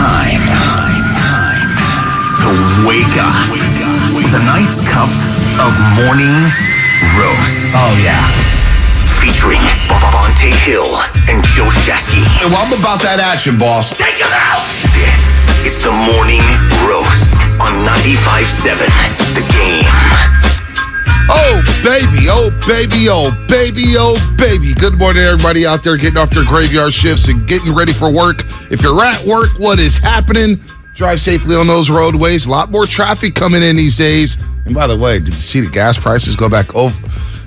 Time to wake up with a nice cup of morning roast. Oh, yeah. Featuring Bomani Jones and Joe Shasky. Well, I'm about that action, boss. Take it out! This is the morning roast on 95.7 The Game. Oh, baby, oh, baby, oh, baby, oh, baby. Good morning, everybody out there getting off their graveyard shifts and getting ready for work. If you're at work, what is happening? Drive safely on those roadways. A lot more traffic coming in these days. And by the way, did you see the gas prices go back over?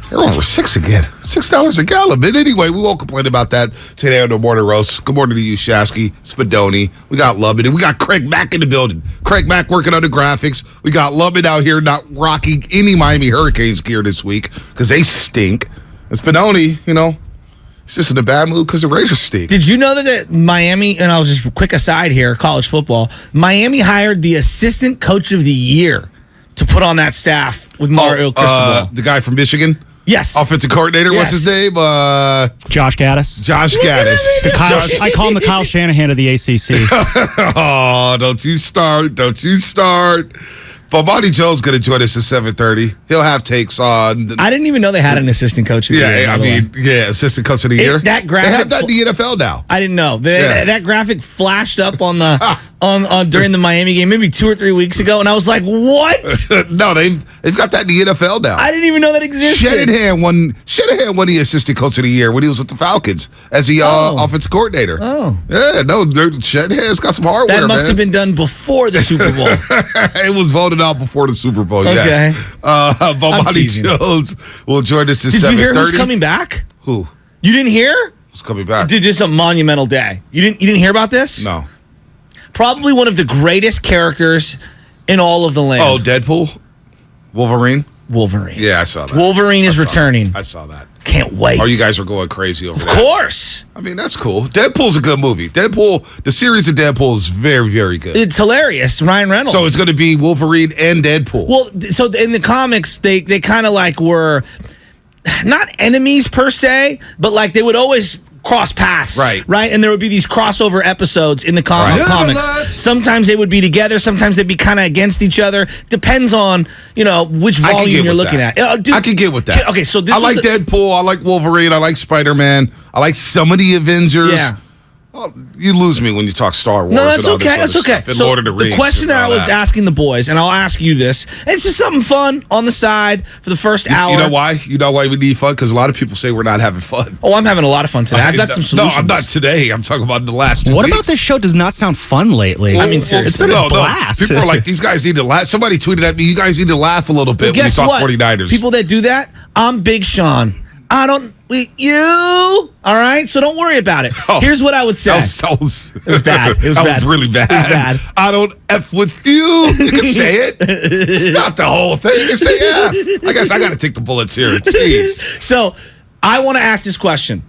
They're over $6 again. $6 a gallon. But anyway, we won't complain about that today on the Morning Roast. Good morning to you, Shasky, Spadoni. We got Lubman, and we got Craig Mack in the building. Craig Mack working on the graphics. We got Lubman out here not rocking any Miami Hurricanes gear this week because they stink. And Spadoni, he's just in a bad mood because the Raiders stink. Did you know that Miami, and I'll just quick aside here, college football, Miami hired the assistant coach of the year to put on that staff with Mario Cristobal. The guy from Michigan? Yes. Offensive coordinator, yes. What's his name? Josh Gaddis. Josh Gaddis. I call him the Kyle Shanahan of the ACC. Oh, don't you start. Bomani Jones going to join us at 7:30. He'll have takes on. I didn't even know they had an assistant coach of the year. Assistant coach of the year. That graphic, they have that in the NFL now. I didn't know. That graphic flashed up on the on during the Miami game maybe 2 or 3 weeks ago, and I was like, what? No, they've got that in the NFL now. I didn't even know that existed. Shanahan won the assistant coach of the year when he was with the Falcons as the offensive coordinator. Oh. Yeah, no, Shanahan's got some hardware, That must have been done before the Super Bowl. It was voted out before the Super Bowl, yes. Bomani Jones will join us at 7:30. Did you hear who's coming back? Who? You didn't hear? Who's coming back? Dude, this is a monumental day. You didn't hear about this? No. Probably one of the greatest characters in all of the land. Oh, Deadpool? Wolverine? Yeah, I saw that. Wolverine is returning. I saw that. Can't wait. Oh, you guys are going crazy over there. Of course. I mean, that's cool. Deadpool's a good movie. The series of Deadpool is very, very good. It's hilarious. Ryan Reynolds. So it's going to be Wolverine and Deadpool. Well, so in the comics, they kind of like were not enemies per se, but like they would always cross paths, right? And there would be these crossover episodes in the comics. Sometimes they would be together. Sometimes they'd be kind of against each other. Depends on which volume you're looking at. Dude, I can get with that. Okay, so I like Deadpool. I like Wolverine. I like Spider-Man. I like some of the Avengers. Yeah. Oh, you lose me when you talk Star Wars. No, that's okay. That's okay. So Lord of the Rings. The question that I was asking the boys, and I'll ask you this, and it's just something fun on the side for the first hour. You know why? You know why we need fun? Because a lot of people say we're not having fun. Oh, I'm having a lot of fun today. I've got some solutions. No, I'm not today. I'm talking about the last 2 weeks. What about this show does not sound fun lately? Well, I mean, seriously. It's been a blast. People are like, these guys need to laugh. Somebody tweeted at me, you guys need to laugh a little bit when you talk 49ers. People that do that, I'm Big Sean. You. All right? So don't worry about it. Oh, here's what I would say. That was it was bad. It was that bad. was really bad. It was bad. I don't F with you. You can say it. It's not the whole thing. You can say F. I guess I got to take the bullets here. Jeez. So I want to ask this question.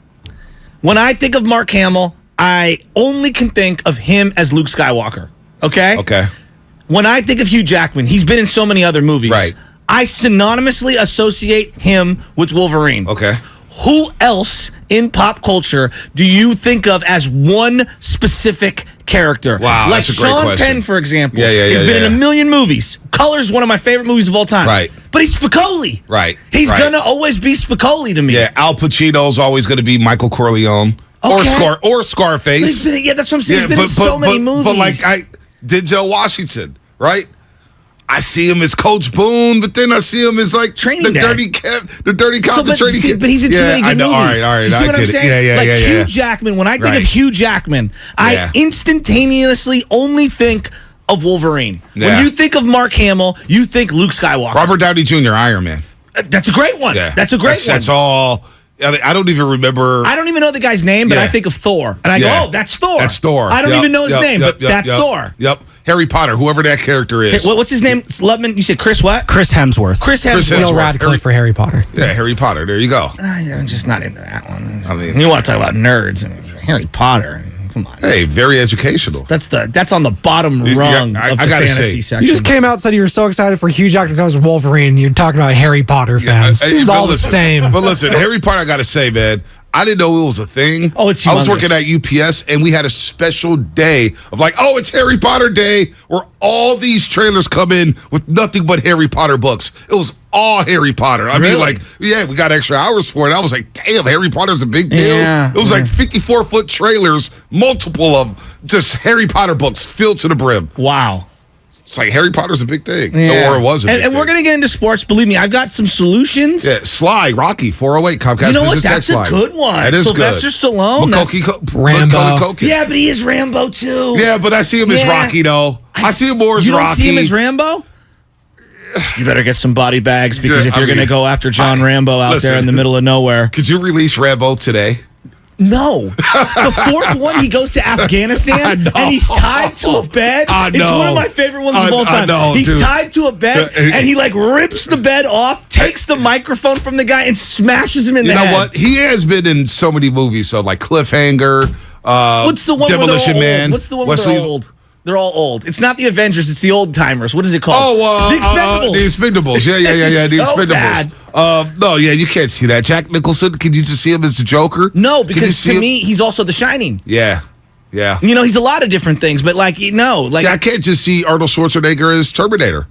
When I think of Mark Hamill, I only can think of him as Luke Skywalker. Okay? Okay. When I think of Hugh Jackman, he's been in so many other movies. Right. I synonymously associate him with Wolverine. Okay. Who else in pop culture do you think of as one specific character? Wow, like that's a great Sean question. Penn, for example. He's been in a million movies. Color's one of my favorite movies of all time. Right. But he's Spicoli. Right. He's gonna always be Spicoli to me. Yeah, Al Pacino's always going to be Michael Corleone. Okay. Or Scarface. That's what I'm saying. He's been in so many movies. But like Denzel Washington, right? I see him as Coach Boone, but then I see him as like Training the dirty cop, the training kid. But he's in too many good movies. All right, you see what I'm saying? Hugh Jackman. When I think of Hugh Jackman, I instantaneously only think of Wolverine. Yeah. When you think of Mark Hamill, you think Luke Skywalker. Robert Downey Jr., Iron Man. That's a great one. Yeah. That's a great one. That's all. I don't even remember. I don't even know the guy's name, but I think of Thor. And I go, oh, that's Thor. That's Thor. I don't even know his name, but that's Thor. Yep. Harry Potter, whoever that character is. Hey, what's his name? Lubman, you said Chris what? Chris Hemsworth. Chris Hemsworth. Neil Radcliffe for Harry Potter. Yeah, Harry Potter. There you go. I'm just not into that one. I mean, you want to talk about nerds and Harry Potter. Come on. Hey, very educational. That's on the bottom rung of the fantasy section. You just came out and said you were so excited for Hugh Jackman because Wolverine. You're talking about Harry Potter fans. This is all the same. But listen, Harry Potter, I got to say, man, I didn't know it was a thing. Oh, it's I was humongous. working at UPS, and we had a special day of like, oh, it's Harry Potter Day, where all these trailers come in with nothing but Harry Potter books. It was all Harry Potter. I mean, like, yeah, we got extra hours for it. I was like, damn, Harry Potter's a big deal. Yeah, it was like 54-foot trailers, multiple of just Harry Potter books filled to the brim. Wow. It's like Harry Potter's a big thing. Or it was a big thing. And we're going to get into sports. Believe me, I've got some solutions. Yeah, Sly, Rocky, 408, Comcast You know what? Business That's Text a Line. good one. That is Sylvester good. Stallone. Rambo. Yeah, but he is Rambo, too. Yeah, but I see him as Rocky, though. I see him more as Rocky. You don't see him as Rambo? You better get some body bags because if you're going to go after John Rambo out there in the middle of nowhere. Could you release Rambo today? No. The fourth one, he goes to Afghanistan and he's tied to a bed. It's one of my favorite ones of all time. He's tied to a bed and he like rips the bed off, takes the microphone from the guy and smashes him in the head. You know what? He has been in so many movies, so like Cliffhanger, What's the one Demolition where they're all Man. old? What's the one where they're old? They're all old. It's not the Avengers. It's the old timers. What is it called? Oh, The Expendables. The Expendables. Yeah. The So Expendables. No, yeah, you can't see that. Jack Nicholson, can you just see him as the Joker? No, because to me, he's also The Shining. Yeah. You know, he's a lot of different things, but like, no. Like, see, I can't just see Arnold Schwarzenegger as Terminator.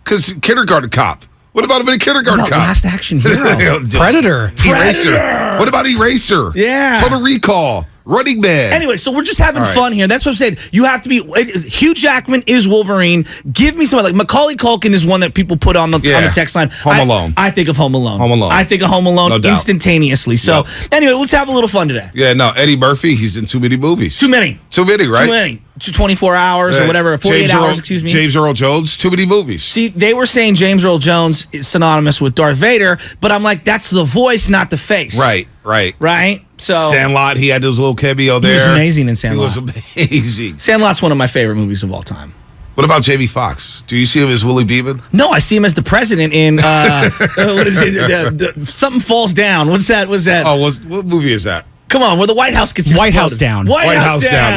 Because Kindergarten Cop. What about him in Kindergarten Cop? Last Action Hero. Predator. Eraser. What about Eraser? Yeah. Total Recall. Running Man. Anyway, so we're just having fun here. That's what I'm saying. You have to be. Hugh Jackman is Wolverine. Give me somebody like Macaulay Culkin is one that people put on the text line. Home Alone. I think of Home Alone. Home Alone. I think of Home Alone instantaneously. So anyway, let's have a little fun today. Yeah, no, Eddie Murphy, he's in too many movies. Too many, right? Too many. 24 hours or whatever, 48 hours, excuse me. James Earl Jones, too many movies. See, they were saying James Earl Jones is synonymous with Darth Vader, but I'm like, that's the voice, not the face. Right. So Sandlot, he had his little cameo there. He was amazing in Sandlot. He was amazing. Sandlot's one of my favorite movies of all time. What about Jamie Foxx? Do you see him as Willie Beeman? No, I see him as the president in what is it? Something Falls Down. What's that? Oh, what movie is that? Come on, where the White House gets exploded. White House Down.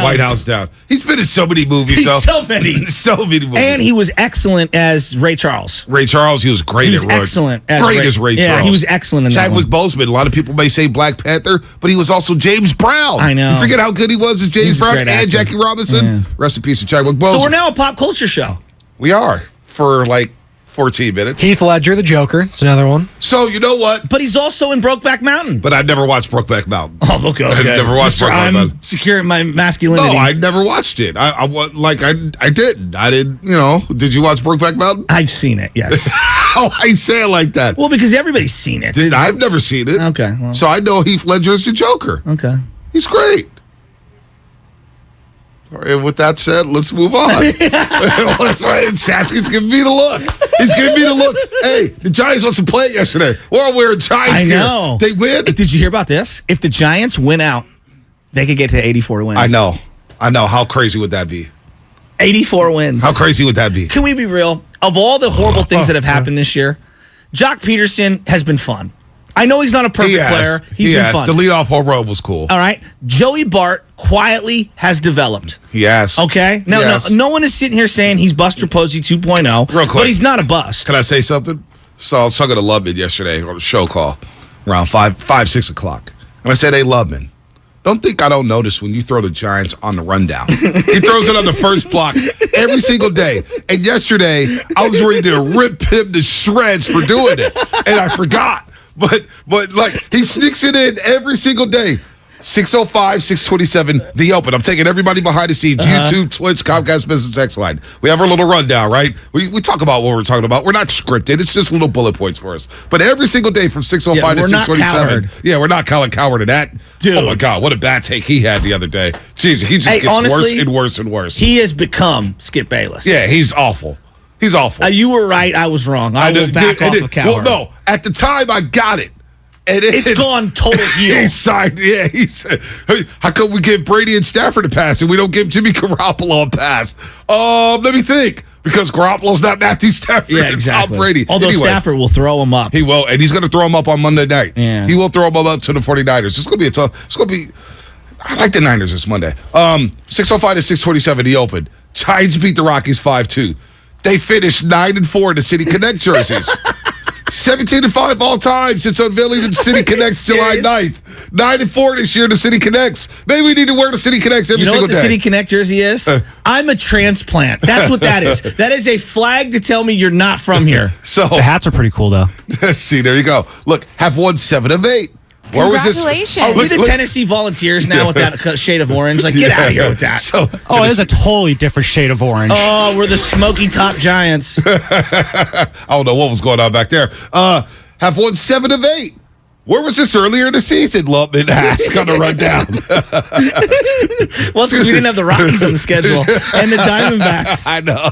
White House Down. He's been in so many movies. So many. So many movies. And he was excellent as Ray Charles. Ray Charles, he was great. He was excellent as Ray Charles. Yeah, he was excellent in that Chadwick one. Boseman. A lot of people may say Black Panther, but he was also James Brown. I know. You forget how good he was as James Brown and actor. Jackie Robinson. Yeah. Rest in peace to Chadwick Boseman. So we're now a pop culture show. We are for like 14 minutes. Heath Ledger, the Joker. It's another one. So, you know what? But he's also in Brokeback Mountain. But I never watched Brokeback Mountain. Oh, okay. I never watched Brokeback Mountain. I'm securing my masculinity. No, I never watched it. I didn't. I didn't, Did you watch Brokeback Mountain? I've seen it, yes. How I say it like that? Well, because everybody's seen it. I've never seen it. Okay. Well. So I know Heath Ledger is the Joker. Okay. He's great. All right, with that said, let's move on. That's why Satchy's giving me the look. He's giving me the look. Hey, the Giants wasn't playing yesterday. We're all wearing Giants gear. I know. They win. Did you hear about this? If the Giants win out, they could get to 84 wins. I know. How crazy would that be? 84 wins. How crazy would that be? Can we be real? Of all the horrible things that have happened this year, Jock Peterson has been fun. I know he's not a perfect player. He's been fun. The leadoff home run was cool. All right. Joey Bart quietly has developed. Yes. Okay? Now, no one is sitting here saying he's Buster Posey 2.0. Real quick. But he's not a bust. Can I say something? So I was talking to Lubman yesterday on a show call around 6 o'clock. And I said, hey, Lubman, don't think I don't notice when you throw the Giants on the rundown. He throws it on the first block every single day. And yesterday, I was ready to rip him to shreds for doing it. And I forgot. But like, he sneaks it in every single day. 605, 627, The Open. I'm taking everybody behind the scenes. YouTube, Twitch, Comcast Business Text Line. We have our little rundown, right? We talk about what we're talking about. We're not scripted. It's just little bullet points for us. But every single day from 605 to 627. Yeah, we're not Colin Coward in that. Dude. Oh, my God. What a bad take he had the other day. Jeez, he just gets worse and worse and worse. He has become Skip Bayless. Yeah, he's awful. He's awful. You were right. I was wrong. I will back off of Coward. Well, no. At the time, I got it. And it's gone total heel. He said, hey, how come we give Brady and Stafford a pass and we don't give Jimmy Garoppolo a pass? Let me think. Because Garoppolo's not Matthew Stafford. Yeah, exactly. Tom Brady. Although Stafford will throw him up. He will, and he's going to throw him up on Monday night. Yeah. He will throw him up to the 49ers. It's going to be I like the Niners this Monday. 605 to 627, The Open. Giants beat the Rockies 5-2. They finished 9-4 in the City Connect jerseys. 17-5 all time since unveiling the City Connects July 9th. 9-4 this year, the City Connects. Maybe we need to wear the City Connects every single day. You know what the City Connect jersey is? I'm a transplant. That's what that is. That is a flag to tell me you're not from here. So the hats are pretty cool, though. See, there you go. Look, have won 7 of 8. Where was this? Congratulations. We're the Tennessee Volunteers now with that shade of orange. Like, get out of here with that. So, it is a totally different shade of orange. Oh, we're the smoky top Giants. I don't know what was going on back there. Have won 7 of 8. Where was this earlier in the season? Lubman asked on the rundown. Well, it's because we didn't have the Rockies on the schedule and the Diamondbacks. I know.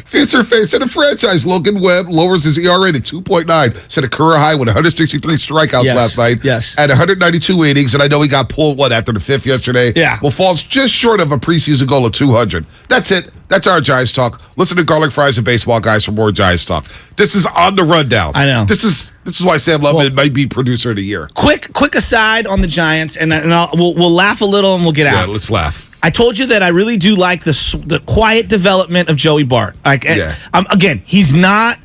Future face of the franchise, Logan Webb, lowers his ERA to 2.9. Set a career high with 163 strikeouts last night. Yes. At 192 innings, and I know he got pulled, after the 5th yesterday? Yeah. Well, falls just short of a preseason goal of 200. That's it. That's our Giants talk. Listen to Garlic Fries and Baseball Guys for more Giants talk. This is on the rundown. I know. This is why Sam Lubman might be producer of the year. Quick aside on the Giants, and we'll laugh a little and we'll get out. Yeah, let's laugh. I told you that I really do like the quiet development of Joey Bart. Again, he's not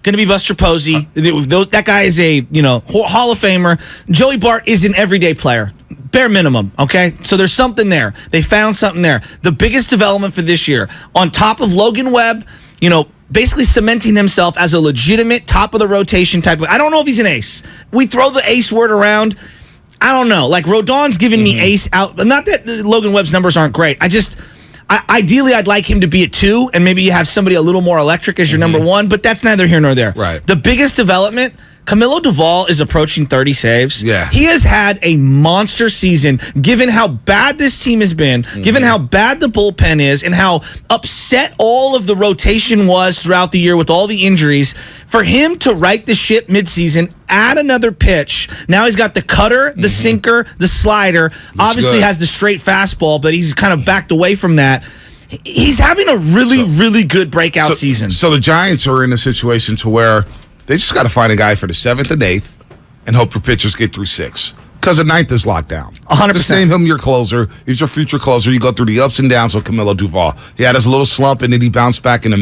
going to be Buster Posey. That guy is a Hall of Famer. Joey Bart is an everyday player. Bare minimum, okay? So there's something there. They found something there. The biggest development for this year, on top of Logan Webb, basically cementing himself as a legitimate top-of-the-rotation type of... I don't know if he's an ace. We throw the ace word around. I don't know. Like, Rodon's giving me ace out. Not that Logan Webb's numbers aren't great. Ideally, I'd like him to be at 2, and maybe you have somebody a little more electric as your number 1, but that's neither here nor there. Right. The biggest development... Camilo Duvall is approaching 30 saves. Yeah. He has had a monster season, given how bad this team has been, given how bad the bullpen is, and how upset all of the rotation was throughout the year with all the injuries. For him to right the ship midseason, add another pitch. Now he's got the cutter, the sinker, the slider. Obviously has the straight fastball, but he's kind of backed away from that. He's having a really good breakout season. So the Giants are in a situation to where they just got to find a guy for the 7th and 8th and hope your pitchers get through 6. Because the 9th is locked down. 100%. Just name him your closer. He's your future closer. You go through the ups and downs with Camilo Duvall. He had his little slump, and then he bounced back in a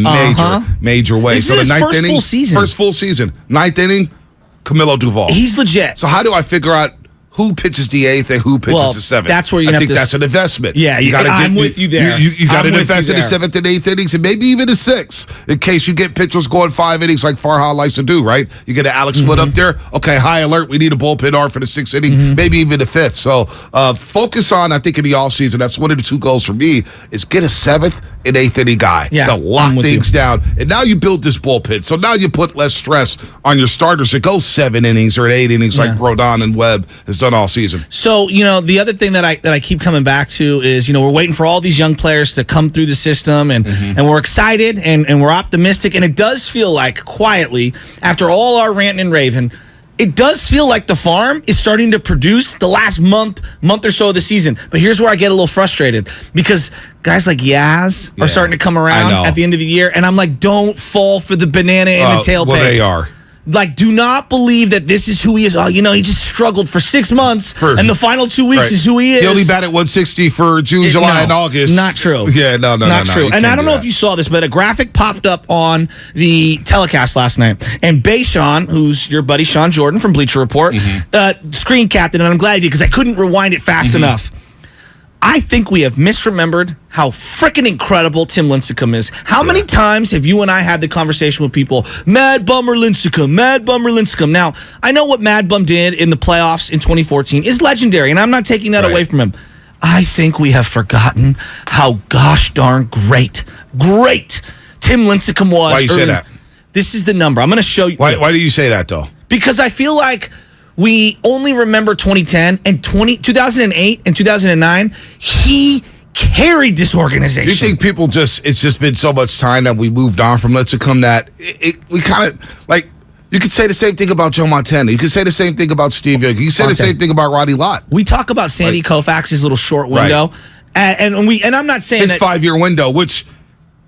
major way. This is his first full season. First full season. 9th inning, Camilo Duvall. He's legit. So how do I figure out who pitches the 8th and who pitches the 7th? That's where I think that's an investment. Yeah, I'm with you there. You got to invest in the 7th and 8th innings, and maybe even the 6th, in case you get pitchers going 5 innings like Farhan likes to do, right? You get an Alex Wood up there. Okay, high alert. We need a bullpen arm for the 6th inning, maybe even the 5th. So focus on, I think, in the offseason, that's one of the 2 goals for me, is get a 7th and 8th inning guy. Yeah, to lock things down. And now you build this bullpen. So now you put less stress on your starters to go 7 innings or 8 innings like Rodon and Webb has done all season. So, the other thing that I keep coming back to is, we're waiting for all these young players to come through the system, and we're excited and we're optimistic. And it does feel like, quietly, after all our ranting and raving, it does feel like the farm is starting to produce the last month or so of the season. But here's where I get a little frustrated, because guys like Yaz are starting to come around at the end of the year. And I'm like, don't fall for the banana in the tailpipe. Well, they are. Like, do not believe that this is who he is. Oh, he just struggled for 6 months, and the final 2 weeks is who he is. He only batted 160 for June, July, and August. Not true. Yeah, no. Not true. And I don't know if you saw this, but a graphic popped up on the telecast last night. And Bayshawn, who's your buddy Sean Jordan from Bleacher Report, screen capped it, and I'm glad he did, because I couldn't rewind it fast enough. I think we have misremembered how freaking incredible Tim Lincecum is. How many times have you and I had the conversation with people, Mad Bummer Lincecum? Now, I know what Mad Bum did in the playoffs in 2014 is legendary, and I'm not taking that away from him. I think we have forgotten how gosh darn great Tim Lincecum was. Why do you say that? This is the number. I'm going to show you. Why do you say that, though? Because I feel like we only remember 2010 and 2008 and 2009. He carried this organization. You think people it's just been so much time that we moved on from Lincecum that we kind of, like, you could say the same thing about Joe Montana. You could say the same thing about Steve Young. You could say the same thing about Roddy Lott. We talk about Sandy Koufax's little short window, and I'm not saying his 5-year window, which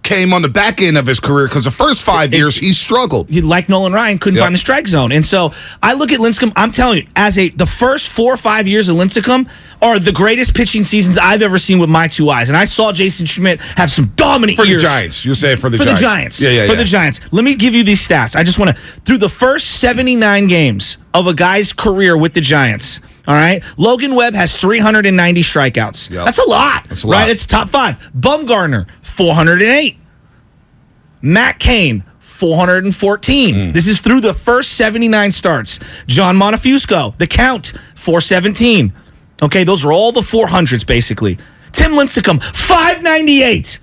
came on the back end of his career because the first 5 years he struggled. Like Nolan Ryan, couldn't find the strike zone. And so I look at Lincecum, I'm telling you, the first 4 or 5 years of Lincecum are the greatest pitching seasons I've ever seen with my 2 eyes. And I saw Jason Schmidt have some dominant years. For the Giants. You say for the Giants. For the Giants. Yeah. For the Giants. Let me give you these stats. I just want to, through the first 79 games of a guy's career with the Giants, all right, Logan Webb has 390 strikeouts. Yep. That's a lot. That's a lot. Right? It's top 5. Bumgarner, 408. Matt Cain, 414. This is through the first 79 starts. John Montefusco, the count, 417. Okay, those are all the 400s, basically. Tim Lincecum, 598.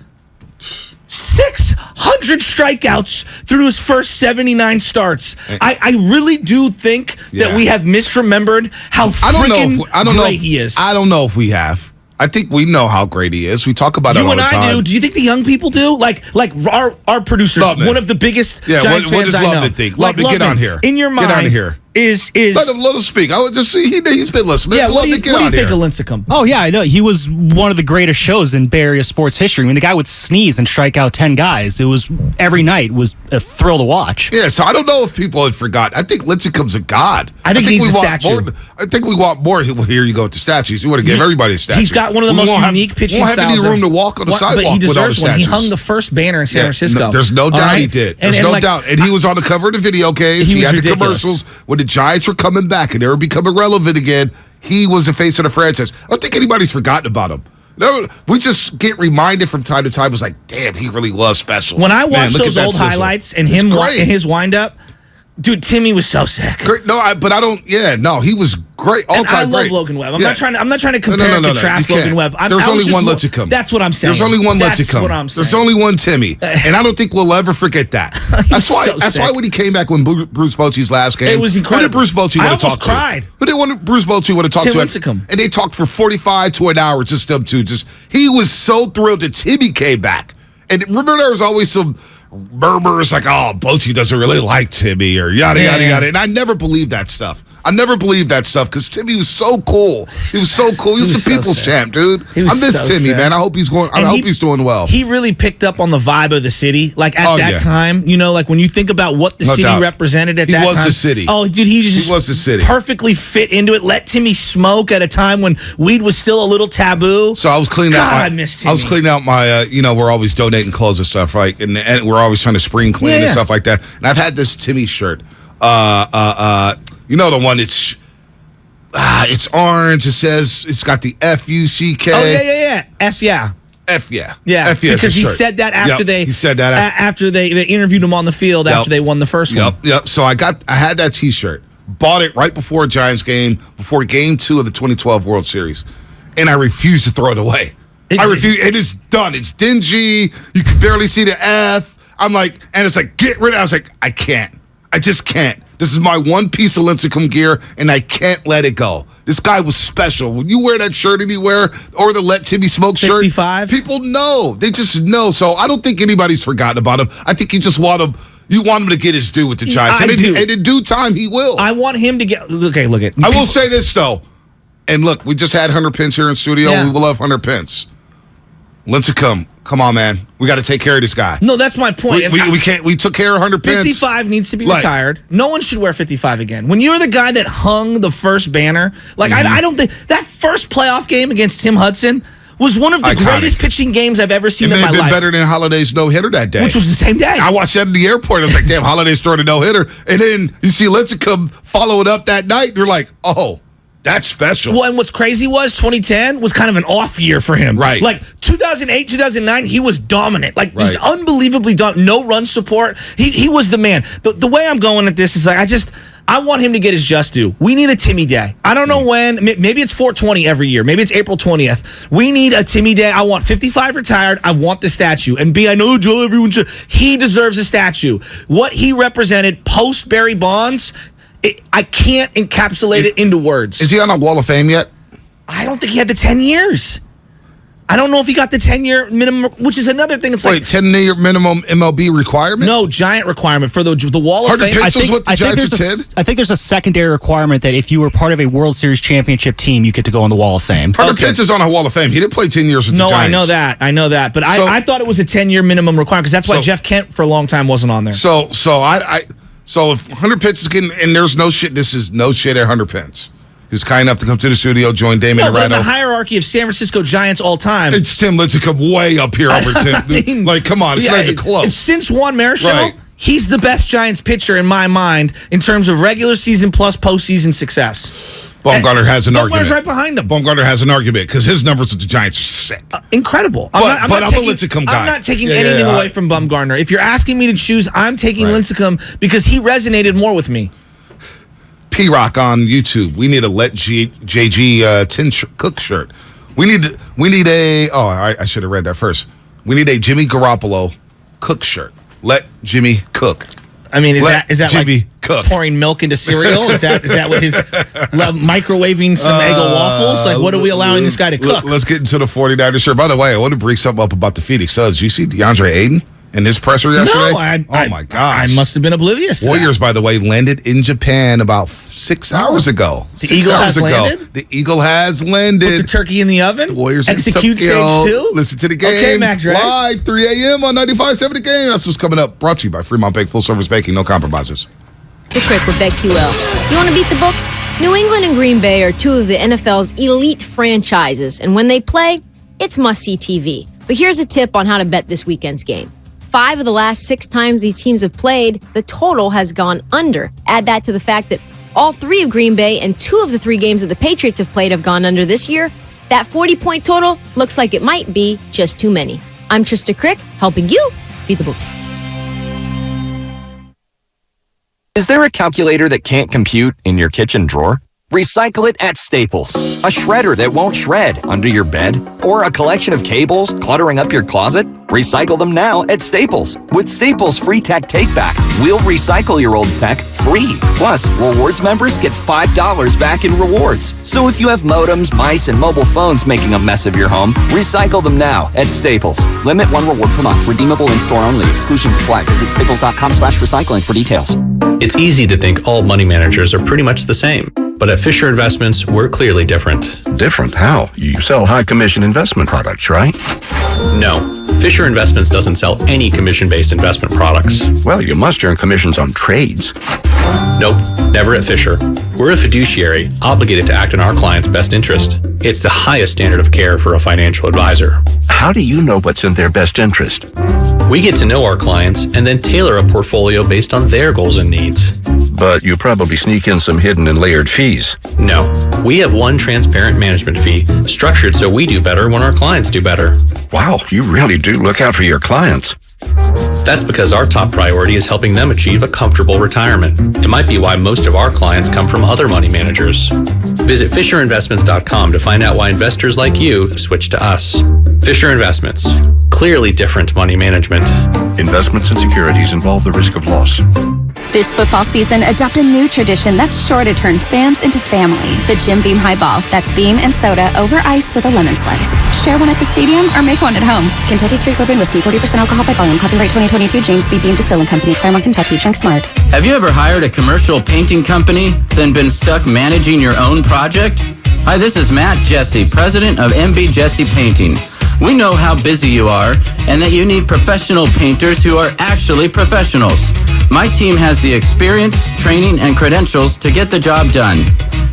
600 strikeouts through his first 79 starts. I really do think that we have misremembered how freaking great he is. I don't know if we have. I think we know how great he is. We talk about it all the time. You and I do. Do you think the young people do? Like our producer, one of the biggest Giants fans I know. Love to think. Love to get on here. In your mind, get on here. Is let him speak. I would just see he's been listening. Yeah, what do you think of Lincecum? Oh yeah, I know he was one of the greatest shows in Bay Area sports history. I mean, the guy would sneeze and strike out 10 guys. It was every night was a thrill to watch. Yeah, so I don't know if people had forgot. I think Lincecum's a god. I think he's a statue. I think we want more. Well, here you go with the statues. You want to give everybody a statue. He's got one of the most unique pitching styles. We won't have any room to walk on the sidewalk. But he deserves one. He hung the first banner in San Francisco. There's no doubt he did. There's no doubt. And he was on the cover of the video games. He had the commercials when the Giants were coming back and they were becoming relevant again. He was the face of the franchise. I don't think anybody's forgotten about him. No, we just get reminded from time to time. It was like, damn, he really was special. When I watch those old highlights and him and his windup, dude, Timmy was so sick. Great. No, but I don't. Yeah, no, he was great. All time great. I love Logan Webb. I'm not trying to compare and contrast Logan Webb. There's only one Lincecum. That's what I'm saying. There's only one Lincecum. That's what I'm saying. There's only one Timmy, and I don't think we'll ever forget that. That's why when he came back when Bruce Bochy's last game, it was incredible. Who did Bruce Bochy want to talk to? Who did Bruce Bochy want to talk to? Lincecum. And they talked for 45 to an hour, just them two. He was so thrilled that Timmy came back. And remember, there was always some murmurs like, oh, Bochy doesn't really like Timmy or yada, yada, yada. And I never believed that stuff. I never believed that stuff because Timmy was so cool. He was so cool. He was the people's champ, dude. I miss Timmy, man. I hope he's going. I hope he's doing well. He really picked up on the vibe of the city. Like at that time, you know, like when you think about what the city represented at that time. He was the city. Oh, dude, he was the city. Perfectly fit into it. Let Timmy smoke at a time when weed was still a little taboo. So I was cleaning out. I miss Timmy. I was cleaning out my. We're always donating clothes and stuff, right? And we're always trying to spring clean and stuff like that. And I've had this Timmy shirt. You know the one that's. It's orange. It says it's got the F-U-C-K. Oh yeah. F yeah. Because he said that after he said that after they interviewed him on the field after they won the first one. Yep. So I had that T-shirt. Bought it right before a Giants game, before Game 2 of the 2012 World Series, and I refuse to throw it away. I refuse. It is done. It's dingy. You can barely see the F. I'm like, and it's like, get rid of it. I was like, I can't. I just can't. This is my one piece of Lincecum gear, and I can't let it go. This guy was special. When you wear that shirt anywhere, or the Let Timmy Smoke 55? Shirt, people know. They just know. So I don't think anybody's forgotten about him. I think you want him to get his due with the Giants. And in due time, he will. I want him to get... Okay, look at... I will say this, though. And look, we just had Hunter Pence here in studio. Yeah. We will have Hunter Pence. Lincecum, come on, man. We got to take care of this guy. No, that's my point. We can't. We took care of Hunter Pence. 55 needs to be retired. No one should wear 55 again. When you're the guy that hung the first banner, like I don't think that first playoff game against Tim Hudson was one of the greatest pitching games I've ever seen in my life. It may have been better than Holiday's no-hitter that day. Which was the same day. I watched that in the airport. I was like, damn, Holiday's throwing a no-hitter. And then you see Lincecum follow it up that night, and you're like, oh, that's special. Well, and what's crazy was 2010 was kind of an off year for him. Right. Like 2008, 2009, he was dominant. Like just unbelievably dominant. No run support. He was the man. The way I'm going at this is like I want him to get his just due. We need a Timmy Day. I don't know when. Maybe it's 420 every year. Maybe it's April 20th. We need a Timmy Day. I want 55 retired. I want the statue. And B, I know Joe, everyone should. He deserves a statue. What he represented post Barry Bonds, I can't encapsulate it into words. Is he on a Wall of Fame yet? I don't think he had the 10 years. I don't know if he got the 10-year minimum, which is another thing. It's Wait, 10-year minimum MLB requirement? No, Giant requirement for the Wall of 100 Fame. pitches what the Giants are 10? I think there's a secondary requirement that if you were part of a World Series championship team, you get to go in the Wall of Fame. 100 pitches on a Wall of Fame. He didn't play 10 years with the Giants. No, I know that. But I thought it was a 10-year minimum requirement because that's why Jeff Kent for a long time wasn't on there. So if 100 pitches and there's no shit, this is no shit at 100 pitches. He was kind enough to come to the studio, join Damon but in the Arado. hierarchy of San Francisco Giants all time, It's Tim Lincecum way up here over Tim. Come on, it's not even close. Since Juan Marichal, he's the best Giants pitcher in my mind in terms of regular season plus postseason success. Bumgarner has an argument. Bumgarner's right behind him. Bumgarner has an argument because his numbers with the Giants are sick. Incredible. I'm a Lincecum guy. I'm not taking anything away from Bumgarner. If you're asking me to choose, I'm taking Lincecum because he resonated more with me. P-Rock on YouTube. We need a Let JG Tin Cook shirt. We need a. Oh, I should have read that first. We need a Jimmy Garoppolo Cook shirt. Let Jimmy cook. I mean, is that Jimmy like cook. Pouring milk into cereal? Is that what his microwaving some Eggo waffles? Like, what are we allowing this guy to cook? Let's get into the 49ers shirt. By the way, I want to bring something up about the Phoenix Suns. You see DeAndre Ayton in his presser yesterday? No, my gosh. I must have been oblivious to Warriors, that. by the way, landed in Japan about 6 hours ago. The Eagle has landed? The Eagle has landed. Put the turkey in the oven? Warriors execute stage 2? Listen to the game. Okay, Max, right? Live, 3 a.m. on 95.7 The Game. That's what's coming up. Brought to you by Fremont Bank. Full service banking. No compromises. To Crick with BetQL. You want to beat the books? New England and Green Bay are two of the NFL's elite franchises, and when they play, it's must-see TV. But here's a tip on how to bet this weekend's game. 5 of the last 6 times these teams have played, the total has gone under. Add that to the fact that all 3 of Green Bay and 2 of the 3 games that the Patriots have played have gone under this year. That 40-point total looks like it might be just too many. I'm Trista Crick, helping you beat the books. Is there a calculator that can't compute in your kitchen drawer? Recycle it at Staples. A shredder that won't shred under your bed? Or a collection of cables cluttering up your closet? Recycle them now at Staples. With Staples Free Tech Take-Back, we'll recycle your old tech free. Plus, rewards members get $5 back in rewards. So if you have modems, mice, and mobile phones making a mess of your home, recycle them now at Staples. Limit 1 reward per month. Redeemable in-store only. Exclusions apply. Visit staples.com/recycling for details. It's easy to think all money managers are pretty much the same. But at Fisher Investments, we're clearly different. Different? How? You sell high commission investment products, right? No. Fisher Investments doesn't sell any commission-based investment products. Well, you must earn commissions on trades. Nope, never at Fisher. We're a fiduciary obligated to act in our client's best interest. It's the highest standard of care for a financial advisor. How do you know what's in their best interest? We get to know our clients and then tailor a portfolio based on their goals and needs. But you probably sneak in some hidden and layered fees. No, we have one transparent management fee, structured so we do better when our clients do better. Wow, you really do look out for your clients. That's because our top priority is helping them achieve a comfortable retirement. It might be why most of our clients come from other money managers. Visit FisherInvestments.com to find out why investors like you switch to us. Fisher Investments. Clearly different money management. Investments and securities involve the risk of loss. This football season, adopt a new tradition that's sure to turn fans into family. The Jim Beam Highball. That's beam and soda over ice with a lemon slice. Share one at the stadium or make one at home. Kentucky Straight Bourbon Whiskey, 40% alcohol by volume. Copyright 2022, James B. Beam Distilling Company, Claremont, Kentucky. Drink smart. Have you ever hired a commercial painting company, then been stuck managing your own project? Hi, this is Matt Jesse, president of MB Jesse Painting. We know how busy you are and that you need professional painters who are actually professionals. My team has the experience, training, and credentials to get the job done.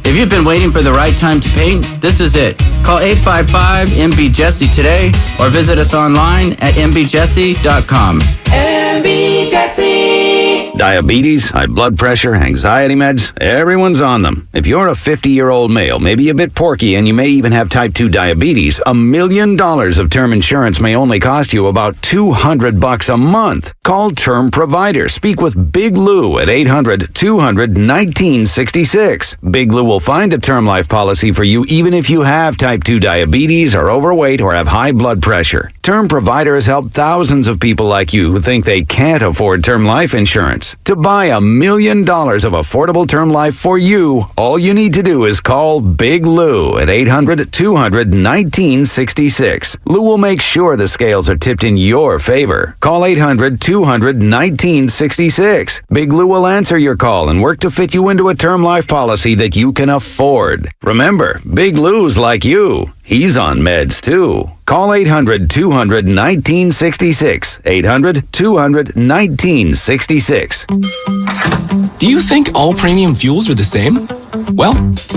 If you've been waiting for the right time to paint, this is it. Call 855-MB-JESSE today or visit us online at mbjesse.com. MB Jesse. Diabetes, high blood pressure, anxiety meds, everyone's on them. If you're a 50-year-old male, maybe a bit porky, and you may even have type 2 diabetes, $1 million of term insurance may only cost you about $200 a month. Call Term Provider. Speak with Big Lou at 800-200-1966. Big Lou will find a term life policy for you even if you have type 2 diabetes, are overweight, or have high blood pressure. Term Provider has helped thousands of people like you who think they can't afford term life insurance. To buy $1 million of affordable term life for you, all you need to do is call Big Lou at 800-200-1966. Lou will make sure the scales are tipped in your favor. Call 800-200-1966. Big Lou will answer your call and work to fit you into a term life policy that you can afford. Remember, Big Lou's like you. He's on meds, too. Call 800-200-1966. 800-200-1966. Do you think all premium fuels are the same? Well,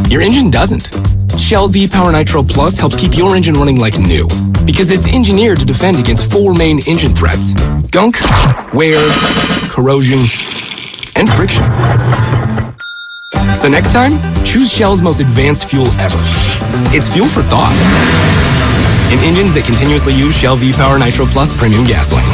your engine doesn't. Shell V-Power Nitro Plus helps keep your engine running like new because it's engineered to defend against 4 main engine threats: gunk, wear, corrosion, and friction. So next time, choose Shell's most advanced fuel ever. It's fuel for thought. In engines that continuously use Shell V-Power Nitro Plus premium gasoline.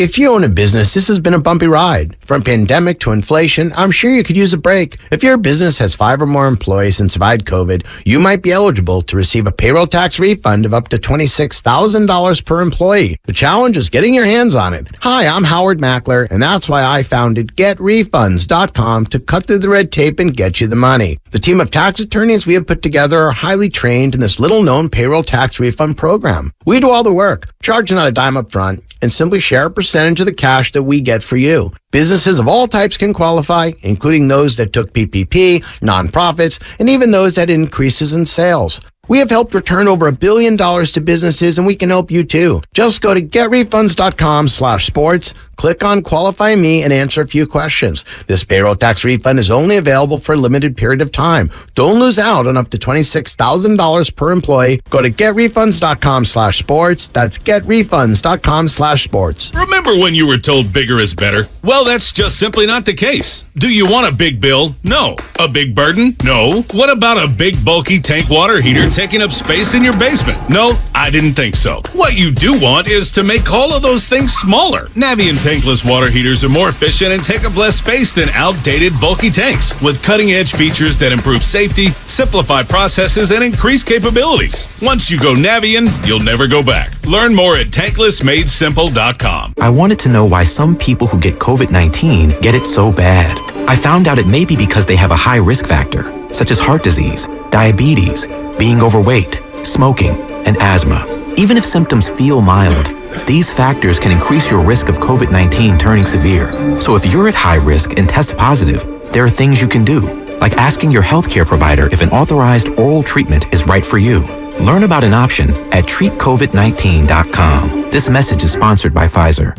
If you own a business, this has been a bumpy ride. From pandemic to inflation, I'm sure you could use a break. If your business has 5 or more employees and survived COVID, you might be eligible to receive a payroll tax refund of up to $26,000 per employee. The challenge is getting your hands on it. Hi, I'm Howard Mackler, and that's why I founded GetRefunds.com to cut through the red tape and get you the money. The team of tax attorneys we have put together are highly trained in this little-known payroll tax refund program. We do all the work, charge not a dime up front, and simply share a percentage of the cash that we get for you. Businesses of all types can qualify, including those that took PPP, nonprofits, and even those that had increases in sales. We have helped return over $1 billion to businesses, and we can help you too. Just go to getrefunds.com/sports, click on Qualify Me, and answer a few questions. This payroll tax refund is only available for a limited period of time. Don't lose out on up to $26,000 per employee. Go to getrefunds.com/sports. That's getrefunds.com/sports. Remember when you were told bigger is better? Well, that's just simply not the case. Do you want a big bill? No. A big burden? No. What about a big bulky tank water heater taking up space in your basement? No, I didn't think so. What you do want is to make all of those things smaller. Navien tankless water heaters are more efficient and take up less space than outdated bulky tanks, with cutting-edge features that improve safety, simplify processes, and increase capabilities. Once you go Navien, you'll never go back. Learn more at tanklessmadesimple.com. I wanted to know why some people who get COVID-19 get it so bad. I found out it may be because they have a high risk factor, such as heart disease, diabetes, being overweight, smoking, and asthma. Even if symptoms feel mild, these factors can increase your risk of COVID-19 turning severe. So if you're at high risk and test positive, there are things you can do, like asking your healthcare provider if an authorized oral treatment is right for you. Learn about an option at treatcovid19.com. This message is sponsored by Pfizer.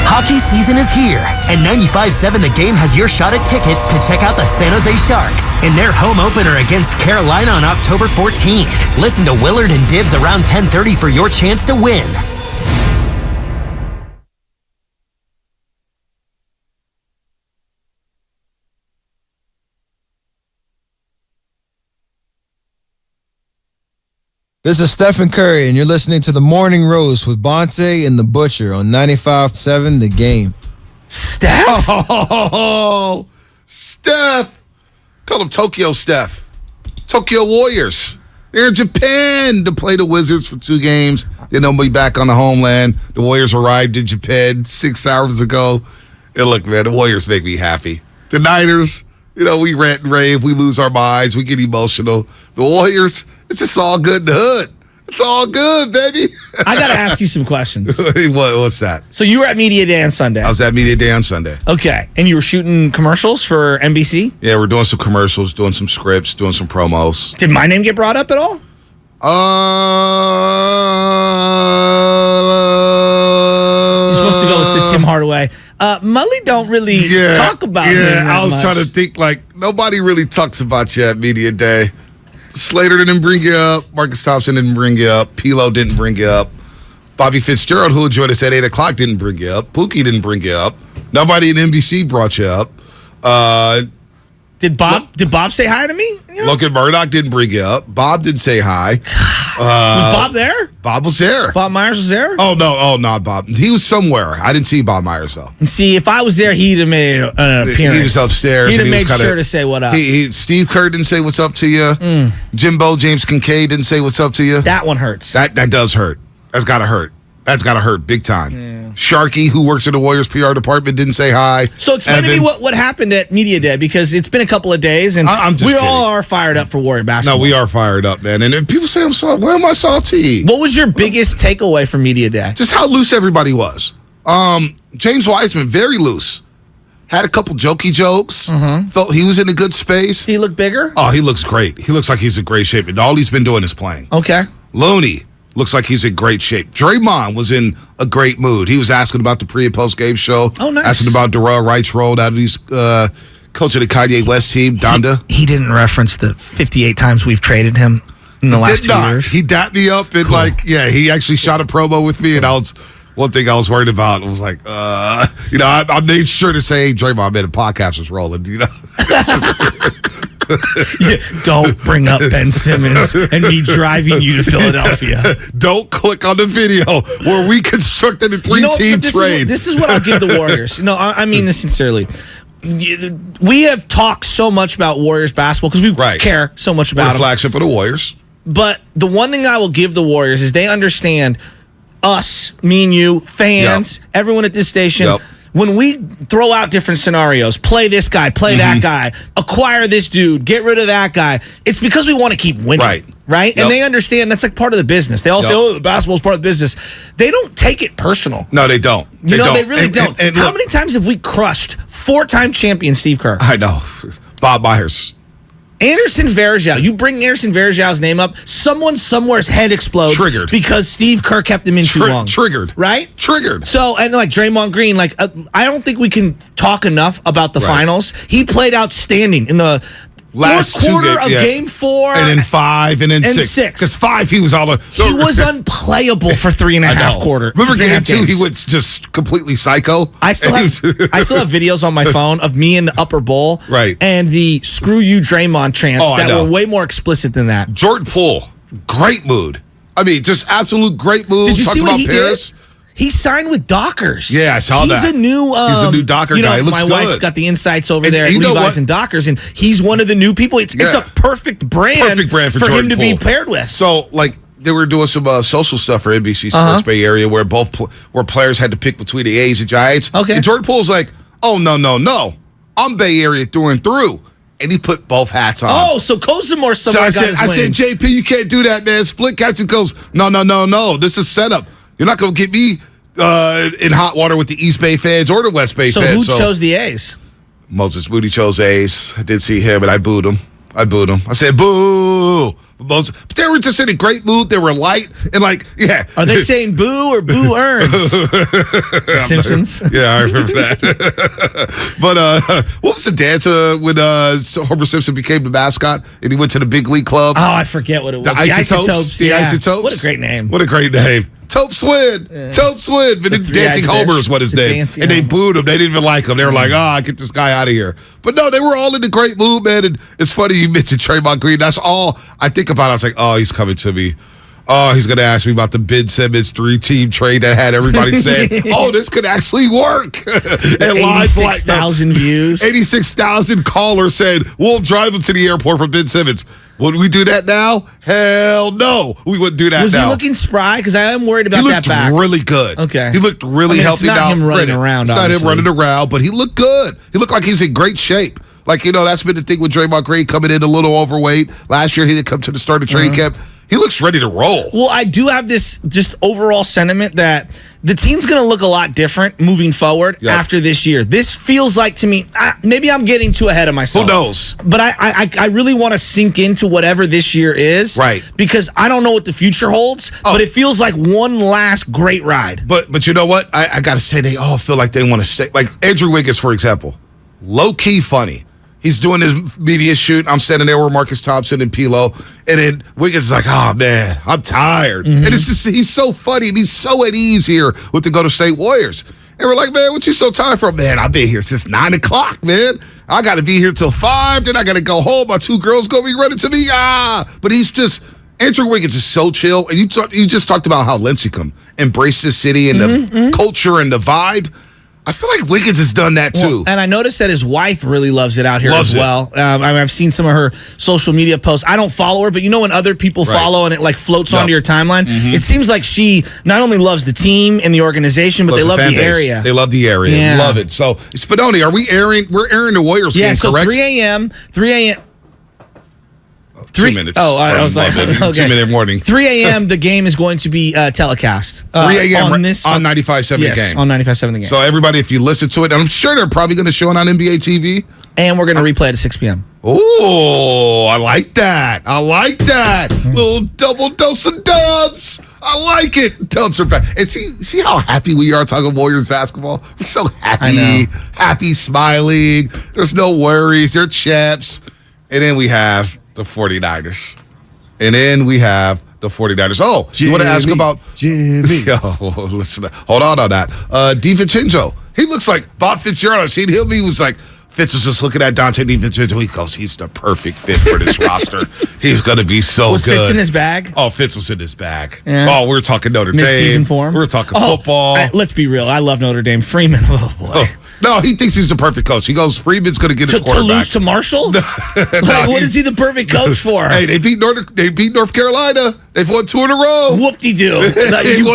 Hockey season is here, and 95.7 The Game has your shot at tickets to check out the San Jose Sharks in their home opener against Carolina on October 14th. Listen to Willard and Dibbs around 10:30 for your chance to win. This is Stephen Curry, and you're listening to The Morning Roast with Bonte and The Butcher on 95.7 The Game. Steph? Oh, Steph. Call him Tokyo Steph. Tokyo Warriors. They're in Japan to play the Wizards for 2 games. Then they'll be back on the homeland. The Warriors arrived in Japan 6 hours ago. And look, man, the Warriors make me happy. The Niners, we rant and rave. We lose our minds. We get emotional. The Warriors, it's just all good in the hood. It's all good, baby. I got to ask you some questions. What's that? So you were at Media Day on Sunday. I was at Media Day on Sunday. Okay. And you were shooting commercials for NBC? Yeah, we're doing some commercials, doing some scripts, doing some promos. Did my name get brought up at all? You're supposed to go with the Tim Hardaway. Mully don't really talk about him that I was much. trying to think, nobody really talks about you at Media Day. Slater didn't bring you up. Marcus Thompson didn't bring you up. Pilo didn't bring you up. Bobby Fitzgerald, who joined us at 8 o'clock, didn't bring you up. Pookie didn't bring you up. Nobody in NBC brought you up. Did Bob say hi to me? Logan Murdoch didn't bring you up. Bob didn't say hi. Was Bob there? Bob was there. Bob Myers was there? Oh, no. Oh, not Bob. He was somewhere. I didn't see Bob Myers, though. And see, if I was there, he'd have made an appearance. He was upstairs. He'd have and he made was sure to say what up. Steve Kerr didn't say what's up to you. Jimbo, James Kincaid didn't say what's up to you. That one hurts. That does hurt. That's got to hurt. That's got to hurt big time. Sharky, who works in the Warriors PR department, didn't say hi. So explain to me what happened at Media Day, because it's been a couple of days, and we all are fired up for Warrior basketball. No, we are fired up, man. And if people say I'm salty, why am I salty? What was your biggest takeaway from Media Day? Just how loose everybody was. James Wiseman, very loose. Had a couple jokey jokes. Felt he was in a good space. Did he look bigger? Oh, he looks great. He looks like he's in great shape. And all he's been doing is playing. Okay. Looney looks like he's in great shape. Draymond was in a great mood. He was asking about the pre- and post-game show. Oh, nice. Asking about Darrell Wright's role out of these coach of the Kanye West team, Donda. He didn't reference the 58 times we've traded him in the last 2 years. He dapped me up and he actually shot a promo with me, and one thing I was worried about was like, I made sure to say, hey, Draymond, man, the podcast was rolling, Don't bring up Ben Simmons and me driving you to Philadelphia. Don't click on the video where we constructed a three-team trade. This is what I'll give the Warriors. No, I mean this sincerely. We have talked so much about Warriors basketball because we care so much about the flagship of the Warriors. But the one thing I will give the Warriors is they understand us, me and you, fans, everyone at this station. When we throw out different scenarios, play this guy, play that guy, acquire this dude, get rid of that guy, it's because we want to keep winning. Right? And they understand that's like part of the business. They all say, the basketball's part of the business. They don't take it personal. No, they don't. They really don't. And how many times have we crushed 4-time champion Steve Kerr? I know. Bob Myers. Anderson Varejao. You bring Anderson Varejao's name up, someone somewhere's head explodes. Triggered. Because Steve Kerr kept him in too long. Triggered. Right? Triggered. So, and like Draymond Green, I don't think we can talk enough about the finals. He played outstanding in the last quarter of Game 4. And then 5, and then 6. Because 5, he was he was unplayable for 3.5 quarters. Remember Game 2, he went just completely psycho? I still have videos on my phone of me in the upper bowl. Right. And the screw you Draymond chants that were way more explicit than that. Jordan Poole, great mood. I mean, just absolute great mood. Did you see what he did? He signed with Dockers. Yeah, I saw that. He's a new Docker guy. He looks my good. wife's got the insights over there at Levi's and Dockers, and he's one of the new people. It's a perfect brand for him to be paired with. So, they were doing some social stuff for NBC Sports Bay Area where where players had to pick between the A's and Giants. Okay. And Jordan Poole's like, oh, no. I'm Bay Area through and through. And he put both hats on. Oh, so Kozumore's somewhere got his I said, JP, you can't do that, man. Split captain goes, no. This is setup. You're not going to get me in hot water with the East Bay fans or the West Bay fans. So who chose the A's? Moses Moody chose A's. I did see him, and I booed him. I said, boo. But they were just in a great mood. They were light and Are they saying boo or boo earns? Simpsons. Yeah, I remember that. But what was the dance when Homer Simpson became the mascot and he went to the big league club? Oh, I forget what it was. The Isotopes. The Isotopes. What a great name. What a great name. Tope Swin. Tope Swin. But Dancing Homer is what his name. And they booed him. They didn't even like him. They were like, get this guy out of here. But no, they were all in a great mood, man. And it's funny you mentioned Draymond Green. That's all I think about. I was like, he's coming to me. Oh, he's going to ask me about the Ben Simmons 3-team trade that had everybody saying, this could actually work. And 86,000 views. 86,000 callers said, we'll drive him to the airport for Ben Simmons. Would we do that now? Hell no. We wouldn't do that now. Was he looking spry? Because I am worried about that back. He looked really good. Okay. He looked really healthy. It's not him running around, It's not him running around, but he looked good. He looked like he's in great shape. That's been the thing with Draymond Green coming in a little overweight. Last year, he didn't come to the start of training camp. He looks ready to roll. Well, I do have this just overall sentiment that the team's going to look a lot different moving forward after this year. This feels like to me, maybe I'm getting too ahead of myself. Who knows? But I really want to sink into whatever this year is. Right. Because I don't know what the future holds, but it feels like one last great ride. But you know what? I got to say, they all feel like they want to stay. Like Andrew Wiggins, for example, low-key funny. He's doing his media shoot. I'm standing there with Marcus Thompson and Pilo. And then Wiggins is like, oh, man, I'm tired. And it's just, he's so funny. And he's so at ease here with the Golden State Warriors. And we're like, man, what you so tired from? Man, I've been here since 9 o'clock, man. I got to be here till 5. Then I got to go home. My 2 girls going to be running to me. But he's just, Andrew Wiggins is so chill. And you just talked about how Lincecum embraced the city and the culture and the vibe. I feel like Wiggins has done that too. Well, and I noticed that his wife really loves it out here as well. I've seen some of her social media posts. I don't follow her, but you know when other people follow and it like floats onto your timeline? It seems like she not only loves the team and the organization, but they love the area. They love the area. Yeah. Love it. So, Spadoni, we're airing the Warriors game, so correct? 3 a.m. 2 minutes. Oh, I was like, okay. 2 minute warning. 3 a.m. the game is going to be telecast. 3 a.m. on 95.7 the game. On 95.7 the game. So everybody, if you listen to it, and I'm sure they're probably going to show it on NBA TV. And we're going to replay it at 6 p.m. Oh, I like that. Little double dose of dubs. I like it. Dubs are back. And see how happy we are talking Warriors basketball? We're so happy, smiling. There's no worries. They're champs. And then we have the 49ers. Oh, you want to ask about Jimmy? Oh, listen. Hold on that. DiVincenzo. He looks like Bob Fitzgerald. I seen him. He was like, Fitz is just looking at Dante DiVincenzo. He goes, he's the perfect fit for this roster. He's going to be so was good. Fitz in his bag? Oh, Fitz was in his bag. Yeah. Oh, we're talking Notre Dame. Mid-season form? We're talking football. Let's be real. I love Notre Dame. Freeman. Oh, boy. No, he thinks he's the perfect coach. He goes, Freeman's going to get his quarterback. To lose to Marshall? What is he the perfect coach for? Hey, they beat North Carolina. They've won 2 in a row. Whoop-de-doo. You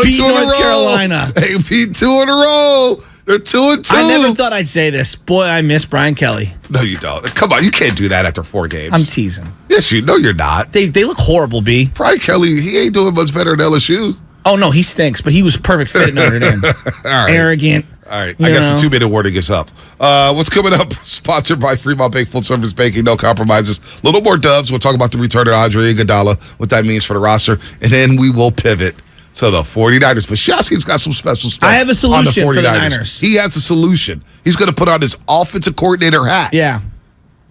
beat North Carolina. They beat 2 in a row. They're 2-2. I never thought I'd say this. Boy, I miss Brian Kelly. No, you don't. Come on, you can't do that after 4 games. I'm teasing. Yes, you're not. They look horrible, B. Brian Kelly, he ain't doing much better at LSU. Oh, no, he stinks, but he was perfect fit at Notre Dame. All right. Arrogant. All right. I guess the 2 minute warning is up. What's coming up? Sponsored by Fremont Bank, full service banking, no compromises. A little more dubs. We'll talk about the return of Andre Iguodala, what that means for the roster, and then we will pivot to the 49ers. But Shasky's got some special stuff. I have a solution for the Niners. He has a solution. He's going to put on his offensive coordinator hat. Yeah.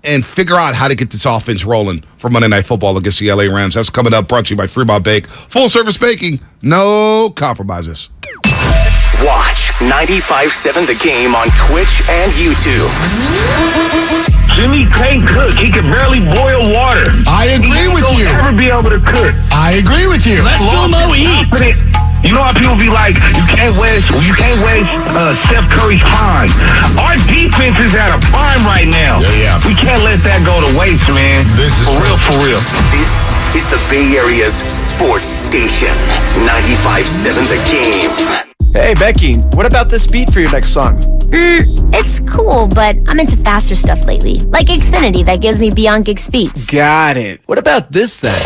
And figure out how to get this offense rolling for Monday Night Football against the LA Rams. That's coming up, brought to you by Fremont Bank. Full service banking, no compromises. Watch 95.7 The Game on Twitch and YouTube. Jimmy can't cook. He can barely boil water. I agree with you. He'll never be able to cook. I agree with you. Let Fumo eat. You know how people be like, you can't waste Steph Curry's prime. Our defense is at a prime right now. Yeah. We can't let that go to waste, man. This is for real. This is the Bay Area's sports station. 95.7 The Game. Hey, Becky, what about this beat for your next song? It's cool, but I'm into faster stuff lately. Like Xfinity that gives me beyond gig speeds. Got it. What about this then?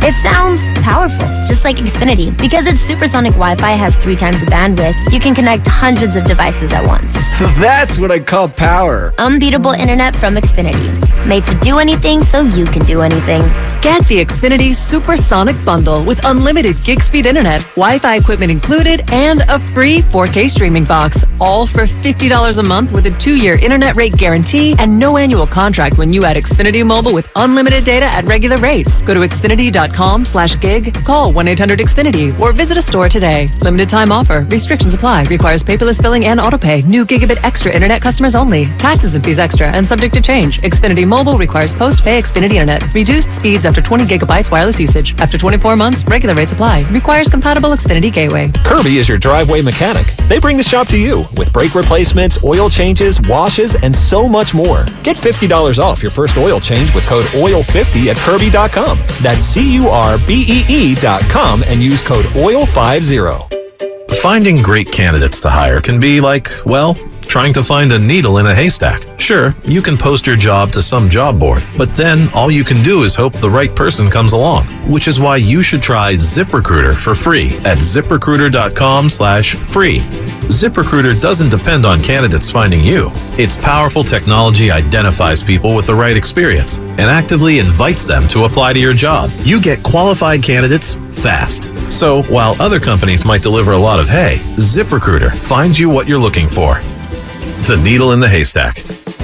It sounds powerful, just like Xfinity. Because its supersonic Wi-Fi has 3 times the bandwidth, you can connect hundreds of devices at once. That's what I call power. Unbeatable internet from Xfinity. Made to do anything so you can do anything. Get the Xfinity Supersonic Bundle with unlimited gig speed internet, Wi-Fi equipment included, and a free 4K streaming box. All for $50 a month with a 2-year internet rate guarantee and no annual contract when you add Xfinity Mobile with unlimited data at regular rates. Go to Xfinity.com/gig, call 1-800-XFINITY, or visit a store today. Limited time offer. Restrictions apply. Requires paperless billing and autopay. New Gigabit Extra internet customers only. Taxes and fees extra and subject to change. Xfinity Mobile requires post-pay Xfinity internet. Reduced speeds after 20 gigabytes wireless usage. After 24 months, regular rates apply. Requires compatible Xfinity gateway. Kirby is your driveway mechanic. They bring the shop to you with brake replacements, oil changes, washes, and so much more. Get $50 off your first oil change with code OIL50 at Kirby.com. That's CURBEE.com and use code OIL50. Finding great candidates to hire can be like, well, trying to find a needle in a haystack. Sure, you can post your job to some job board, but then all you can do is hope the right person comes along, which is why you should try ZipRecruiter for free at ZipRecruiter.com/free. ZipRecruiter doesn't depend on candidates finding you. Its powerful technology identifies people with the right experience and actively invites them to apply to your job. You get qualified candidates fast. So while other companies might deliver a lot of hay, ZipRecruiter finds you what you're looking for. The needle in the haystack.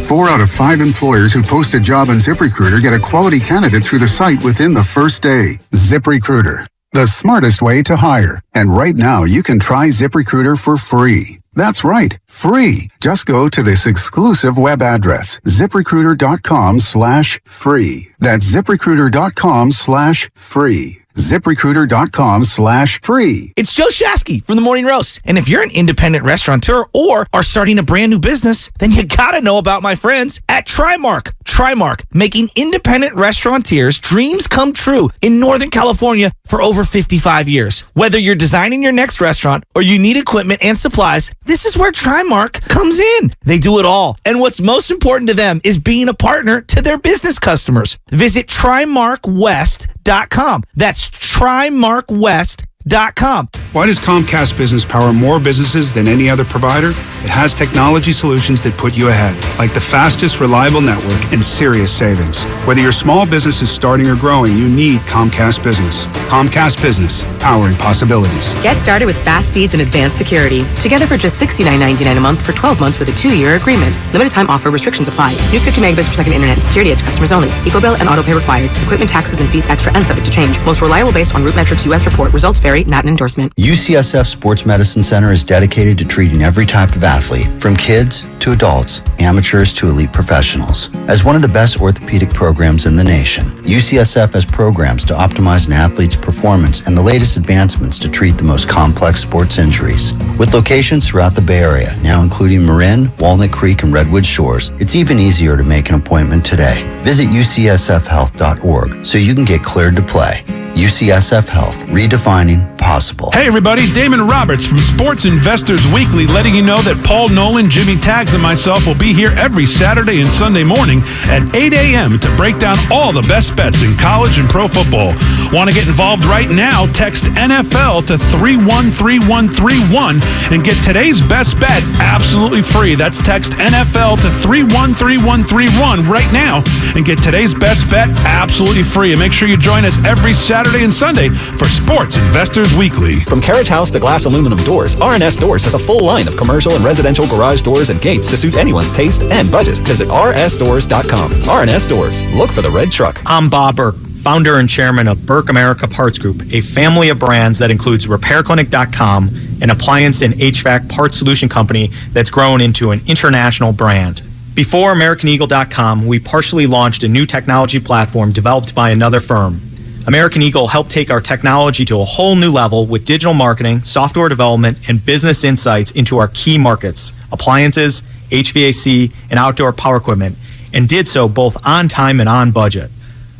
4 out of 5 employers who post a job on ZipRecruiter get a quality candidate through the site within the first day. ZipRecruiter. the smartest way to hire. And right now, you can try ZipRecruiter for free. That's right, free. Just go to this exclusive web address, ZipRecruiter.com/free. That's ZipRecruiter.com/free. ZipRecruiter.com/free. It's Joe Shasky from the Morning Roast. And if you're an independent restaurateur or are starting a brand new business, then you gotta know about my friends at Trimark. Trimark, making independent restaurateurs' dreams come true in Northern California for over 55 years. Whether you're designing your next restaurant or you need equipment and supplies, this is where Trimark comes in. They do it all. And what's most important to them is being a partner to their business customers. Visit TrimarkWest.com. That's TrimarkWest.com. Why does Comcast Business power more businesses than any other provider? It has technology solutions that put you ahead, like the fastest, reliable network and serious savings. Whether your small business is starting or growing, you need Comcast Business. Comcast Business, powering possibilities. Get started with fast speeds and advanced security. Together for just $69.99 a month for 12 months with a 2-year agreement. Limited time offer. Restrictions apply. New 50 megabits per second internet. Security edge customers only. EcoBill and autopay required. Equipment taxes and fees extra and subject to change. Most reliable based on RootMetrics US report. Results vary. Not an endorsement. UCSF Sports Medicine Center is dedicated to treating every type of athlete, from kids to adults, amateurs to elite professionals. As one of the best orthopedic programs in the nation, UCSF has programs to optimize an athlete's performance and the latest advancements to treat the most complex sports injuries. With locations throughout the Bay Area, now including Marin, Walnut Creek, and Redwood Shores, it's even easier to make an appointment today. Visit ucsfhealth.org so you can get cleared to play. UCSF Health, redefining possible. Hey everybody, Damon Roberts from Sports Investors Weekly letting you know that Paul Nolan, Jimmy Taggs, and myself will be here every Saturday and Sunday morning at 8 a.m. to break down all the best bets in college and pro football. Want to get involved right now? Text NFL to 313131 and get today's best bet absolutely free. That's text NFL to 313131 right now and get today's best bet absolutely free. And make sure you join us every Saturday and Sunday for Sports Investors Weekly. From carriage house to glass aluminum doors, RNS Doors has a full line of commercial and residential garage doors and gates to suit anyone's taste and budget. Visit rsdoors.com. RNS Doors. Look for the red truck. I'm Bob Burke, founder and chairman of Burke America Parts Group, a family of brands that includes RepairClinic.com, an appliance and HVAC part solution company that's grown into an international brand. Before AmericanEagle.com, we partially launched a new technology platform developed by another firm. American Eagle helped take our technology to a whole new level with digital marketing, software development, and business insights into our key markets, appliances, HVAC, and outdoor power equipment, and did so both on time and on budget.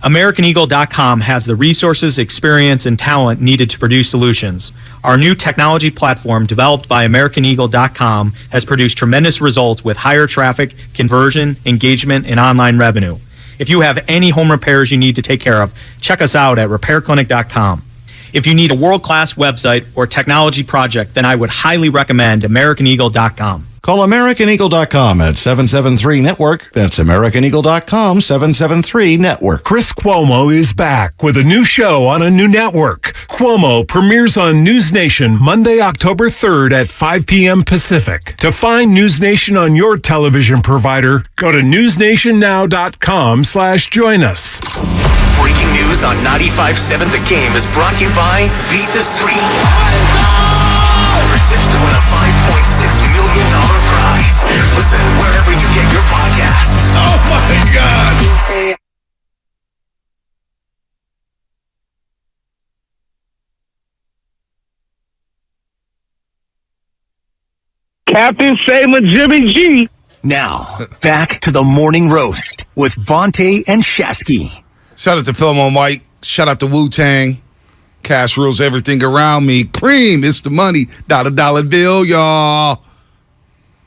AmericanEagle.com has the resources, experience, and talent needed to produce solutions. Our new technology platform, developed by AmericanEagle.com, has produced tremendous results with higher traffic, conversion, engagement, and online revenue. If you have any home repairs you need to take care of, check us out at RepairClinic.com. If you need a world-class website or technology project, then I would highly recommend AmericanEagle.com. Call AmericanEagle.com at 773-NETWORK. That's AmericanEagle.com, 773-NETWORK. Chris Cuomo is back with a new show on a new network. Cuomo premieres on News Nation Monday, October 3rd at 5 p.m. Pacific. To find News Nation on your television provider, go to newsnationnow.com/join us. Breaking news on 95.7 The Game is brought to you by Beat the Street. For tips to win a $5.6 million prize. Listen wherever you get your podcasts. Oh my God. Captain Sailor Jimmy G. Now, back to the Morning Roast with Bonte and Shasky. Shout out to Film on Mike. Shout out to Wu-Tang. Cash rules everything around me. Cream, it's the money. Dollar bill, y'all.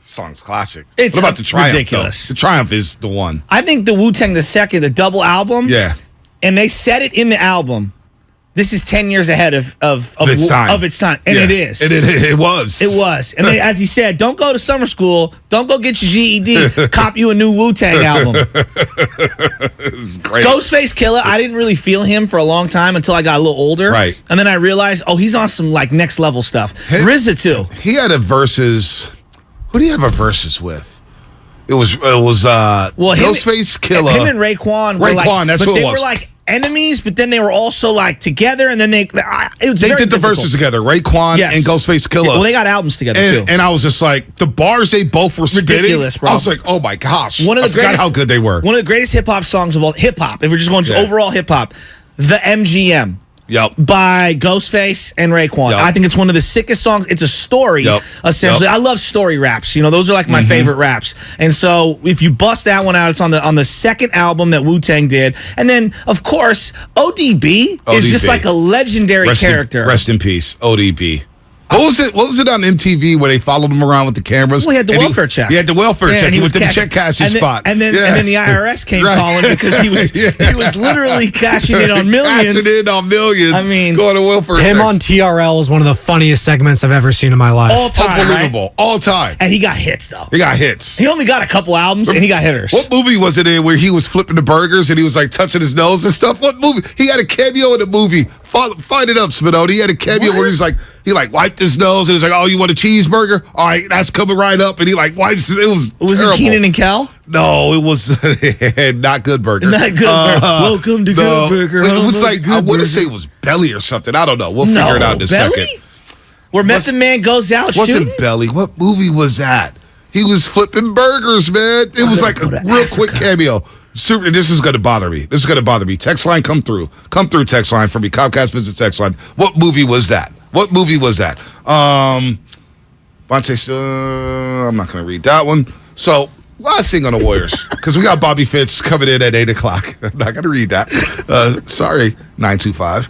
Song's classic. It's what about the Triumph? ridiculous. Though? The Triumph is the one. I think the Wu-Tang, the double album. Yeah. And they said it in the album. This is 10 years ahead of its time. And yeah. it is. It was. It was. And they, as he said, don't go to summer school. Don't go get your GED. Cop you a new Wu-Tang album. It was great. Ghostface Killah, I didn't really feel him for a long time until I got a little older. Right. And then I realized, he's on some like next level stuff. RZA too. He had a versus. Who do you have a versus with? It was Ghostface Killah. Him and Raekwon were Raekwon, that's but who it they was. were like enemies, but then they were also like together, and then they did the verses together, Raekwon and Ghostface Killah. Well, they got albums together too. And I was just like, the bars they both were ridiculous, spitting, bro. I was like, oh my gosh, I forgot how good they were. One of the greatest hip hop songs of all hip hop. If we're just going to overall hip hop, the MGM. Yep. By Ghostface and Raekwon. Yep. I think it's one of the sickest songs. It's a story, essentially. Yep. I love story raps. Those are like my favorite raps. And so if you bust that one out, it's on the second album that Wu-Tang did. And then, of course, ODB is just like a legendary character. Rest in peace, ODB. What was it on MTV where they followed him around with the cameras? Well, he had the welfare check. He had the welfare check. He was in the check cashing spot. And then the IRS came calling because he was literally cashing in on millions. Cashing in on millions. I mean, going to welfare him checks. on TRL was one of the funniest segments I've ever seen in my life. All time, unbelievable, right? all time. And he got hits though. He got hits. He only got a couple albums, and he got hitters. What movie was it in where he was flipping the burgers and he was like touching his nose and stuff? What movie? He had a cameo in the movie. Find it up, Spinoni. He had a cameo where he's like. He wiped his nose and he's like, "Oh, you want a cheeseburger? All right, that's coming right up." And he wipes. It was terrible. It Keenan and Kel? No, it was not Good Burger. Not Good Burger. Welcome to Good Burger. It was I want to say it was Belly or something. I don't know. We'll figure it out in a second. Where Method Man goes out shooting? Wasn't Belly? What movie was that? He was flipping burgers, man. It was like a real quick cameo. This is going to bother me. Text line, come through. Come through, text line for me. Comcast Business text line. What movie was that? Bonte, I'm not going to read that one. So, last thing on the Warriors, because we got Bobby Fitz coming in at 8 o'clock. I'm not going to read that. Sorry, 925.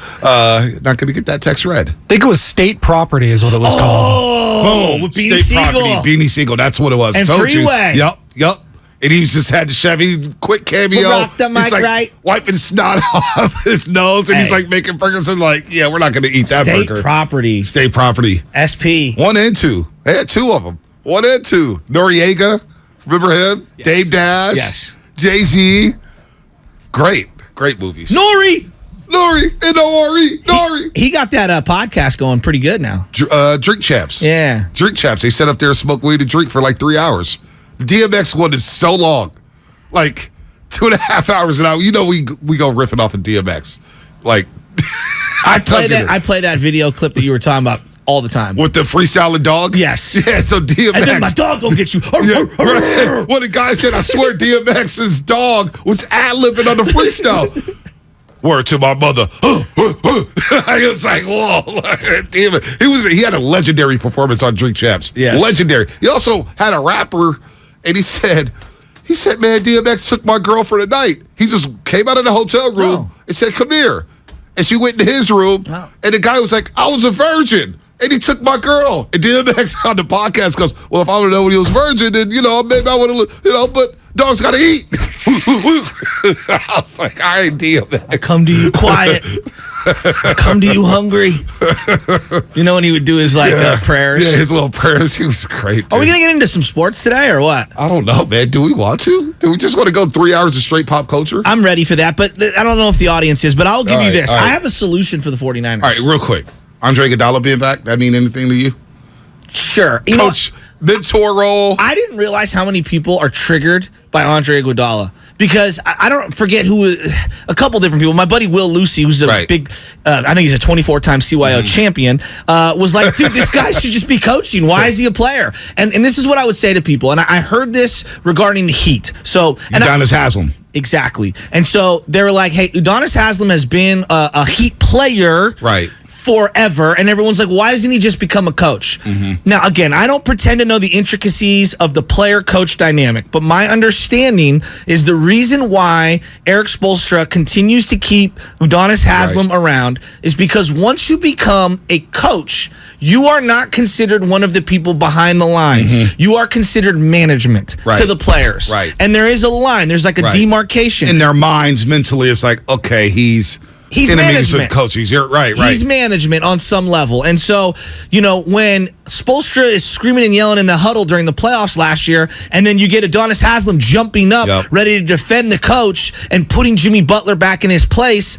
Not going to get that text read. I think it was State Property is what it was called. Boom, State Property, Beanie Siegel. That's what it was. And Told Freeway. You. Yep. And he just had the Chevy quick cameo. Rock the mic, he's like right? wiping snot off his nose, and he's like making burgers and we're not going to eat that burger. State Property. SP. 1 and 2. They had 2 of them. 1 and 2. Noriega. Remember him? Yes. Dave Dash. Yes. Jay-Z. Great movies. Nori. He got that podcast going pretty good now. Drink Champs. Yeah. Drink Champs. They sat up there and smoked weed and drink for 3 hours. The DMX one is so long, 2.5 hours an hour. We go riffing off of DMX. I play that video clip that you were talking about all the time with the freestyling dog. Yes. Yeah. So DMX. And then my dog gonna get you. Right. Well, the guy said, "I swear DMX's dog was ad-libbing on the freestyle." Word to my mother. I was like, whoa, damn it. He had a legendary performance on Drink Champs. Yes. Legendary. He also had a rapper, and he said, man, DMX took my girl for the night. He just came out of the hotel room and said, come here. And she went into his room, and the guy was like, I was a virgin. And he took my girl. And DMX on the podcast goes, well, if I would have known when he was virgin, then, maybe I would have, but dogs got to eat. I was like, all right, DMX. I come to you quiet. I come to you hungry. When he would do his prayers? Yeah, his little prayers. He was great, dude. Are we going to get into some sports today or what? I don't know, man. Do we want to? Do we just want to go 3 hours of straight pop culture? I'm ready for that, but I don't know if the audience is, but I'll give you this. Right. I have a solution for the 49ers. All right, real quick. Andre Iguodala being back, that mean anything to you? Sure. Coach, mentor role. I didn't realize how many people are triggered by Andre Iguodala because I don't forget a couple different people. My buddy Will Lucy, who's a big, I think he's a 24-time CYO champion, was like, dude, this guy should just be coaching. Why is he a player? And this is what I would say to people. And I heard this regarding the Heat. So Udonis Haslem. Exactly. And so they were like, hey, Udonis Haslem has been a Heat player. Right. Forever, and everyone's like, why doesn't he just become a coach? Mm-hmm. Now, again, I don't pretend to know the intricacies of the player-coach dynamic, but my understanding is the reason why Eric Spoelstra continues to keep Udonis Haslem around is because once you become a coach, you are not considered one of the people behind the lines. Mm-hmm. You are considered management to the players. Right. And there is a line. There's like a demarcation. In their minds, mentally, it's like, okay, he's management. Coaches. You're right. He's management on some level. And so, when Spoelstra is screaming and yelling in the huddle during the playoffs last year, and then you get Udonis Haslem jumping up, ready to defend the coach and putting Jimmy Butler back in his place,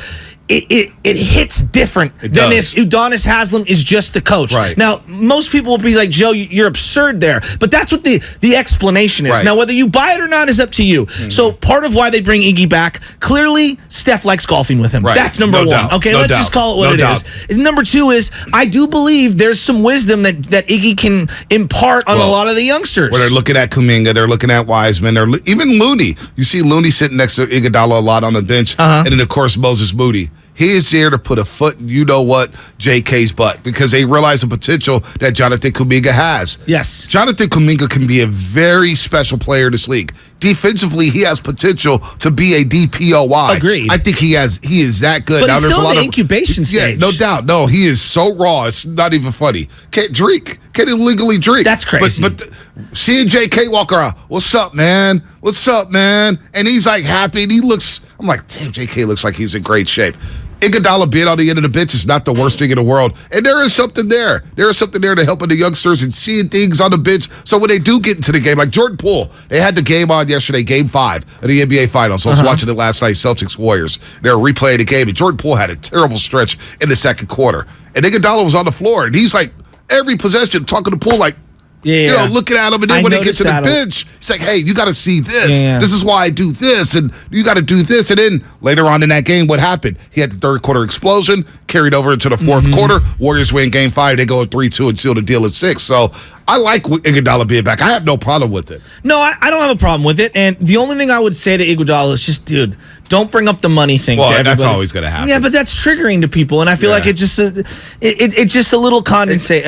it hits different than if Udonis Haslem is just the coach. Right. Now, most people will be like, Joe, you're absurd there. But that's what the explanation is. Right. Now, whether you buy it or not is up to you. Mm-hmm. So part of why they bring Iggy back, clearly, Steph likes golfing with him. Right. That's number No one. doubt. Okay, No let's doubt. just call it what No it doubt. is. And number two is, I do believe there's some wisdom that Iggy can impart on a lot of the youngsters. Where they're looking at Kuminga, they're looking at Wiseman, even Looney. You see Looney sitting next to Iguodala a lot on the bench, and then, of course, Moses Moody. He is there to put a foot in JK's butt because they realize the potential that Jonathan Kuminga has. Yes. Jonathan Kuminga can be a very special player in this league. Defensively, he has potential to be a DPOY. Agreed. I think he is that good. But now, he's there's still a lot in the of incubation stage. Yeah, no doubt. No, he is so raw. It's not even funny. Can't drink. Can't illegally drink. That's crazy. But seeing JK walk around, what's up, man? What's up, man? And he's like happy. And I'm like, damn, JK looks like he's in great shape. Iguodala being on the end of the bench is not the worst thing in the world. And there is something there. There is something there to helping the youngsters and seeing things on the bench. So when they do get into the game, like Jordan Poole, they had the game on yesterday, Game 5 of the NBA Finals. I was watching it last night, Celtics-Warriors. They were replaying the game, and Jordan Poole had a terrible stretch in the second quarter. And Iguodala was on the floor, and he's like, every possession, talking to Poole like, looking at him, and then when they get to the bench, he's like, hey, you got to see this. Yeah. This is why I do this, and you got to do this. And then later on in that game, what happened? He had the third quarter explosion, carried over into the fourth quarter. Warriors win Game 5. They go 3-2 and seal the deal at 6. So I like Iguodala being back. I have no problem with it. No, I don't have a problem with it. And the only thing I would say to Iguodala is just, dude, don't bring up the money thing. Well, to everybody. that's always going to happen. Yeah, but that's triggering to people, and I feel like it's just a little condensate.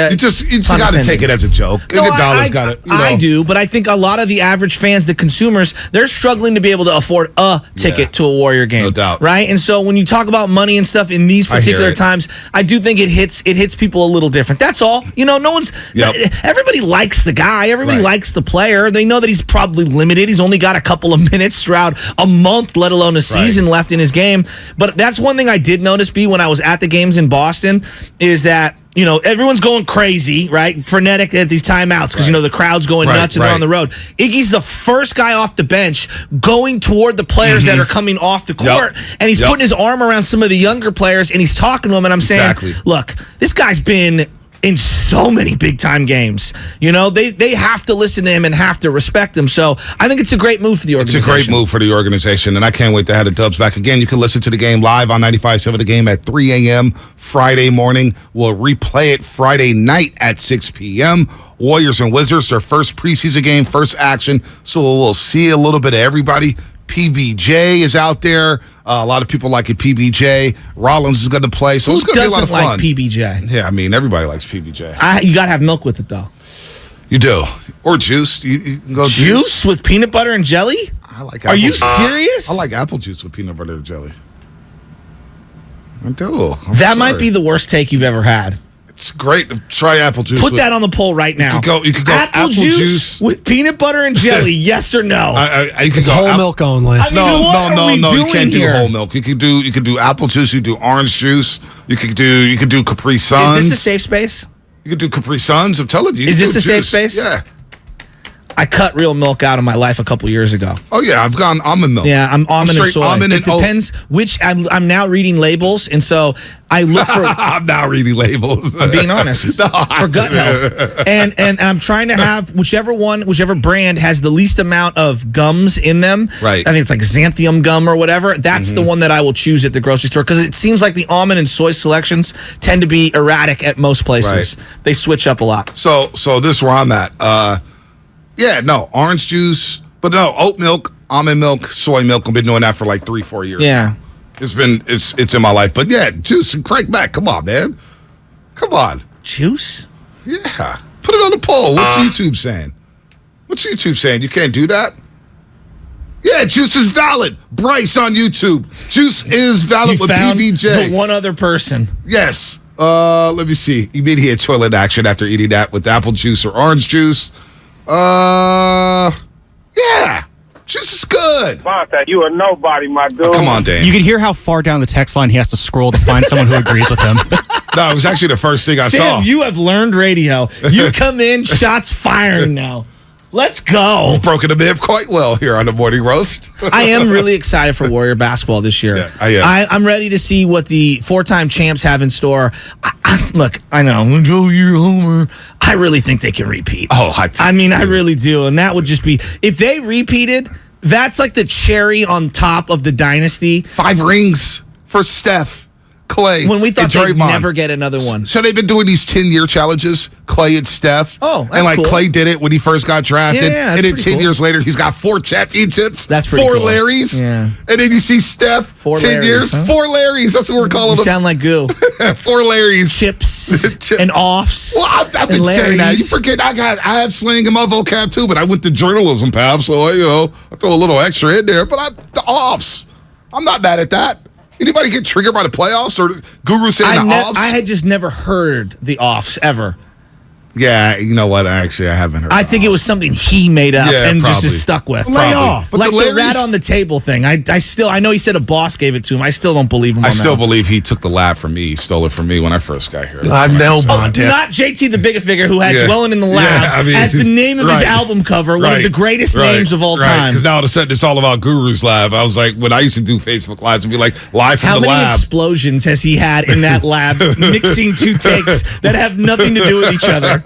You got to take it as a joke. No, Iguodala's got it. I do, but I think a lot of the average fans, the consumers, they're struggling to be able to afford a ticket to a Warrior game. No doubt. Right? And so when you talk about money and stuff in these particular times, I do think it hits people a little different. That's all. No one's everybody likes the guy. Everybody likes the player. They know that he's probably limited. He's only got a couple of minutes throughout a month, let alone a season left in his game. But that's one thing I did notice, B, when I was at the games in Boston, is that everyone's going crazy, right? Frenetic at these timeouts because, the crowd's going nuts and they're on the road. Iggy's the first guy off the bench going toward the players that are coming off the court, and he's putting his arm around some of the younger players, and he's talking to them, and I'm saying, look, this guy's been in so many big-time games. They have to listen to him and have to respect him. So I think it's a great move for the organization. It's a great move for the organization, and I can't wait to have the Dubs back again. You can listen to the game live on 95.7 The Game at 3 a.m. Friday morning. We'll replay it Friday night at 6 p.m. Warriors and Wizards, their first preseason game, first action. So we'll see a little bit of everybody. PBJ is out there. A lot of people like it. PBJ. Rollins is going to play. So it's going to be a lot of fun. Who doesn't like PBJ? Yeah, I mean, everybody likes PBJ. You got to have milk with it, though. You do. Or juice. You can go juice with peanut butter and jelly? I like Are you serious? I like apple juice with peanut butter and jelly. I do. That might be the worst take you've ever had. It's great to try apple juice. Put that on the poll right now. You could go apple juice with peanut butter and jelly. Yes or no? It's whole milk only. No. You can't do whole milk. You could do apple juice. You could do orange juice. You could do Capri Suns. Is this a safe space? You could do Capri Suns. I'm telling you. Is this a safe space? Yeah. I cut real milk out of my life a couple years ago. Oh yeah, I've gone almond milk. Yeah, I'm almond and soy. Almond it depends which. I'm now reading labels, and so I look for. I'm now reading labels. I'm being honest for gut health, and I'm trying to have whichever brand has the least amount of gums in them. Right. I think it's like xanthium gum or whatever. That's the one that I will choose at the grocery store because it seems like the almond and soy selections tend to be erratic at most places. Right. They switch up a lot. So this is where I'm at. Yeah, no, orange juice, but no, oat milk, almond milk, soy milk. I've been doing that for like 3-4 years. Yeah. Now. It's in my life. But yeah, juice and crank back. Come on, man. Come on. Juice? Yeah. Put it on the poll. What's YouTube saying? What's YouTube saying? You can't do that? Yeah, juice is valid. Bryce on YouTube. Juice is valid with PBJ. The one other person. Yes. Let me see. Immediate toilet action after eating that with apple juice or orange juice. Yeah. Juice is good. Bonta, you a nobody, my dude. Oh, come on, Dan. You can hear how far down the text line he has to scroll to find someone who agrees with him. No, it was actually the first thing I saw. Sam, you have learned radio. You come in, shots firing now. Let's go. We've broken the man quite well here on the Morning Roast. I am really excited for Warrior basketball this year. Yeah, I am. I'm ready to see what the 4-time champs have in store. Look, I know. You're a homer. I really think they can repeat. Oh, I really do. And that would just be, if they repeated, that's like the cherry on top of the dynasty. 5 rings for Steph, Clay, when we thought and they'd Draymond. never get another one. So they've been doing these 10-year challenges, Clay and Steph. Oh, that's and like cool. Clay did it when he first got drafted. Yeah, and that's then pretty 10 cool. years later, he's got 4 championships. That's pretty 4 cool. Larrys. Yeah. And then you see Steph, 4 10 Larrys, years, huh? 4 Larrys. That's what we're calling You them. sound like goo. 4 Larrys. Chips and offs. Well, I've been saying that. You forget I have slang in my vocab too, but I went to journalism path, so I throw a little extra in there. But the offs, I'm not mad at that. Anybody get triggered by the playoffs or Guru saying the offs? I had just never heard the offs ever. Yeah, you know what? Actually, I haven't heard. I think it was something he made up and probably. just stuck with. Lay off. But like the the rat on the table thing. I know he said a boss gave it to him. I still don't believe him. I still believe he took the lab from me. He stole it from me when I first got here. Not JT the Bigger Figure, who had Dwelling in the Lab as the name of his album cover, one of the greatest names of all time. Because now all of a sudden it's all about Guru's Lab. I was like, when I used to do Facebook Lives, it'd be like, live from How the many lab. explosions has he had in that lab, mixing 2 takes that have nothing to do with each other?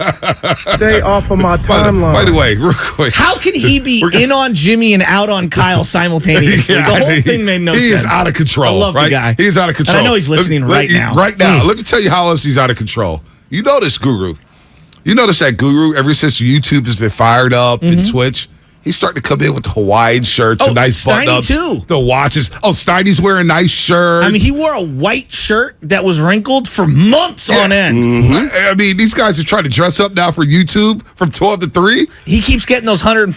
Stay off of my timeline. By the way, real quick. How can he be in on Jimmy and out on Kyle simultaneously? The whole thing made no sense. He is out of control. I love right? the guy. He's out of control. And I know he's listening right now. Right now. Let me tell you how else he's out of control. You notice, Guru. You notice that Guru, ever since YouTube has been fired up and Twitch, he's starting to come in with the Hawaiian shirts and nice button-ups. Steiny too. The watches. Oh, Steiny's wearing nice shirts. I mean, he wore a white shirt that was wrinkled for months on end. I mean, these guys are trying to dress up now for YouTube from 12 to 3. He keeps getting those $140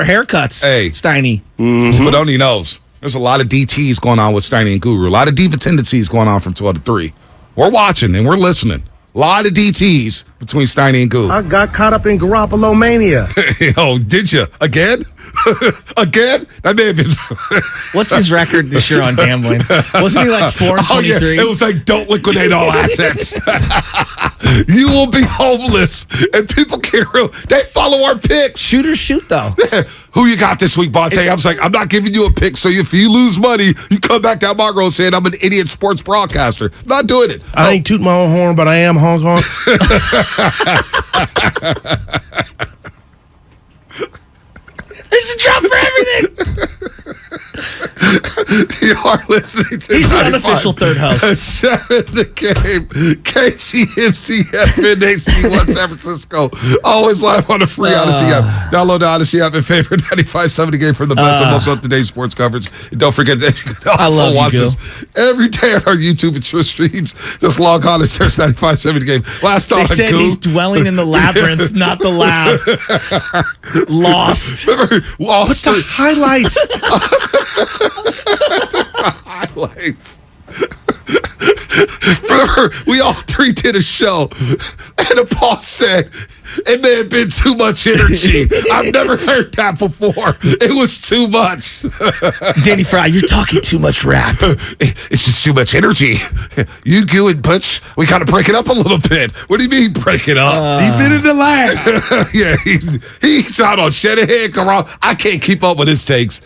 haircuts. Hey. Steiny. Spadoni knows. There's a lot of DTs going on with Steiny and Guru. A lot of diva tendencies going on from 12 to 3. We're watching and we're listening. A lot of DTs between Steiny and Guru. I got caught up in Garoppolo mania. Oh, did you? Again? Again? That may have been. What's his record this year on gambling? Wasn't he like 4-23? Oh, yeah. It was like, don't liquidate all assets. You will be homeless. And people can't they follow our picks. Shoot or shoot, though. Who you got this week, Bonte? I was like, I'm not giving you a pick, so if you lose money, you come back down my road saying I'm an idiot sports broadcaster. I'm not doing it. I ain't toot my own horn, but I am Hong Kong. There's a drop for everything. You are listening to He's the unofficial third host. 7 the game. KGMCFN HD1 San Francisco. Always live on the free Odyssey app. Download the Odyssey app and favorite 95.7 the game for the best and most up-to-date sports coverage. And don't forget that you can also watch us every day on our YouTube and Twitch streams. Just log on and search 95.7 the game. Last They on said Goo. he's dwelling in the labyrinth, not the lab. Lost. Remember, What's the highlights? Highlights. Remember, we all 3 did a show, and the boss said it may have been too much energy. I've never heard that before. It was too much. Danny Fry, you're talking too much rap. It's just too much energy. You, Goo, and Butch, we got to break it up a little bit. What do you mean break it up? He's been in the lab. Yeah, he's out on Shanahan. I can't keep up with his takes.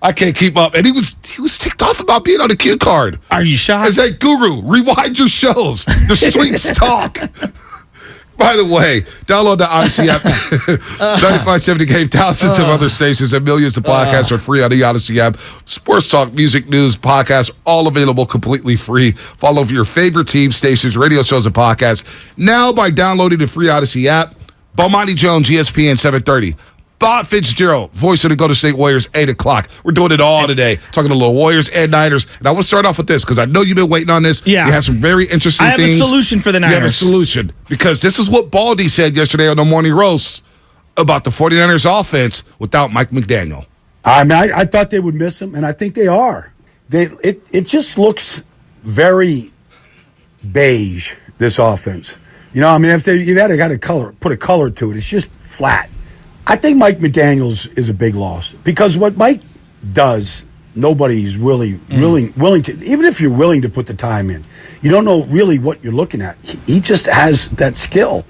I can't keep up. And he was ticked off about being on the cue card. Are you shocked? I said, Guru, rewind your shows. The streets talk. By the way, download the Odyssey app. 95.7 the game, thousands of other stations and millions of podcasts are free on the Odyssey app. Sports talk, music, news, podcasts, all available completely free. Follow your favorite team, stations, radio shows, and podcasts now by downloading the free Odyssey app. Bomani Jones, ESPN 730. Bob Fitzgerald, voice of the Golden State Warriors, 8 o'clock. We're doing it all today. Talking to the Warriors and Niners. And I want to start off with this because I know you've been waiting on this. Yeah. You have some very interesting things. I have a solution for the Niners. You have a solution. Because this is what Baldy said yesterday on the Morning Roast about the 49ers offense without Mike McDaniel. I mean, I thought they would miss him, and I think they are. It just looks very beige, this offense. You know, I mean, if you've had to put a color to it, it's just flat. I think Mike McDaniels is a big loss because what Mike does, nobody's really willing to. Even if you're willing to put the time in, you don't know really what you're looking at. He just has that skill,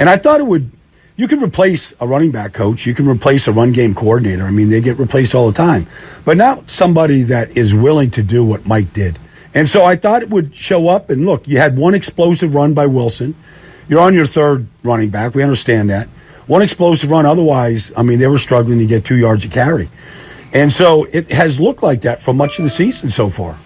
and I thought it would. You can replace a running back coach. You can replace a run game coordinator. I mean, they get replaced all the time. But not somebody that is willing to do what Mike did. And so I thought it would show up. And look, you had one explosive run by Wilson. You're on your third running back. We understand that. One explosive run. Otherwise, I mean, they were struggling to get 2 yards a carry. And so it has looked like that for much of the season so far.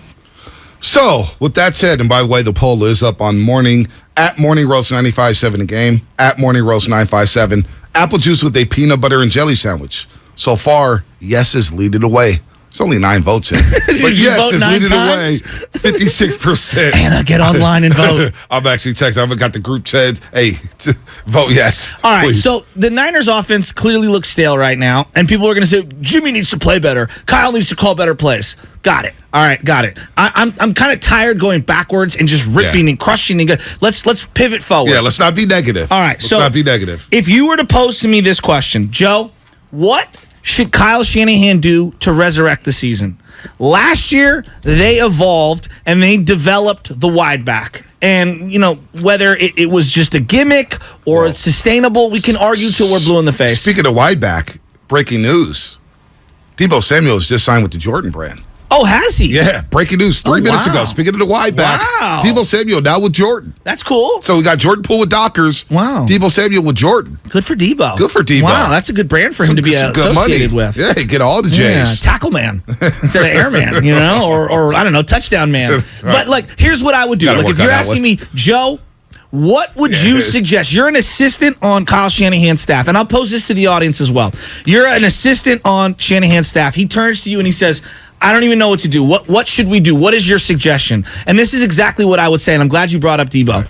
So, with that said, and by the way, the poll is up on Morning Roast 95.7 a game, at Morning Roast 957. Apple juice with a peanut butter and jelly sandwich. So far, yes is leading the way. It's only 9 votes in. But yes is leading the way. 56%. Anna, get online and vote. I'm actually texting. I haven't got the group chat. Hey, vote yes. All right, please. so the Niners offense clearly looks stale right now, and people are going to say, Jimmy needs to play better. Kyle needs to call better plays. Got it. All right, got it. I'm kind of tired going backwards and just ripping and crushing. And let's pivot forward. Yeah, let's not be negative. All right, let's not be negative. If you were to pose to me this question, Joe, what should Kyle Shanahan do to resurrect the season? Last year, they evolved and they developed the wide back. And, whether it was just a gimmick or it's sustainable, we can argue till we're blue in the face. Speaking of wide back, breaking news. Deebo Samuel has just signed with the Jordan brand. Oh, has he? Yeah, breaking news 3 minutes ago. Speaking of the wide back, Deebo Samuel now with Jordan. That's cool. So we got Jordan Poole with Dockers. Wow. Deebo Samuel with Jordan. Good for Deebo. Good for Deebo. Wow, that's a good brand for him to be associated with. Yeah, get all the J's. Yeah, tackle man instead of airman, or I don't know, touchdown man. But here's what I would do. If you're asking me, Joe, what would you suggest? You're an assistant on Kyle Shanahan's staff, and I'll pose this to the audience as well. You're an assistant on Shanahan's staff. He turns to you and he says, I don't even know what to do. What should we do? What is your suggestion? And this is exactly what I would say, and I'm glad you brought up Deebo.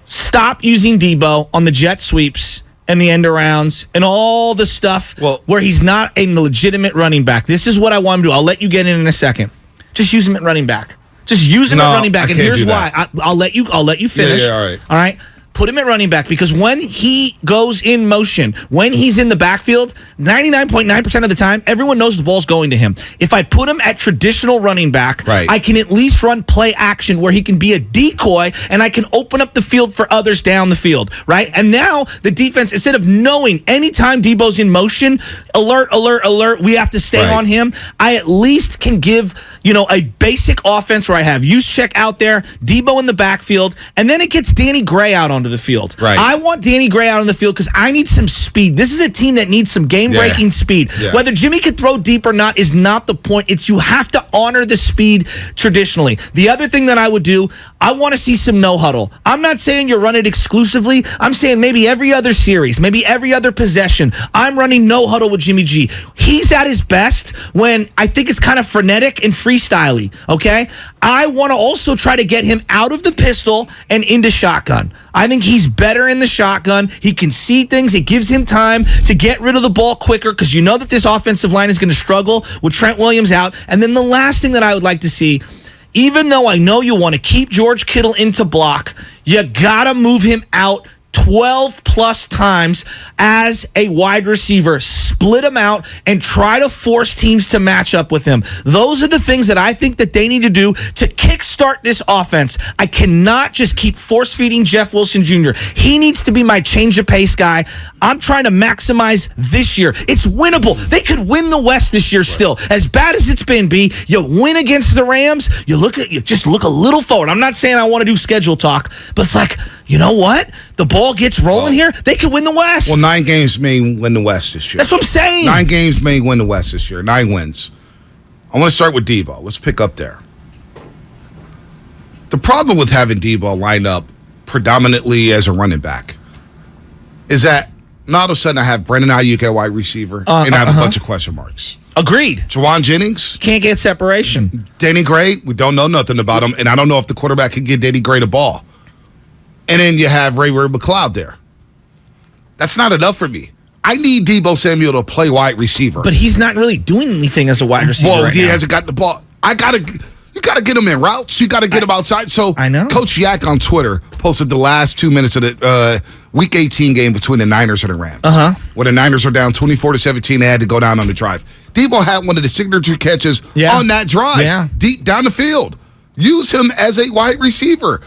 Stop using Deebo on the jet sweeps and the end arounds and all the stuff where he's not a legitimate running back. This is what I want him to do. I'll let you get in a second. Just use him at running back. Just use him at running back, and here's why. I'll let you finish. Yeah, all right. Put him at running back because when he goes in motion, when he's in the backfield, 99.9% of the time, everyone knows the ball's going to him. If I put him at traditional running back, I can at least run play action where he can be a decoy and I can open up the field for others down the field, right? And now the defense, instead of knowing anytime Deebo's in motion, alert, we have to stay on him, I at least can give, a basic offense where I have Juszczyk out there, Deebo in the backfield, and then it gets Danny Gray out on the field. Right. I want Danny Gray out on the field because I need some speed. This is a team that needs some game-breaking speed. Yeah. Whether Jimmy could throw deep or not is not the point. It's you have to honor the speed traditionally. The other thing that I would do, I want to see some no-huddle. I'm not saying you run it exclusively. I'm saying maybe every other series, maybe every other possession, I'm running no-huddle with Jimmy G. He's at his best when I think it's kind of frenetic and freestyly, okay? I want to also try to get him out of the pistol and into shotgun. I think he's better in the shotgun. He can see things. It gives him time to get rid of the ball quicker because you know that this offensive line is going to struggle with Trent Williams out. And then the last thing that I would like to see, even though I know you want to keep George Kittle into block, you got to move him out 12 plus times as a wide receiver. Split him out and try to force teams to match up with him. Those are the things that I think that they need to do to kickstart this offense. I cannot just keep force feeding Jeff Wilson Jr. He needs to be my change of pace guy. I'm trying to maximize this year. It's winnable. They could win the West this year still. As bad as it's been, B, you win against the Rams, you just look a little forward. I'm not saying I want to do schedule talk, but it's like, you know what? The ball gets rolling here. They could win the West. Well, 9 games may win the West this year. That's what I'm saying. 9 games may win the West this year. 9 wins. I want to start with Deebo. Let's pick up there. The problem with having Deebo lined up predominantly as a running back is that now all of a sudden I have Brandon Ayuk at wide receiver and I have a bunch of question marks. Agreed. Jawan Jennings. Can't get separation. Danny Gray, we don't know nothing about him, and I don't know if the quarterback can get Danny Gray the ball. And then you have Ray McLeod there. That's not enough for me. I need Deebo Samuel to play wide receiver. But he's not really doing anything as a wide receiver right now. He hasn't got the ball. You got to get him in routes. You got to get him outside. So I know. Coach Yak on Twitter posted the last 2 minutes of the Week 18 game between the Niners and the Rams. When the Niners are down 24-17, they had to go down on the drive. Deebo had one of the signature catches on that drive, deep down the field. Use him as a wide receiver.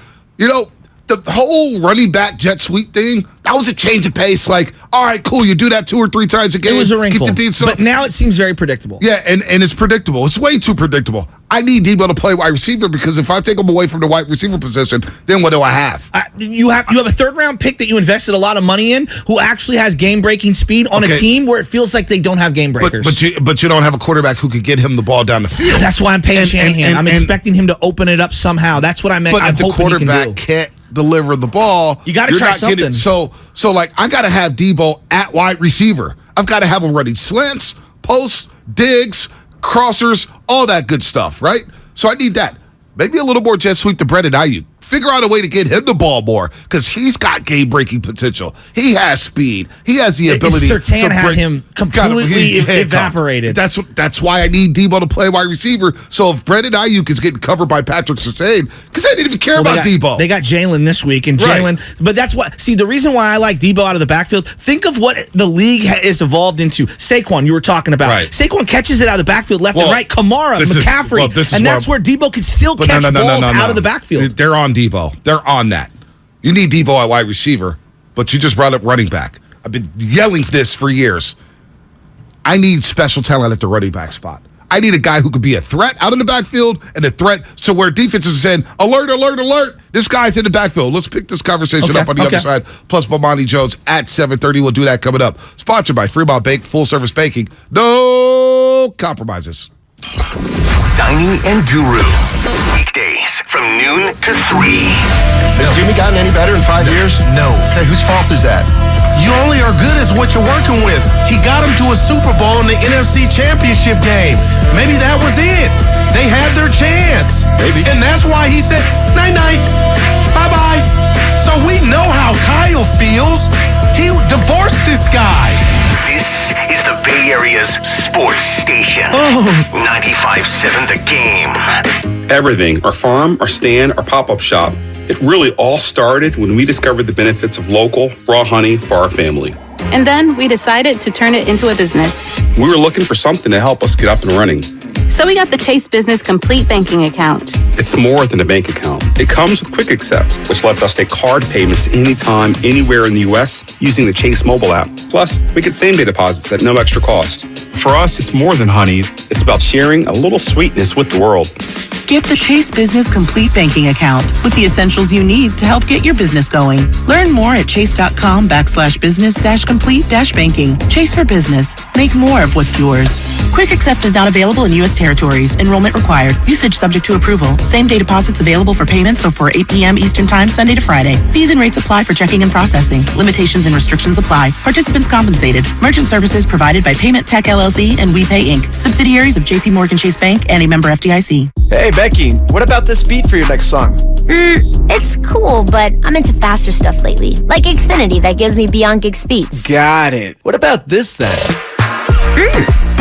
the whole running back jet sweep thing, that was a change of pace. Like, all right, cool, you do that 2 or 3 times a game. It was a wrinkle. But now it seems very predictable. Yeah, and it's predictable. It's way too predictable. I need Debo to play wide receiver because if I take him away from the wide receiver position, then what do I have? You have a third-round pick that you invested a lot of money in who actually has game-breaking speed on a team where it feels like they don't have game breakers. But you don't have a quarterback who could get him the ball down the field. That's why I'm paying Shanahan. I'm expecting him to open it up somehow. That's what I meant. But if the quarterback can't deliver the ball, you got to try something. So like I got to have Debo at wide receiver. I've got to have him running slants, posts, digs, crossers, all that good stuff, right? So I need that. Maybe a little more jet sweep to Brandon Ayuk. Figure out a way to get him the ball more because he's got game-breaking potential. He has speed. He has the ability Surtain had him completely evaporated. That's why I need Debo to play wide receiver. So if Brandon Ayuk is getting covered by Patrick Surtain, because I didn't even care about Debo. They got Jalen this week, and Jalen. But that's what. See, the reason why I like Debo out of the backfield. Think of what the league has evolved into. Saquon, you were talking about. Right. Saquon catches it out of the backfield, left and right. Kamara, McCaffrey, and that's where Debo could still catch balls out of the backfield. They're on Debo. They're on that. You need Debo at wide receiver, but you just brought up running back. I've been yelling this for years. I need special talent at the running back spot. I need a guy who could be a threat out in the backfield and a threat to where defenses are saying, alert, alert, alert. This guy's in the backfield. Let's pick this conversation up on the other side. Plus Bomani Jones at 7:30. We'll do that coming up. Sponsored by Fremont Bank, full-service banking. No compromises. Steiny and Guru. Weekdays from noon to 3. Has Jimmy gotten any better in 5 years? No. Okay, whose fault is that? You only are good as what you're working with. He got him to a Super Bowl in the NFC Championship game. Maybe that was it. They had their chance. Maybe. And that's why he said, night-night, bye-bye. So we know how Kyle feels. He divorced this guy. This is the Bay Area's sports station. 95.7 The Game. Everything, our farm, our stand, our pop-up shop, it really all started when we discovered the benefits of local, raw honey for our family. And then we decided to turn it into a business. We were looking for something to help us get up and running. So we got the Chase Business Complete Banking Account. It's more than a bank account. It comes with Quick Accept, which lets us take card payments anytime, anywhere in the U.S. using the Chase mobile app. Plus, we get same-day deposits at no extra cost. For us, it's more than honey. It's about sharing a little sweetness with the world. Get the Chase Business Complete Banking Account with the essentials you need to help get your business going. Learn more at chase.com/business-complete-banking. Chase for business. Make more of what's yours. Quick Accept is not available in U.S. territories. Enrollment required. Usage subject to approval. Same-day deposits available for payments before 8 p.m. Eastern Time, Sunday to Friday. Fees and rates apply for checking and processing. Limitations and restrictions apply. Participants compensated. Merchant services provided by Payment Tech LLC and WePay Inc. Subsidiaries of J.P. Morgan Chase Bank and a member FDIC. Hey, Becky, what about this beat for your next song? It's cool, but I'm into faster stuff lately. Like Xfinity that gives me beyond gig speeds. Got it. What about this then?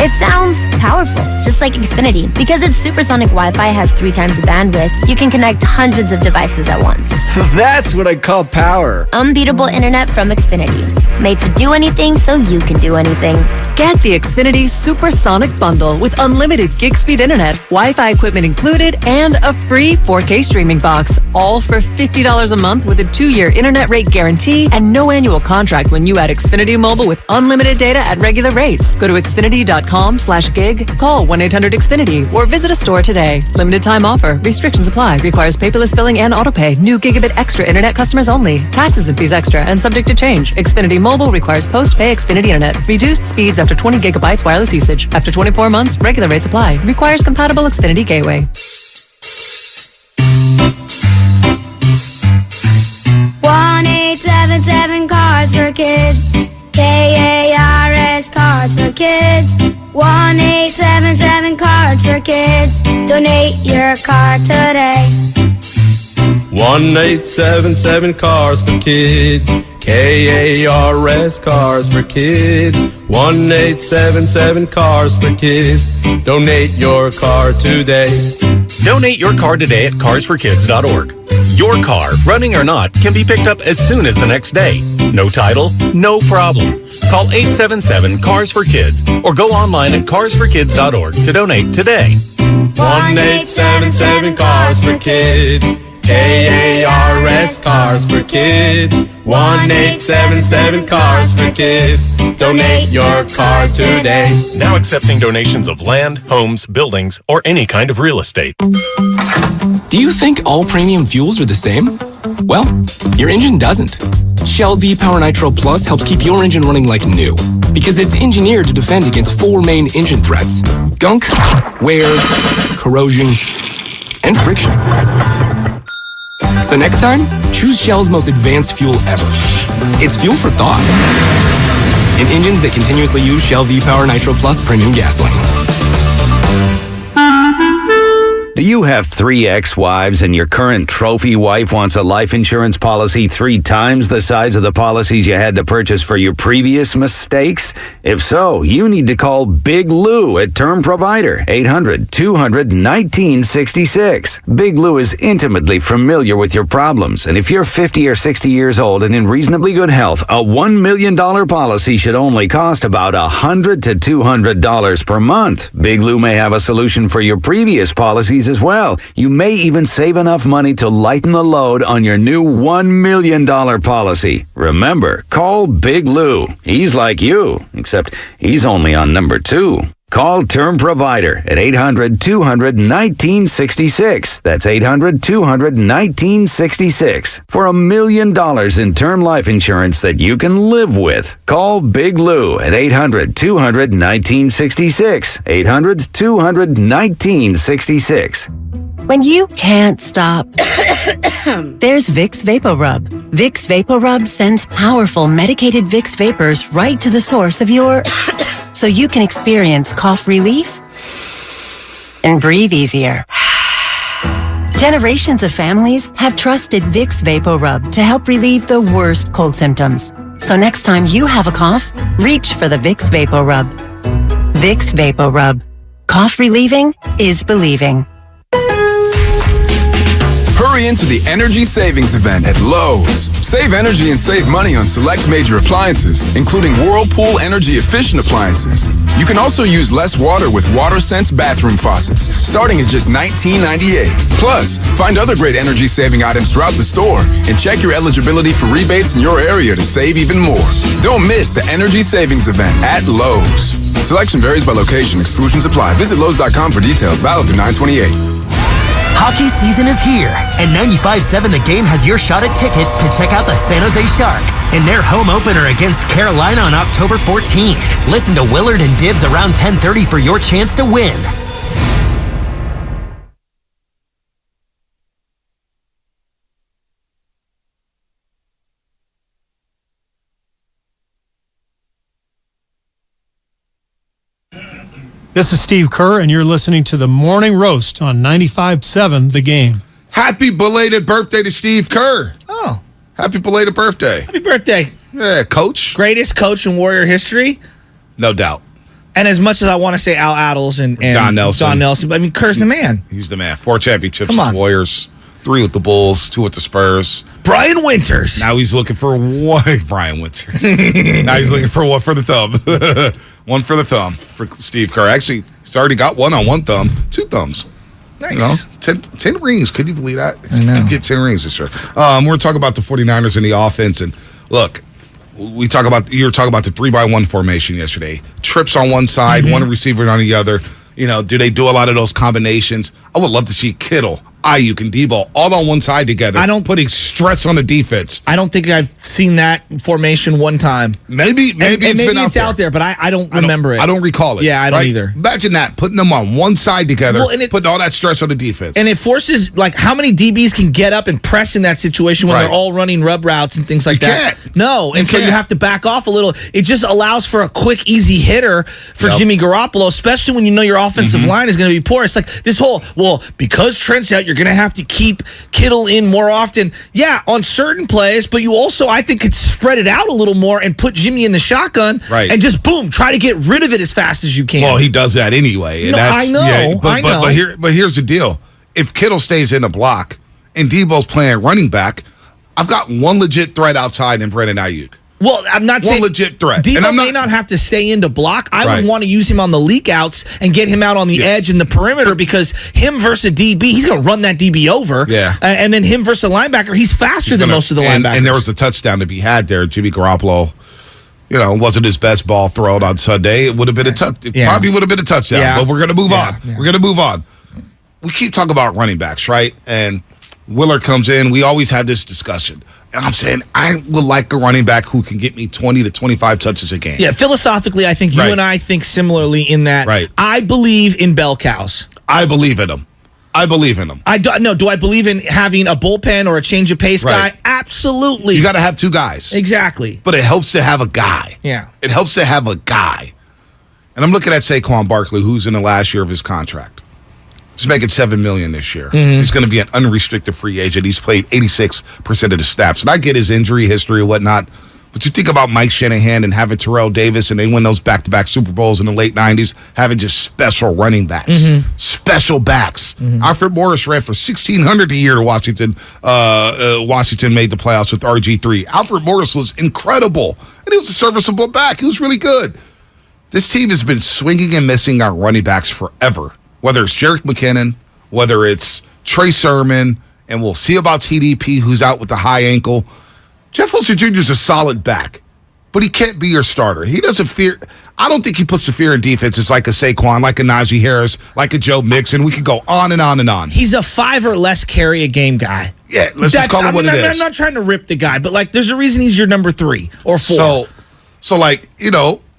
It sounds powerful, just like Xfinity. Because its supersonic Wi-Fi has 3 times the bandwidth, you can connect hundreds of devices at once. That's what I call power. Unbeatable internet from Xfinity. Made to do anything so you can do anything. Get the Xfinity Supersonic Bundle with unlimited gig speed internet, Wi-Fi equipment included, and a free 4K streaming box. All for $50 a month with a 2-year internet rate guarantee and no annual contract when you add Xfinity Mobile with unlimited data at regular rates. Go to Xfinity.com/gig, call 1-800-XFINITY, or visit a store today. Limited time offer. Restrictions apply. Requires paperless billing and autopay. New gigabit extra internet customers only. Taxes and fees extra and subject to change. Xfinity Mobile requires post-pay Xfinity internet. Reduced speeds after 20 gigabytes wireless usage. After 24 months, regular rates apply. Requires compatible Xfinity gateway. 1-877 Cards for Kids. KARS Cards for Kids. 1-877 Cards for Kids. Donate your card today. 1-877 Cars for Kids. KARS Cars for Kids. 1-877 Cars for Kids. Donate your car today. Donate your car today at carsforkids.org. Your car, running or not, can be picked up as soon as the next day. No title? No problem. Call 877-CARS-FOR-KIDS or go online at carsforkids.org to donate today. 1-877 Cars for Kids. KARS Cars for Kids. 1-877 Cars for Kids. Donate your car today. Now accepting donations of land, homes, buildings, or any kind of real estate. Do you think all premium fuels are the same? Well, your engine doesn't. Shell V-Power Nitro Plus helps keep your engine running like new because it's engineered to defend against 4 main engine threats: gunk, wear, corrosion, and friction. So next time, choose Shell's most advanced fuel ever. It's fuel for thought. In engines that continuously use Shell V-Power Nitro Plus premium gasoline. Do you have 3 ex-wives and your current trophy wife wants a life insurance policy 3 times the size of the policies you had to purchase for your previous mistakes? If so, you need to call Big Lou at Term Provider, 800-200-1966. Big Lou is intimately familiar with your problems, and if you're 50 or 60 years old and in reasonably good health, a $1 million policy should only cost about $100 to $200 per month. Big Lou may have a solution for your previous policies as well. You may even save enough money to lighten the load on your new $1 million policy. Remember, call Big Lou. He's like you, except he's only on number 2. Call Term Provider at 800-200-1966. That's 800-200-1966 for $1 million in term life insurance that you can live with. Call Big Lou at 800-200-1966. 800-200-1966. When you can't stop, there's Vicks VapoRub. Vicks VapoRub sends powerful medicated Vicks vapors right to the source of your... so you can experience cough relief and breathe easier. Generations of families have trusted Vicks VapoRub to help relieve the worst cold symptoms. So next time you have a cough, reach for the Vicks VapoRub. Vicks VapoRub. Cough relieving is believing. Hurry into the Energy Savings Event at Lowe's. Save energy and save money on select major appliances, including Whirlpool energy-efficient appliances. You can also use less water with WaterSense bathroom faucets, starting at just $19.98. Plus, find other great energy-saving items throughout the store and check your eligibility for rebates in your area to save even more. Don't miss the Energy Savings Event at Lowe's. Selection varies by location. Exclusions apply. Visit Lowe's.com for details. Valid through 9/28. Hockey season is here, and 95.7 The Game has your shot at tickets to check out the San Jose Sharks in their home opener against Carolina on October 14th. Listen to Willard and Dibbs around 10:30 for your chance to win. This is Steve Kerr, and you're listening to the Morning Roast on 95.7 The Game. Happy belated birthday to Steve Kerr. Oh. Happy belated birthday. Happy birthday. Yeah, coach. Greatest coach in Warrior history. No doubt. And as much as I want to say Al Attles and Don Nelson. I mean, Kerr's the man. He's the man. 4 championships Come with on. the Warriors, 3 with the Bulls, 2 with the Spurs. Brian Winters. Now he's looking for one. Brian Winters. Now he's looking for one for the thumb. One for the thumb for Steve Kerr. Actually, he's already got one on one thumb, 2 thumbs. Nice. You know, 10 rings. Could you believe that? I know. Could get 10 rings this year. We're talking about the 49ers and the offense. And look, you were talking about the 3-by-1 formation yesterday. Trips on one side, one receiver on the other. You know, do they do a lot of those combinations? I would love to see Kittle, Ayuk, and Debo all on one side together. Putting stress on the defense. I don't think I've seen that formation one time. Maybe it's out there, but I don't remember it. I don't recall it. Yeah, I don't either. Imagine that, putting them on one side together, putting all that stress on the defense. And it forces, like, how many DBs can get up and press in that situation when they're all running rub routes and things like that? Can't. No, and so you have to back off a little. It just allows for a quick, easy hitter for Jimmy Garoppolo, especially when you know your offensive line is going to be poor. It's like this whole, because Trent's out, you're going to have to keep Kittle in more often. Yeah, on certain plays, but you also, I think, could spread it out a little more and put Jimmy in the shotgun and just, boom, try to get rid of it as fast as you can. Well, he does that anyway. And I know. Yeah, but here's the deal. If Kittle stays in the block and Debo's playing running back, I've got one legit threat outside in Brandon Ayuk. Well, I'm not saying legit threat. Debo may not have to stay in to block. I would want to use him on the leak outs and get him out on the edge and the perimeter because him versus DB, he's going to run that DB over. Yeah. And then him versus a linebacker, he's faster than most of the linebackers. And there was a touchdown to be had there. Jimmy Garoppolo, wasn't his best ball thrown on Sunday. It would have been probably would have been a touchdown. But we're going to move on. Yeah. We're going to move on. We keep talking about running backs, right? And Willard comes in. We always have this discussion. And I'm saying I would like a running back who can get me 20 to 25 touches a game. Yeah, philosophically, I think you and I think similarly in that I believe in bell cows. I believe in them. Do I believe in having a bullpen or a change of pace guy? Absolutely. You got to have two guys. Exactly. But it helps to have a guy. Yeah. It helps to have a guy. And I'm looking at Saquon Barkley, who's in the last year of his contract. He's making $7 million this year. Mm-hmm. He's going to be an unrestricted free agent. He's played 86% of the snaps. And I get his injury history and whatnot. But you think about Mike Shanahan and having Terrell Davis, and they win those back-to-back Super Bowls in the late 90s, having just special running backs. Mm-hmm. Special backs. Mm-hmm. Alfred Morris ran for $1,600 a year to Washington. Washington made the playoffs with RG3. Alfred Morris was incredible. And he was a serviceable back. He was really good. This team has been swinging and missing our running backs forever. Whether it's Jerick McKinnon, whether it's Trey Sermon, and we'll see about TDP, who's out with the high ankle. Jeff Wilson Jr. is a solid back, but he can't be your starter. He doesn't fear. I don't think he puts the fear in defenses like a Saquon, like a Najee Harris, like a Joe Mixon. We could go on and on and on. He's a 5 or less carry a game guy. Yeah, let's just call it what it is. I'm not trying to rip the guy, but there's a reason he's your number 3 or 4. So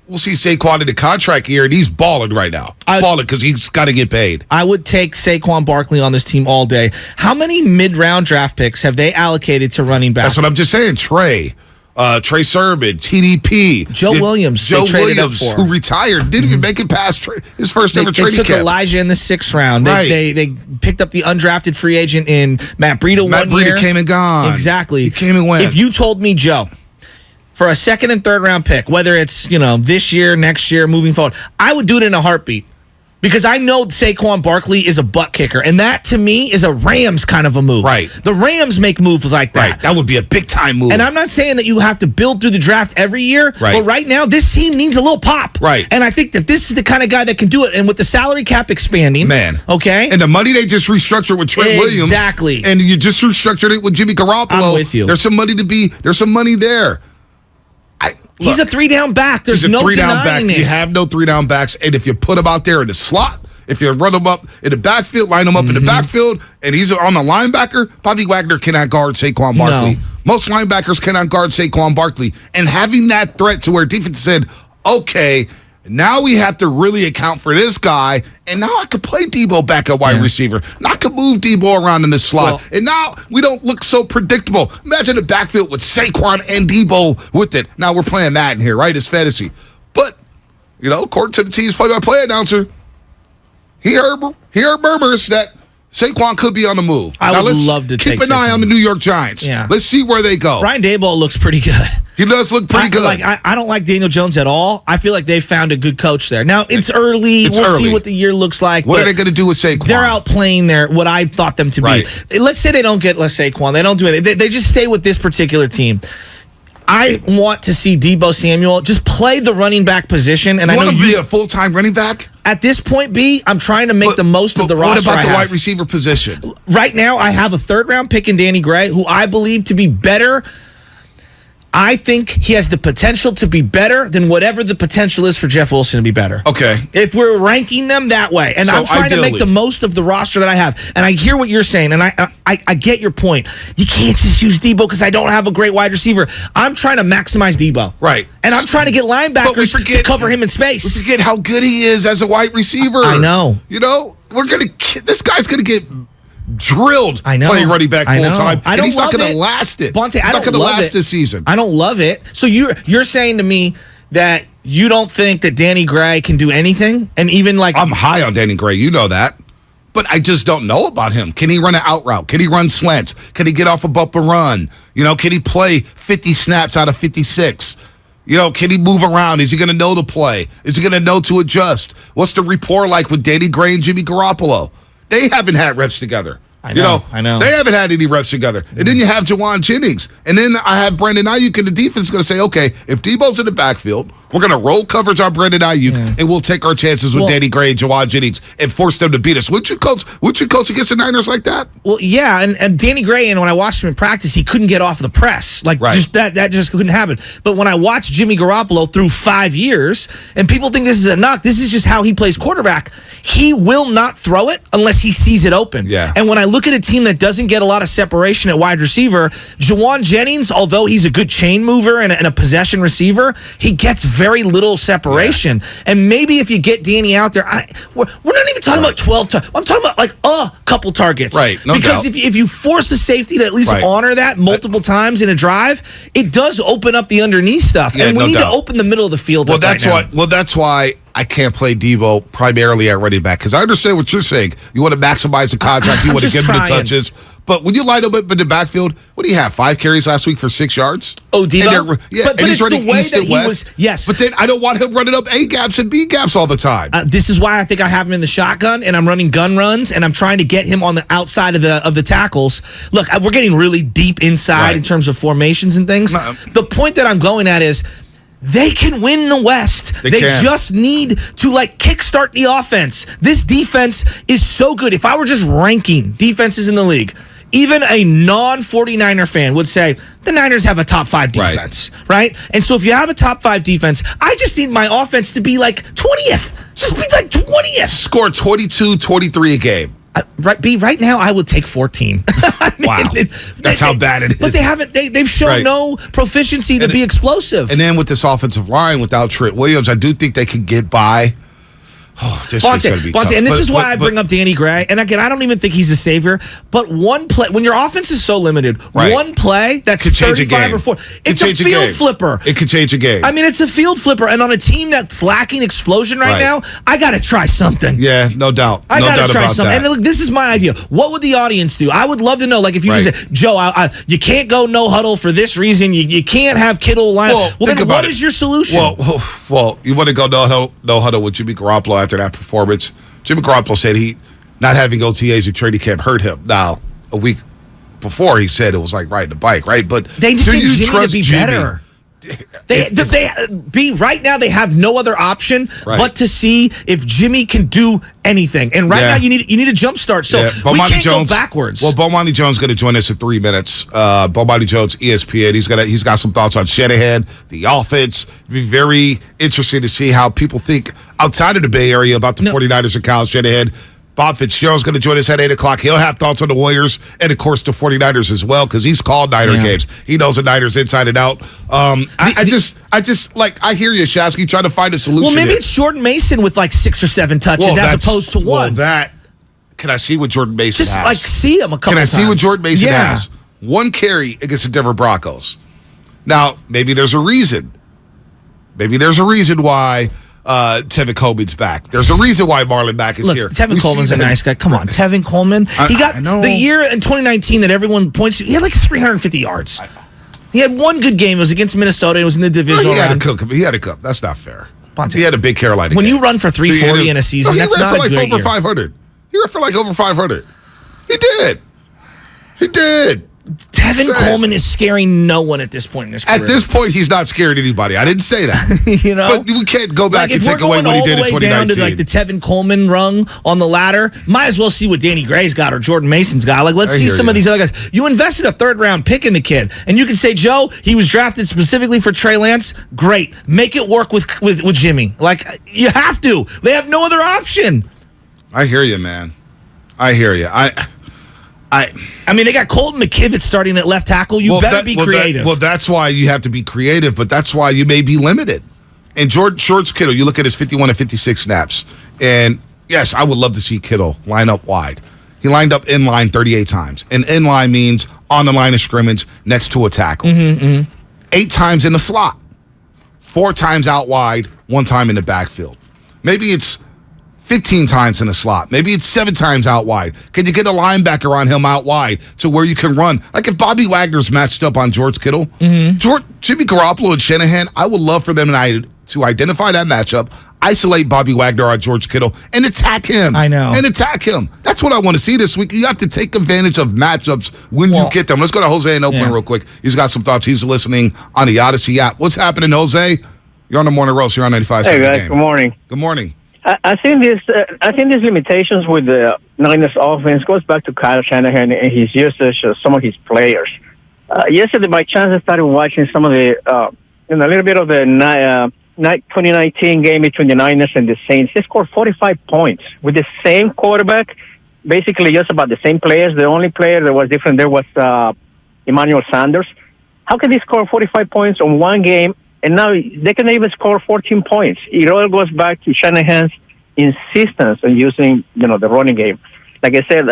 we'll see Saquon in the contract year, and he's balling right now. Balling because he's got to get paid. I would take Saquon Barkley on this team all day. How many mid-round draft picks have they allocated to running back? That's what I'm just saying. Trey Sermon, TDP. Joe Williams, who retired, didn't even make it past his first ever training camp. They took Elijah in the 6th round. They picked up the undrafted free agent in Matt Breida Matt Breida came and gone. Exactly. He came and went. If you told me, Joe, for a 2nd and 3rd round pick, whether it's, this year, next year, moving forward, I would do it in a heartbeat because I know Saquon Barkley is a butt kicker, and that to me is a Rams kind of a move. Right. The Rams make moves like that. Right. That would be a big time move. And I'm not saying that you have to build through the draft every year, but right now this team needs a little pop. Right. And I think that this is the kind of guy that can do it. And with the salary cap expanding, okay, and the money they just restructured with Trent Williams, exactly, and you just restructured it with Jimmy Garoppolo. I'm with you. There's some money there. He's a 3-down back. There's no denying it. You have no 3-down backs, and if you put him out there in the slot, if you run him up in the backfield, line him up in the backfield, and he's on the linebacker, Bobby Wagner cannot guard Saquon Barkley. No. Most linebackers cannot guard Saquon Barkley. And having that threat to where defense said, okay, now we have to really account for this guy, and now I could play Debo back at wide receiver. Now I could move Debo around in the slot, and now we don't look so predictable. Imagine the backfield with Saquon and Debo with it. Now we're playing Madden here, right? It's fantasy. But, according to the team's play-by-play announcer, he heard murmurs that Saquon could be on the move. I would love to keep an eye on the New York Giants. Yeah. Let's see where they go. Brian Daboll looks pretty good. He does look pretty good. I don't like Daniel Jones at all. I feel like they found a good coach there. Now, it's early. We'll see what the year looks like. What are they going to do with Saquon? They're outplaying what I thought them to be. Let's say they don't get Saquon. They don't do it. They just stay with this particular team. I want to see Deebo Samuel just play the running back position. And I want to be a full-time running back? At this point, I'm trying to make the most of the roster. What about the wide receiver position? Right now, I have a 3rd-round pick in Danny Gray, who I believe to be better. I think he has the potential to be better than whatever the potential is for Jeff Wilson to be better. Okay. If we're ranking them that way. And I'm trying to make the most of the roster that I have. And I hear what you're saying, and I get your point. You can't just use Debo because I don't have a great wide receiver. I'm trying to maximize Debo. Right. And I'm trying to get linebackers to cover him in space. We forget how good he is as a wide receiver. I know. This guy's going to get drilled playing running back full time. And he's not going to last it. Bonte, he's not going to last this season. I don't love it. So you're saying to me that you don't think that Danny Gray can do anything? And even I'm high on Danny Gray, you know that. But I just don't know about him. Can he run an out route? Can he run slants? Can he get off a bump and run? Can he play 50 snaps out of 56? Can he move around? Is he going to know to play? Is he going to know to adjust? What's the rapport like with Danny Gray and Jimmy Garoppolo? They haven't had reps together. I know. They haven't had any reps together. And then you have Juwan Jennings. And then I have Brandon Ayuk, and the defense is going to say, okay, if Debo's in the backfield, we're going to roll coverage on Brandon Ayuk, and we'll take our chances with Danny Gray and Juwan Jennings and force them to beat us. Would you coach against the Niners like that? Well, yeah, and Danny Gray, and when I watched him in practice, he couldn't get off the press. Just that just couldn't happen. But when I watched Jimmy Garoppolo through 5 years, and people think this is a knock, this is just how he plays quarterback. He will not throw it unless he sees it open. Yeah. And when I look at a team that doesn't get a lot of separation at wide receiver, Juwan Jennings, although he's a good chain mover and a possession receiver, he gets very little separation. Yeah. And maybe if you get Danny out there, we're not even talking about 12 targets. I'm talking about like a couple targets. Right. No because doubt. if you force a safety to at least honor that multiple times in a drive, it does open up the underneath stuff. Yeah, and we need to open the middle of the field up right now. That's why I can't play Devo primarily at running back, because I understand what you're saying. You want to maximize the contract. You want to give him the touches. But when you line up in the backfield, what do you have? 5 carries last week for 6 yards? Oh, Devo? And he's running east and west. Yes. But then I don't want him running up A gaps and B gaps all the time. This is why I think I have him in the shotgun, and I'm running gun runs, and I'm trying to get him on the outside of the tackles. Look, we're getting really deep inside in terms of formations and things. The point that I'm going at is, they can win the West. They just need to kickstart the offense. This defense is so good. If I were just ranking defenses in the league, even a non-49er fan would say the Niners have a top 5 defense, right? And so if you have a top 5 defense, I just need my offense to be 20th. Just be 20th. Score 22, 23 a game. Right now, I would take 14. Wow, that's how bad it is. But they haven't. They've shown no proficiency to be explosive. And then with this offensive line, without Trent Williams, I do think they could get by. Oh, this is going to be tough. And this is why I bring up Danny Gray. And again, I don't even think he's a savior. But one play, when your offense is so limited, one play that's 35 or 40, it's a field flipper. It could change a game. I mean, it's a field flipper. And on a team that's lacking explosion right now, I got to try something. Yeah, no doubt. I got to try something. And look, this is my idea. What would the audience do? I would love to know. If you say, Joe, you can't go no huddle for this reason. You can't have Kittle line. Well, then what is your solution? Well, you want to go no huddle with Jimmy Garoppolo after that performance. Jimmy Garoppolo said not having OTAs or training camp hurt him. Now, a week before he said it was like riding a bike, right? But they just need Jimmy to be better. Right now they have no other option but to see if Jimmy can do anything. And right now you need a jump start. So we can't go backwards. Well, Bomani Jones is going to join us in 3 minutes. Bomani Jones, ESPN. He's got some thoughts on Shanahan, the offense. It'd be very interesting to see how people think outside of the Bay Area about the 49ers and Kyle Shanahan. Bob Fitzgerald's going to join us at 8 o'clock. He'll have thoughts on the Warriors and, of course, the 49ers as well, because he's called Niner games. He knows the Niners inside and out. I hear you, Shasky, trying to find a solution. Well, maybe it's Jordan Mason with 6 or 7 touches as opposed to 1. Can I see what Jordan Mason has? Just see him a couple times. Can I see what Jordan Mason has? 1 carry against the Denver Broncos. Now, maybe there's a reason. Maybe there's a reason why Tevin Coleman's back. There's a reason why Marlon Mack is here. Tevin Coleman's a nice guy. Come on, Tevin Coleman. He got the year in 2019 that everyone points to. He had 350 yards. He had 1 good game. It was against Minnesota. It was in the divisional round. He had a cup. That's not fair. He had a big Carolina when game. you run for 340 in a season, that's not a good year. He ran for over 500. He ran for over 500. He did. Tevin Coleman is scaring no one at this point in his career. At this point, he's not scaring anybody. I didn't say that. But we can't go back and take away what he did in 2019. If we're going all the way down to the Tevin Coleman rung on the ladder, might as well see what Danny Gray's got or Jordan Mason's got. Let's see some of these other guys. You invested a 3rd-round pick in the kid, and you can say, Joe, he was drafted specifically for Trey Lance. Great. Make it work with Jimmy. You have to. They have no other option. I hear you, man. I hear you. I mean, they got Colton McKivitz starting at left tackle. You better be creative. That's why you have to be creative, but that's why you may be limited. And George Kittle, you look at his 51 and 56 snaps, and yes, I would love to see Kittle line up wide. He lined up in line 38 times, and in line means on the line of scrimmage next to a tackle. 8 times in the slot, 4 times out wide, 1 time in the backfield. Maybe it's 15 times in the slot. Maybe it's 7 times out wide. Can you get a linebacker on him out wide to where you can run? If Bobby Wagner's matched up on George Kittle, Jimmy Garoppolo and Shanahan, I would love for them to identify that matchup, isolate Bobby Wagner on George Kittle and attack him. I know. And attack him. That's what I want to see this week. You have to take advantage of matchups when you get them. Let's go to Jose in Oakland real quick. He's got some thoughts. He's listening on the Odyssey app. What's happening, Jose? You're on the Morning Roast. You're on 95.7 Hey, guys. Game. Good morning. Good morning. I think these limitations with the Niners offense goes back to Kyle Shanahan and his usage of some of his players. Yesterday, by chance, I started watching some of the, a little bit of the 2019 game between the Niners and the Saints. They scored 45 points with the same quarterback, basically just about the same players. The only player that was different there was Emmanuel Sanders. How can they score 45 points on one game, and now they can even score 14 points? It all goes back to Shanahan's insistence on using, the running game. Like I said,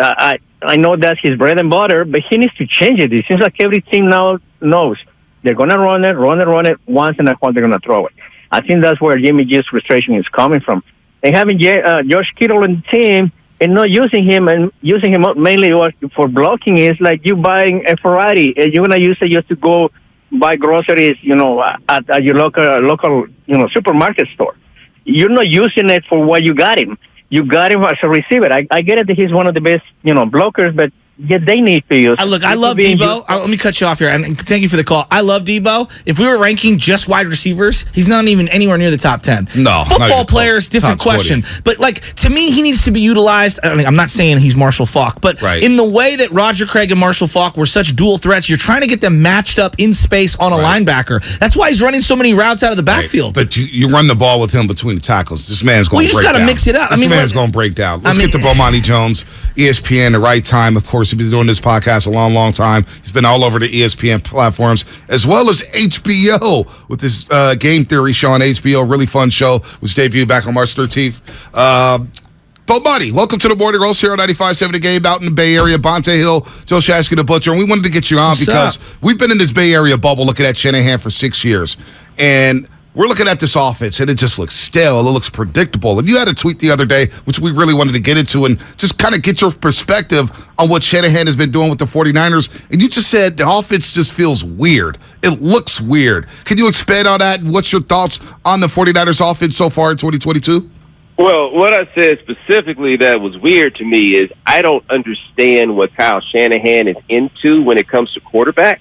I know that's his bread and butter, but he needs to change it. It seems like every team now knows they're going to run it once, and that's when they're going to throw it. I think that's where Jimmy G's frustration is coming from. And having Josh Kittle on the team and not using him, and using him mainly for blocking, is like you buying a Ferrari and you're going to use it just to go buy groceries, at your local, supermarket store. You're not using it for what you got him. You got him as a receiver. I get it that he's one of the best, blockers, but they need to use. Look, I love Debo. Let me cut you off here, and thank you for the call. I love Debo. If we were ranking just wide receivers, he's not even anywhere near the top 10. No. Football players, different question. But, to me, he needs to be utilized. I'm not saying he's Marshall Faulk, but in the way that Roger Craig and Marshall Faulk were such dual threats, you're trying to get them matched up in space on a linebacker. That's why he's running so many routes out of the backfield. But you run the ball with him between the tackles. This man's going to break down. You just got to mix it up. This man's going to break down. Let's get to Bomani Jones, ESPN, the right time. Of course, he's been doing this podcast a long, long time. He's been all over the ESPN platforms, as well as HBO with this Game Theory show on HBO. Really fun show, which debuted back on March 13th. Bomani, welcome to the Morning Roast here on 95.7 The Game out in the Bay Area. Bonte Hill, Joe Shasky the Butcher, and we wanted to get you on because we've been in this Bay Area bubble looking at Shanahan for 6 years, and we're looking at this offense, and it just looks stale. It looks predictable. And you had a tweet the other day, which we really wanted to get into, and just kind of get your perspective on what Shanahan has been doing with the 49ers. And you just said the offense just feels weird. It looks weird. Can you expand on that? And what's your thoughts on the 49ers offense so far in 2022? Well, what I said specifically that was weird to me is I don't understand what Kyle Shanahan is into when it comes to quarterbacks.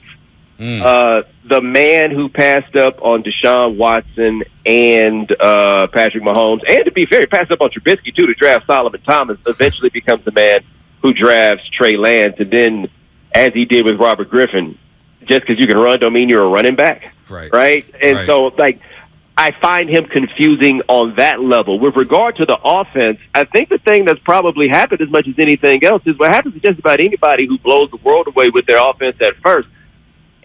The man who passed up on Deshaun Watson and Patrick Mahomes, and to be fair, he passed up on Trubisky too to draft Solomon Thomas, eventually becomes the man who drafts Trey Lance, and then, as he did with Robert Griffin, just because you can run don't mean you're a running back, right? And so, I find him confusing on that level. With regard to the offense, I think the thing that's probably happened as much as anything else is what happens to just about anybody who blows the world away with their offense at first.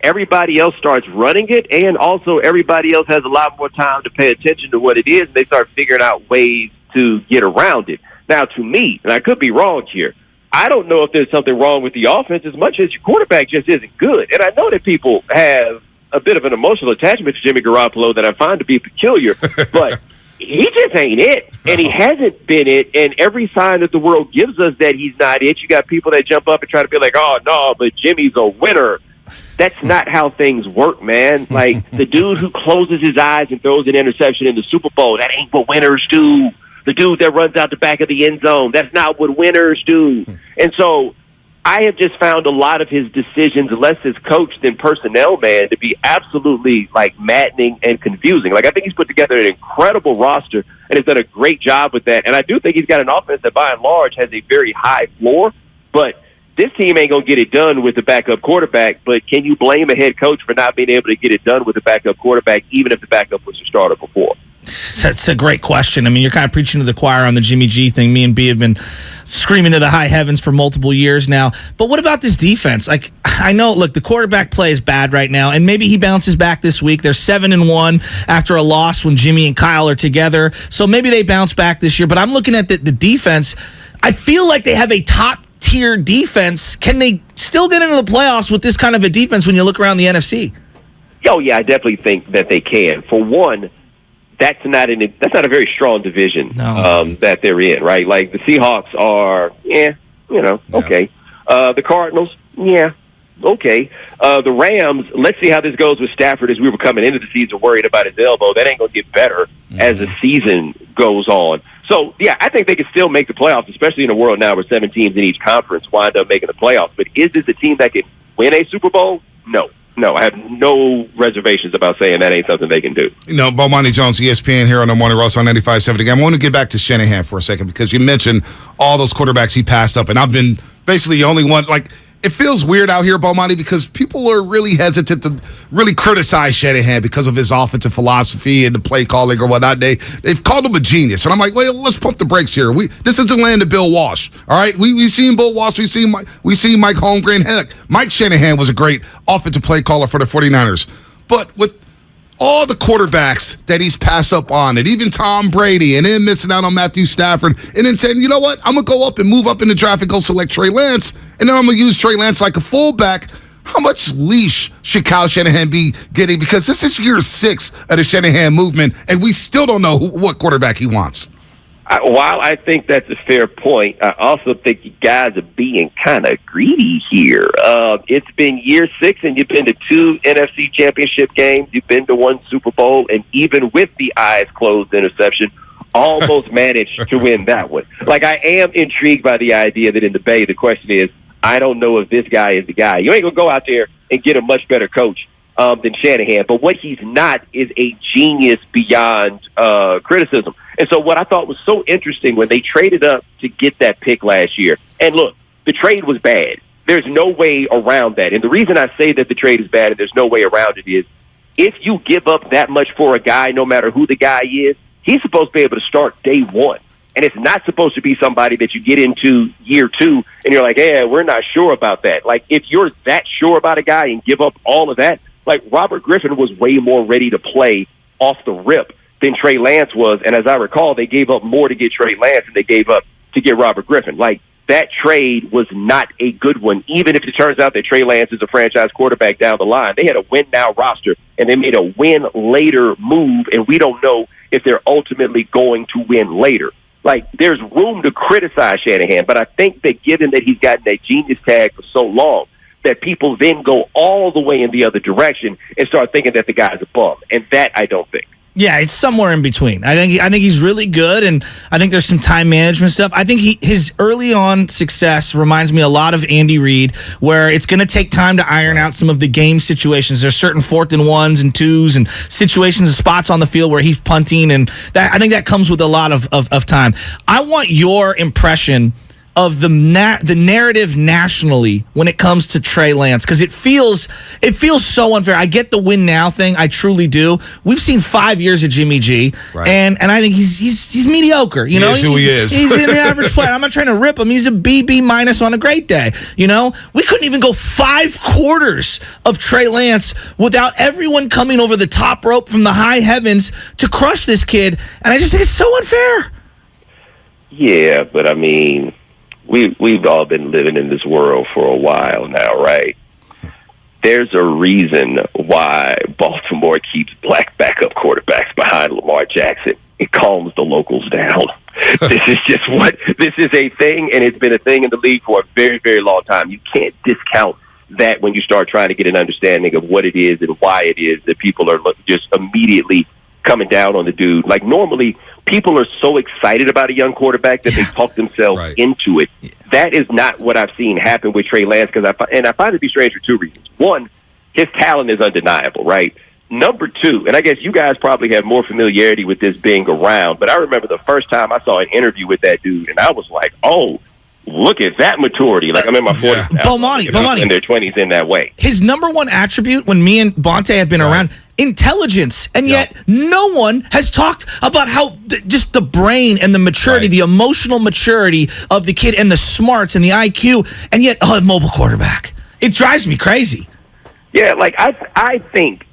Everybody else starts running it, and also everybody else has a lot more time to pay attention to what it is, and they start figuring out ways to get around it. Now, to me, and I could be wrong here, I don't know if there's something wrong with the offense as much as your quarterback just isn't good. And I know that people have a bit of an emotional attachment to Jimmy Garoppolo that I find to be peculiar, but he just ain't it, and he hasn't been it, and every sign that the world gives us that he's not it, you got people that jump up and try to be like, oh, no, but Jimmy's a winner. That's not how things work, man. Like, the dude who closes his eyes and throws an interception in the Super Bowl, that ain't what winners do. The dude that runs out the back of the end zone, that's not what winners do. And so I have just found a lot of his decisions, less as coach than personnel, man, to be absolutely, maddening and confusing. I think he's put together an incredible roster and has done a great job with that. And I do think he's got an offense that, by and large, has a very high floor. But this team ain't going to get it done with the backup quarterback, but can you blame a head coach for not being able to get it done with the backup quarterback, even if the backup was your starter before? That's a great question. I mean, you're kind of preaching to the choir on the Jimmy G thing. Me and B have been screaming to the high heavens for multiple years now. But what about this defense? I know, look, the quarterback play is bad right now, and maybe he bounces back this week. They're 7-1 after a loss when Jimmy and Kyle are together. So maybe they bounce back this year. But I'm looking at the defense. I feel like they have a top-tier defense. Can they still get into the playoffs with this kind of a defense when you look around the NFC? Oh, yeah, I definitely think that they can. For one, that's not a very strong division that they're in, right? Like, the Seahawks are, okay. The Cardinals, okay. The Rams, let's see how this goes with Stafford as we were coming into the season worried about his elbow. That ain't going to get better as the season goes on. So, yeah, I think they can still make the playoffs, especially in a world now where 7 teams in each conference wind up making the playoffs. But is this a team that can win a Super Bowl? No, I have no reservations about saying that ain't something they can do. Bomani Jones, ESPN here on the Morning Roast on 95.7. Again, I want to get back to Shanahan for a second because you mentioned all those quarterbacks he passed up, and I've been basically the only one. Like, it feels weird out here, Bomani, because people are really hesitant to really criticize Shanahan because of his offensive philosophy and the play calling or whatnot. They've called him a genius, and I'm like, well, let's pump the brakes here. This is the land of Bill Walsh. All right, we've seen Bill Walsh, we've seen Mike Holmgren. Heck, Mike Shanahan was a great offensive play caller for the 49ers, but with all the quarterbacks that he's passed up on, and even Tom Brady, and then missing out on Matthew Stafford, and then saying, you know what, I'm going to go up and move up in the draft and go select Trey Lance, and then I'm going to use Trey Lance like a fullback. How much leash should Kyle Shanahan be getting? Because this is year 6 of the Shanahan movement, and we still don't know what quarterback he wants. While I think that's a fair point, I also think you guys are being kind of greedy here. It's been year 6, and you've been to 2 NFC championship games. You've been to 1 Super Bowl, and even with the eyes closed interception, almost managed to win that one. Like, I am intrigued by the idea that in the Bay, the question is, I don't know if this guy is the guy. You ain't going to go out there and get a much better coach than Shanahan, but what he's not is a genius beyond criticism. And so what I thought was so interesting when they traded up to get that pick last year, and look, the trade was bad. There's no way around that. And the reason I say that the trade is bad and there's no way around it is if you give up that much for a guy, no matter who the guy is, he's supposed to be able to start day 1. And it's not supposed to be somebody that you get into year 2 and you're like, hey, we're not sure about that. Like, if you're that sure about a guy and give up all of that, like Robert Griffin was way more ready to play off the rip than Trey Lance was. And as I recall, they gave up more to get Trey Lance than they gave up to get Robert Griffin. Like, that trade was not a good one, even if it turns out that Trey Lance is a franchise quarterback down the line. They had a win-now roster, and they made a win-later move, and we don't know if they're ultimately going to win later. Like, there's room to criticize Shanahan, but I think that given that he's gotten that genius tag for so long, that people then go all the way in the other direction and start thinking that the guy's a bum. And that I don't think. Yeah, it's somewhere in between. I think he's really good, and I think there's some time management stuff. I think his early on success reminds me a lot of Andy Reid, where it's going to take time to iron out some of the game situations. There's certain 4th and 1s and 2s and situations and spots on the field where he's punting, and that I think that comes with a lot of time. I want your impression of the narrative nationally when it comes to Trey Lance, because it feels so unfair. I get the win now thing, I truly do. We've seen 5 years of Jimmy G, right. and I think he's mediocre. You know, who he is. He's an average player. I'm not trying to rip him. He's a BB minus on a great day. You know, we couldn't even go 5 quarters of Trey Lance without everyone coming over the top rope from the high heavens to crush this kid, and I just think it's so unfair. Yeah, but I mean, we've all been living in this world for a while now, right? There's a reason why Baltimore keeps black backup quarterbacks behind Lamar Jackson. It calms the locals down. This is a thing, and it's been a thing in the league for a very, very long time. You can't discount that when you start trying to get an understanding of what it is and why it is that people are just immediately coming down on the dude. Like, normally, people are so excited about a young quarterback that they talk themselves into it. That is not what I've seen happen with Trey Lance, I find it to be strange for 2 reasons. One, his talent is undeniable, right? Number 2, and I guess you guys probably have more familiarity with this being around, but I remember the first time I saw an interview with that dude, and I was like, oh, look at that maturity. Like, I'm in my 40s now. Bomani. In their 20s in that way. His number one attribute when me and Bonte have been around, intelligence. And yet no one has talked about how just the brain and the maturity, the emotional maturity of the kid and the smarts and the IQ, and yet a mobile quarterback. It drives me crazy. Yeah, like I think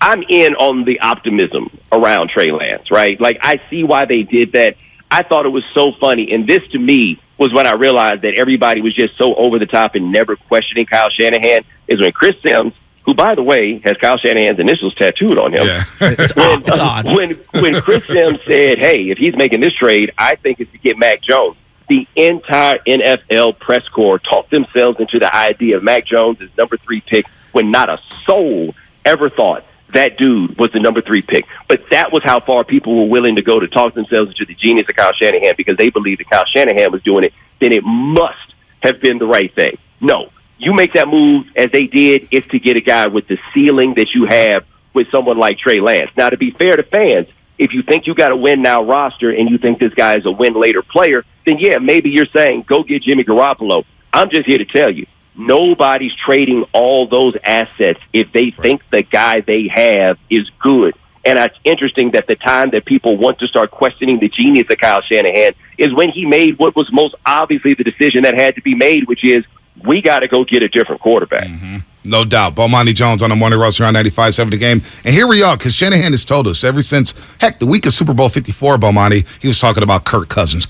I'm in on the optimism around Trey Lance, right? Like, I see why they did that. I thought it was so funny. And this, to me, was when I realized that everybody was just so over the top and never questioning Kyle Shanahan, is when Chris Sims, who, by the way, has Kyle Shanahan's initials tattooed on him. Yeah. It's odd. When Chris Sims said, hey, if he's making this trade, I think it's to get Mac Jones. the entire NFL press corps talked themselves into the idea of Mac Jones as number 3 pick when not a soul ever thought that dude was the number 3 pick. But that was how far people were willing to go to talk themselves into the genius of Kyle Shanahan, because they believed that Kyle Shanahan was doing it. Then it must have been the right thing. No, you make that move as they did, it's to get a guy with the ceiling that you have with someone like Trey Lance. Now, to be fair to fans, if you think you got a win now roster and you think this guy is a win later player, then yeah, maybe you're saying go get Jimmy Garoppolo. I'm just here to tell you, nobody's trading all those assets if they think the guy they have is good. And it's interesting that the time that people want to start questioning the genius of Kyle Shanahan is when he made what was most obviously the decision that had to be made, which is we got to go get a different quarterback. Mm-hmm. No doubt. Bomani Jones on the morning roast around 95.7 The Game. And here we are, because Shanahan has told us ever since, heck, the week of Super Bowl 54, Bomani, he was talking about Kirk Cousins,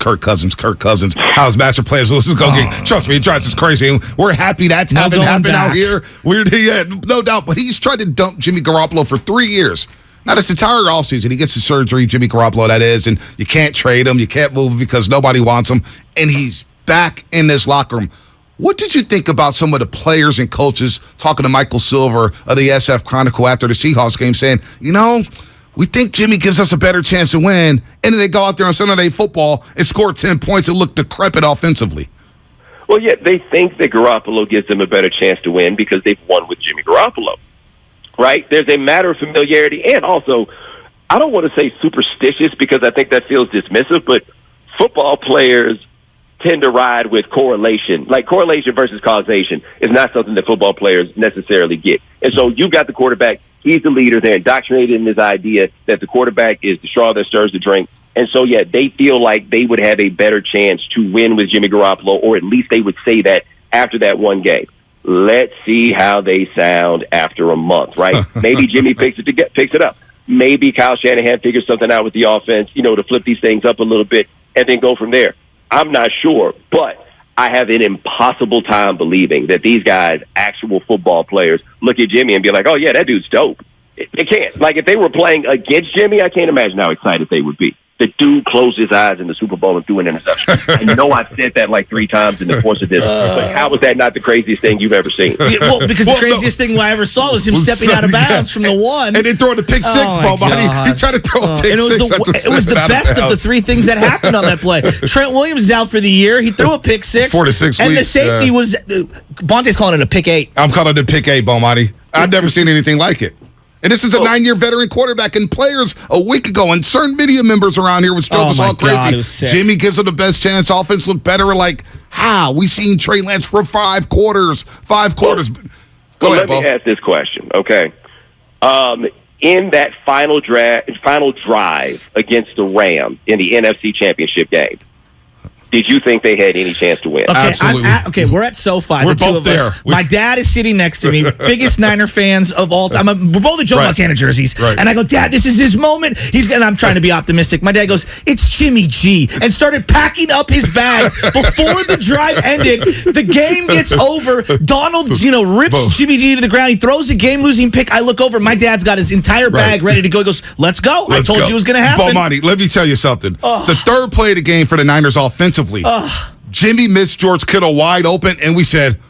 how his master players, let's just go get, trust me, it drives us crazy. And we're happy that's happened out here. No doubt. But he's tried to dump Jimmy Garoppolo for 3 years. Now, this entire offseason, he gets the surgery, Jimmy Garoppolo, that is, and you can't trade him, you can't move him because nobody wants him, and he's back in this locker room. What did you think about some of the players and coaches talking to Michael Silver of the SF Chronicle after the Seahawks game saying, we think Jimmy gives us a better chance to win, and then they go out there on Sunday Night Football and score 10 points and look decrepit offensively? Well, yeah, they think that Garoppolo gives them a better chance to win because they've won with Jimmy Garoppolo, right? There's a matter of familiarity, and also, I don't want to say superstitious because I think that feels dismissive, but football players tend to ride with correlation. Like correlation versus causation is not something that football players necessarily get. And so you've got the quarterback. He's the leader. They're indoctrinated in this idea that the quarterback is the straw that stirs the drink. And so, yeah, they feel like they would have a better chance to win with Jimmy Garoppolo, or at least they would say that after that one game. Let's see how they sound after a month, right? Maybe Jimmy picks it up. Maybe Kyle Shanahan figures something out with the offense, to flip these things up a little bit and then go from there. I'm not sure, but I have an impossible time believing that these guys, actual football players, look at Jimmy and be like, oh, yeah, that dude's dope. They can't. Like, if they were playing against Jimmy, I can't imagine how excited they would be. The dude closed his eyes in the Super Bowl and threw an interception. I know I've said that like 3 times in the course of this, but how was that not the craziest thing you've ever seen? Yeah, well, because the craziest thing I ever saw was him stepping out of bounds from the one. And then throwing the pick six, Bomani. He tried to throw a pick six. It was the best of the 3 things that happened on that play. Trent Williams is out for the year. He threw a pick 6. 4 to 6 and weeks. The safety was, Bonte's calling it a pick 8. I'm calling it a pick 8, Bomani. I've never seen anything like it. And this is a 9-year veteran quarterback, and players a week ago, and certain media members around here was drove us all crazy. Jimmy gives him the best chance. Offense looked better. Like, how? We seen Trey Lance for 5 quarters. 5 quarters. Go ahead, Bo. Let me ask this question, okay? In that final drive against the Rams in the NFC Championship game, did you think they had any chance to win? Okay, Absolutely. We're at SoFi, We're the two both of there. us. My dad is sitting next to me, biggest Niner fans of all time. We're both in Joe Montana jerseys. Right. And I go, Dad, this is his moment. And I'm trying to be optimistic. My dad goes, it's Jimmy G, and started packing up his bag before the drive ended. The game gets over. Donald, rips Jimmy G to the ground. He throws a game-losing pick. I look over. My dad's got his entire bag ready to go. He goes, let's go. I told you it was going to happen. Bomani, let me tell you something. The third play of the game for the Niners offensively, Jimmy missed George Kittle wide open, and we said,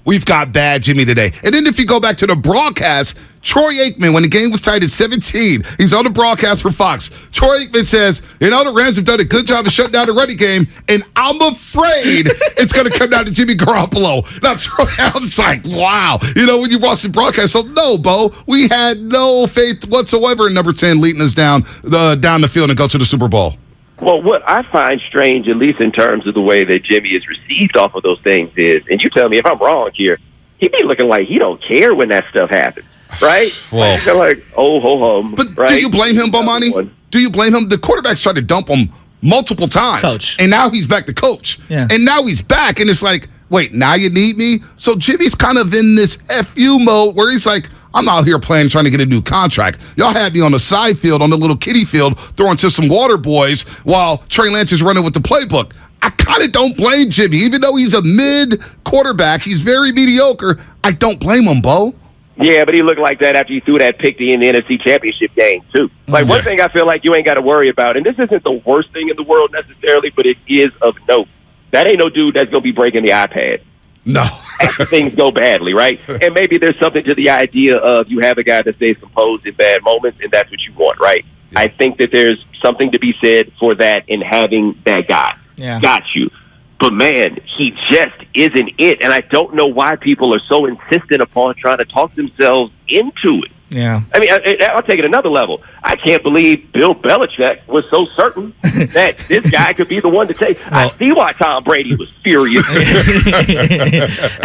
we've got bad Jimmy today. And then if you go back to the broadcast, Troy Aikman, when the game was tied at 17, he's on the broadcast for Fox. Troy Aikman says, the Rams have done a good job of shutting down the running game, and I'm afraid it's going to come down to Jimmy Garoppolo. Now, Troy, I was like, wow. When you watch the broadcast, so no, Bo, we had no faith whatsoever in number 10 leading us down the field and go to the Super Bowl. Well, what I find strange, at least in terms of the way that Jimmy is received off of those things is, and you tell me if I'm wrong here, he be looking like he don't care when that stuff happens, right? Well, like, ho-hum. But right? do you blame him, Bomani? Do you blame him? The quarterbacks tried to dump him multiple times. Coach. And now he's back to coach. Yeah. And now he's back, and it's like, wait, now you need me? So Jimmy's kind of in this FU mode where he's like, I'm out here playing, trying to get a new contract. Y'all had me on the side field, on the little kiddie field, throwing to some water boys while Trey Lance is running with the playbook. I kind of don't blame Jimmy. Even though he's a mid quarterback, he's very mediocre. I don't blame him, Bo. Yeah, but he looked like that after he threw that pick in the NFC Championship game, too. Like, one thing I feel like you ain't got to worry about, and this isn't the worst thing in the world necessarily, but it is of note. That ain't no dude that's going to be breaking the iPad. No. After things go badly, right? And maybe there's something to the idea of you have a guy that stays composed in bad moments, and that's what you want, right? Yeah. I think that there's something to be said for that in having that guy. Yeah. Got you. But, man, he just isn't it. And I don't know why people are so insistent upon trying to talk themselves into it. Yeah. I mean, I'll take it another level. I can't believe Bill Belichick was so certain that this guy could be the one to take. I see why Tom Brady was furious. Hey,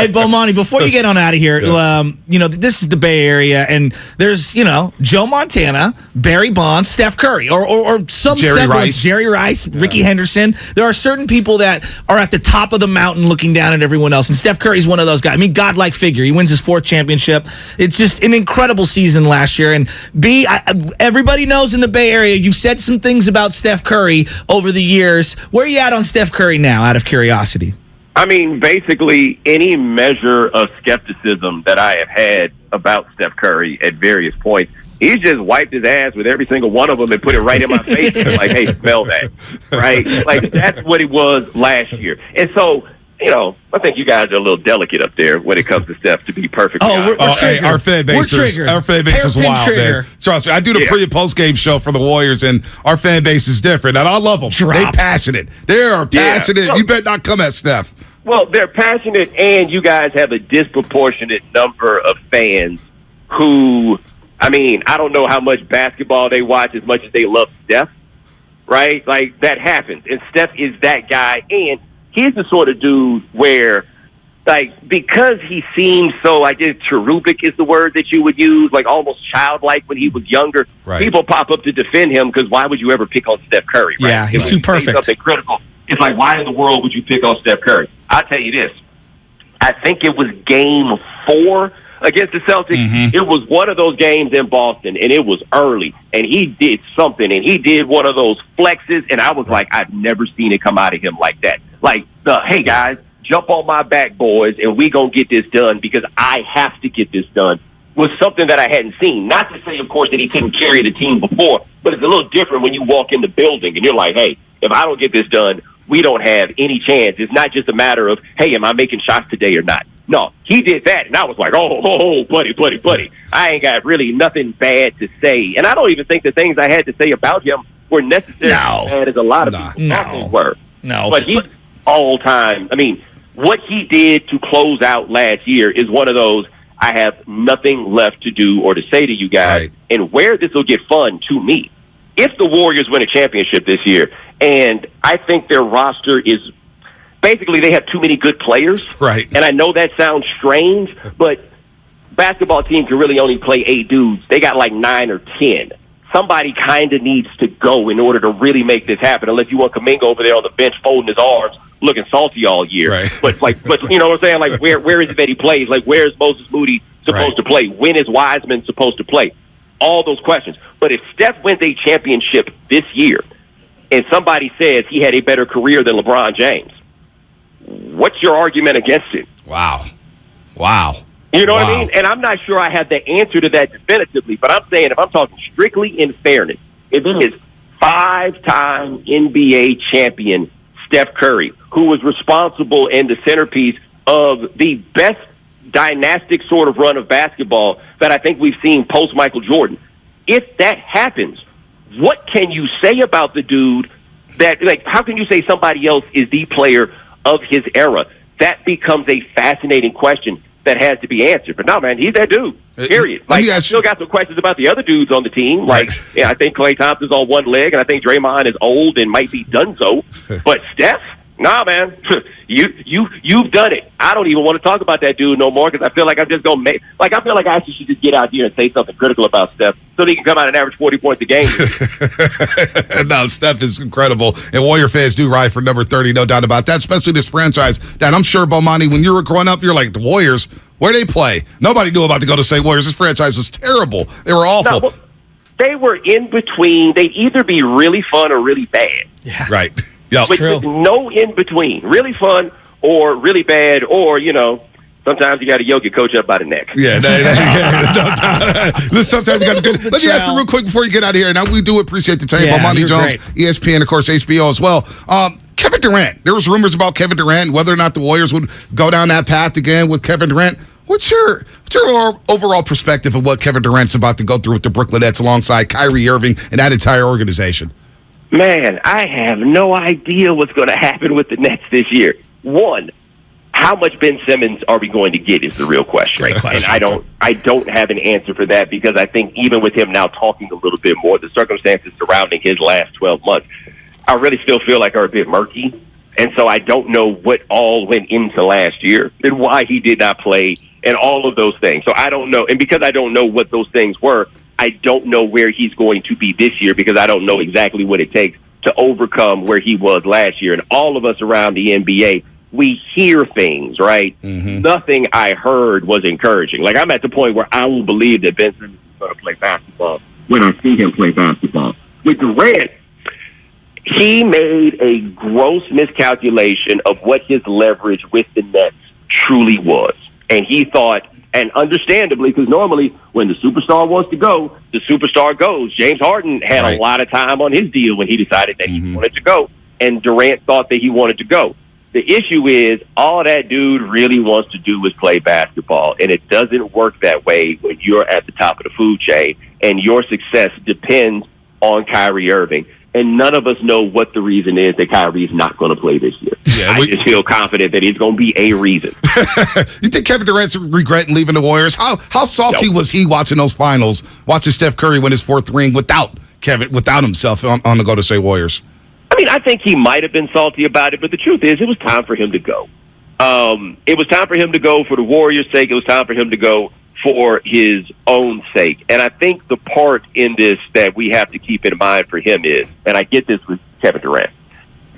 Bomani, before you get on out of here, this is the Bay Area, and there's, Joe Montana, Barry Bonds, Steph Curry, or some semblance, Jerry Rice, Ricky Henderson. There are certain people that are at the top of the mountain looking down at everyone else, and Steph Curry's one of those guys. I mean, godlike figure. He wins his 4th championship. It's just an incredible season last year. And everybody knows in the Bay Area, you've said some things about Steph Curry over the years. Where are you at on Steph Curry now, out of curiosity? I mean, basically any measure of skepticism that I have had about Steph Curry at various points, he's just wiped his ass with every single one of them and put it right in my face and like, hey, smell that, right? Like, that's what it was last year. And so, I think you guys are a little delicate up there when it comes to Steph, to be perfectly honest. Hey, our fan base is wild, man. Trust me, I do the pre- and post-game show for the Warriors, and our fan base is different, and I love them. They're passionate. They are passionate. Yeah. You better not come at Steph. Well, they're passionate, and you guys have a disproportionate number of fans who, I mean, I don't know how much basketball they watch as much as they love Steph, right? Like, that happens, and Steph is that guy, and he's the sort of dude where, like, because he seems so, I guess, cherubic is the word that you would use, like almost childlike when he was younger. Right. People pop up to defend him because why would you ever pick on Steph Curry? Right? Yeah, he's too perfect. Something critical. It's like, why in the world would you pick on Steph Curry? I'll tell you this. I think it was game 4 against the Celtics. Mm-hmm. It was one of those games in Boston, and it was early, and he did something, and he did one of those flexes, and I was like, I've never seen it come out of him like that. Like, hey, guys, jump on my back, boys, and we going to get this done because I have to get this done, was something that I hadn't seen. Not to say, of course, that he couldn't carry the team before, but it's a little different when you walk in the building and you're like, hey, if I don't get this done, we don't have any chance. It's not just a matter of, hey, am I making shots today or not? No, he did that, and I was like, oh, buddy. I ain't got really nothing bad to say. And I don't even think the things I had to say about him were necessarily as bad as a lot of people thought they were. No. But he's all-time. I mean, what he did to close out last year is one of those, I have nothing left to do or to say to you guys. Right. And where this will get fun to me, if the Warriors win a championship this year, and I think their roster is basically they have too many good players. Right. And I know that sounds strange, but basketball team can really only play 8 dudes. They got like 9 or 10. Somebody kind of needs to go in order to really make this happen, unless you want Kuminga over there on the bench folding his arms, looking salty all year. Right. But you know what I'm saying? Like, where is it that he plays? Like, where is Moses Moody supposed to play? When is Wiseman supposed to play? All those questions. But if Steph wins a championship this year, and somebody says he had a better career than LeBron James, what's your argument against it? Wow. You know what I mean? And I'm not sure I have the answer to that definitively, but I'm saying if I'm talking strictly in fairness, if it is 5-time NBA champion Steph Curry, who was responsible and the centerpiece of the best dynastic sort of run of basketball that I think we've seen post Michael Jordan, if that happens, what can you say about the dude that, like, how can you say somebody else is the player of his era? That becomes a fascinating question that has to be answered. But no, man, he's that dude, period. Like, I still got some questions about the other dudes on the team. Like, I think Klay Thompson's on one leg, and I think Draymond is old and might be donezo. But Steph, nah, man, you've done it. I don't even want to talk about that dude no more because I feel like I'm just going to I feel like I actually should just get out here and say something critical about Steph so that he can come out and average 40 points a game. No, Steph is incredible. And Warrior fans do ride for number 30, no doubt about that, especially this franchise. And I'm sure, Bomani, when you were growing up, you're like, the Warriors, where they play? Nobody knew about the Golden State Warriors. This franchise was terrible. They were awful. No, they were in between. They'd either be really fun or really bad. Yeah. Right. Yeah, but there's no in between. Really fun or really bad or, Sometimes you got to yoke your coach up by the neck. Yeah, sometimes you got to do. Let me ask you real quick before you get out of here. Now, we do appreciate the time. Bomani Jones, great. ESPN, of course, HBO as well. Kevin Durant. There was rumors about Kevin Durant, whether or not the Warriors would go down that path again with Kevin Durant. What's your overall perspective of what Kevin Durant's about to go through with the Brooklyn Nets alongside Kyrie Irving and that entire organization? Man, I have no idea what's going to happen with the Nets this year. One, how much Ben Simmons are we going to get is the real question. Great question. And I don't have an answer for that because I think even with him now talking a little bit more, the circumstances surrounding his last 12 months, I really still feel like are a bit murky. And so I don't know what all went into last year and why he did not play and all of those things. So I don't know. And because I don't know what those things were, I don't know where he's going to be this year because I don't know exactly what it takes to overcome where he was last year. And all of us around the NBA, we hear things, right? Mm-hmm. Nothing I heard was encouraging. Like, I'm at the point where I will believe that Ben Simmons is going to play basketball when I see him play basketball. With Durant, he made a gross miscalculation of what his leverage with the Nets truly was. And he thought, and understandably, because normally when the superstar wants to go, the superstar goes. James Harden had a lot of time on his deal when he decided that he wanted to go, and Durant thought that he wanted to go. The issue is all that dude really wants to do is play basketball, and it doesn't work that way when you're at the top of the food chain, and your success depends on Kyrie Irving. And none of us know what the reason is that Kyrie's not going to play this year. Yeah, I just feel confident that he's going to be a reason. You think Kevin Durant's regretting leaving the Warriors? How salty was he watching those finals, watching Steph Curry win his fourth ring without himself on the Golden State Warriors? I mean, I think he might have been salty about it, but the truth is it was time for him to go. It was time for him to go for the Warriors' sake. It was time for him to go for his own sake. And I think the part in this that we have to keep in mind for him is, and I get this with Kevin Durant.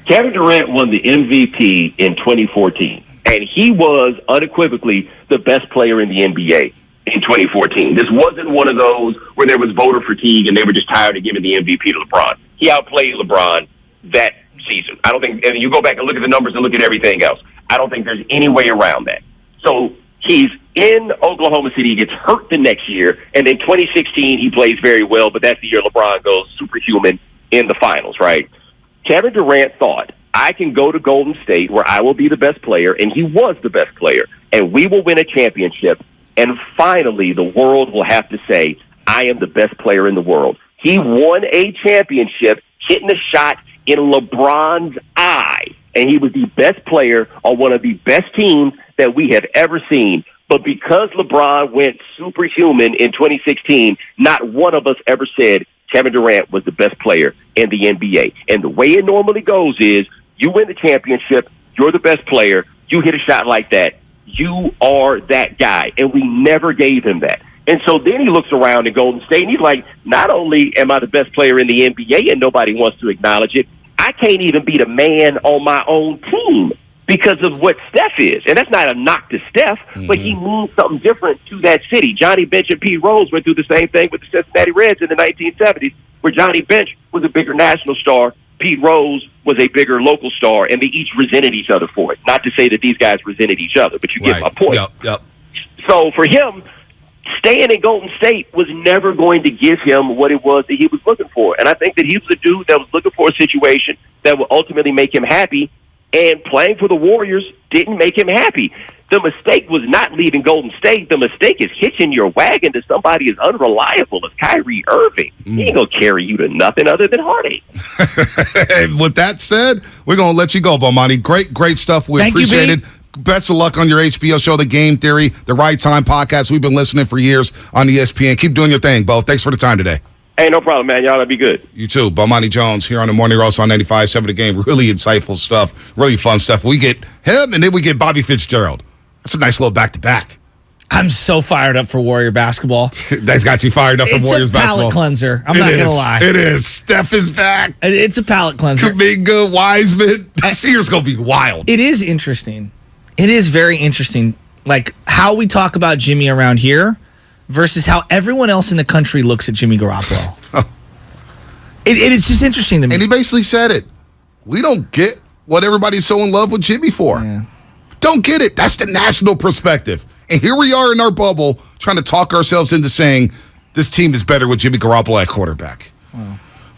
Kevin Durant won the MVP in 2014, and he was unequivocally the best player in the NBA in 2014. This wasn't one of those where there was voter fatigue and they were just tired of giving the MVP to LeBron. He outplayed LeBron that season. I don't think, and you go back and look at the numbers and look at everything else, I don't think there's any way around that. So he's in Oklahoma City, he gets hurt the next year, and in 2016 he plays very well, but that's the year LeBron goes superhuman in the finals, right? Kevin Durant thought, I can go to Golden State where I will be the best player, and he was the best player, and we will win a championship, and finally the world will have to say, I am the best player in the world. He won a championship, hitting a shot in LeBron's eye, and he was the best player on one of the best teams that we have ever seen. But because LeBron went superhuman in 2016, not one of us ever said Kevin Durant was the best player in the NBA. And the way it normally goes is you win the championship, you're the best player, you hit a shot like that, you are that guy. And we never gave him that. And so then he looks around in Golden State and he's like, not only am I the best player in the NBA and nobody wants to acknowledge it, I can't even be the man on my own team because of what Steph is. And that's not a knock to Steph, but he means something different to that city. Johnny Bench and Pete Rose went through the same thing with the Cincinnati Reds in the 1970s, where Johnny Bench was a bigger national star, Pete Rose was a bigger local star, and they each resented each other for it. Not to say that these guys resented each other, but you get my point. Yep. So for him, staying in Golden State was never going to give him what it was that he was looking for. And I think that he was a dude that was looking for a situation that would ultimately make him happy, and playing for the Warriors didn't make him happy. The mistake was not leaving Golden State. The mistake is hitching your wagon to somebody as unreliable as Kyrie Irving. He ain't going to carry you to nothing other than heartache. With that said, we're going to let you go, Bomani. Great stuff. We appreciate it. Best of luck on your HBO show, The Game Theory, the Right Time podcast. We've been listening for years on ESPN. Keep doing your thing, Bo. Thanks for the time today. Hey, no problem, man. Y'all, that'd be good. You too. Bomani Jones here on the Morning Roast on 95.7 The Game. Really insightful stuff. Really fun stuff. We get him, and then we get Bobby Fitzgerald. That's a nice little back-to-back. I'm so fired up for Warrior basketball. That's got you fired up for Warriors basketball. It's a palate cleanser. I'm not going to lie. It is. Steph is back. It's a palate cleanser. Kuminga, Wiseman. This year's going to be wild. It is interesting. It is very interesting, like how we talk about Jimmy around here versus how everyone else in the country looks at Jimmy Garoppolo. It's just interesting to me. And he basically said it. We don't get what everybody's so in love with Jimmy for. Yeah. don't get it. That's the national perspective. And here we are in our bubble trying to talk ourselves into saying this team is better with Jimmy Garoppolo at quarterback.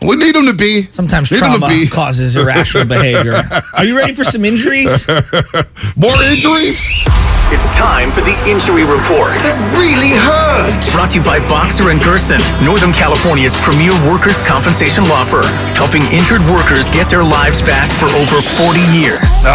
We need him to be. Sometimes trauma causes irrational behavior. Are you ready for some injuries? More injuries? It's time for the injury report. That really hurts. Brought to you by Boxer & Gerson, Northern California's premier workers' compensation law firm, helping injured workers get their lives back for over 40 years.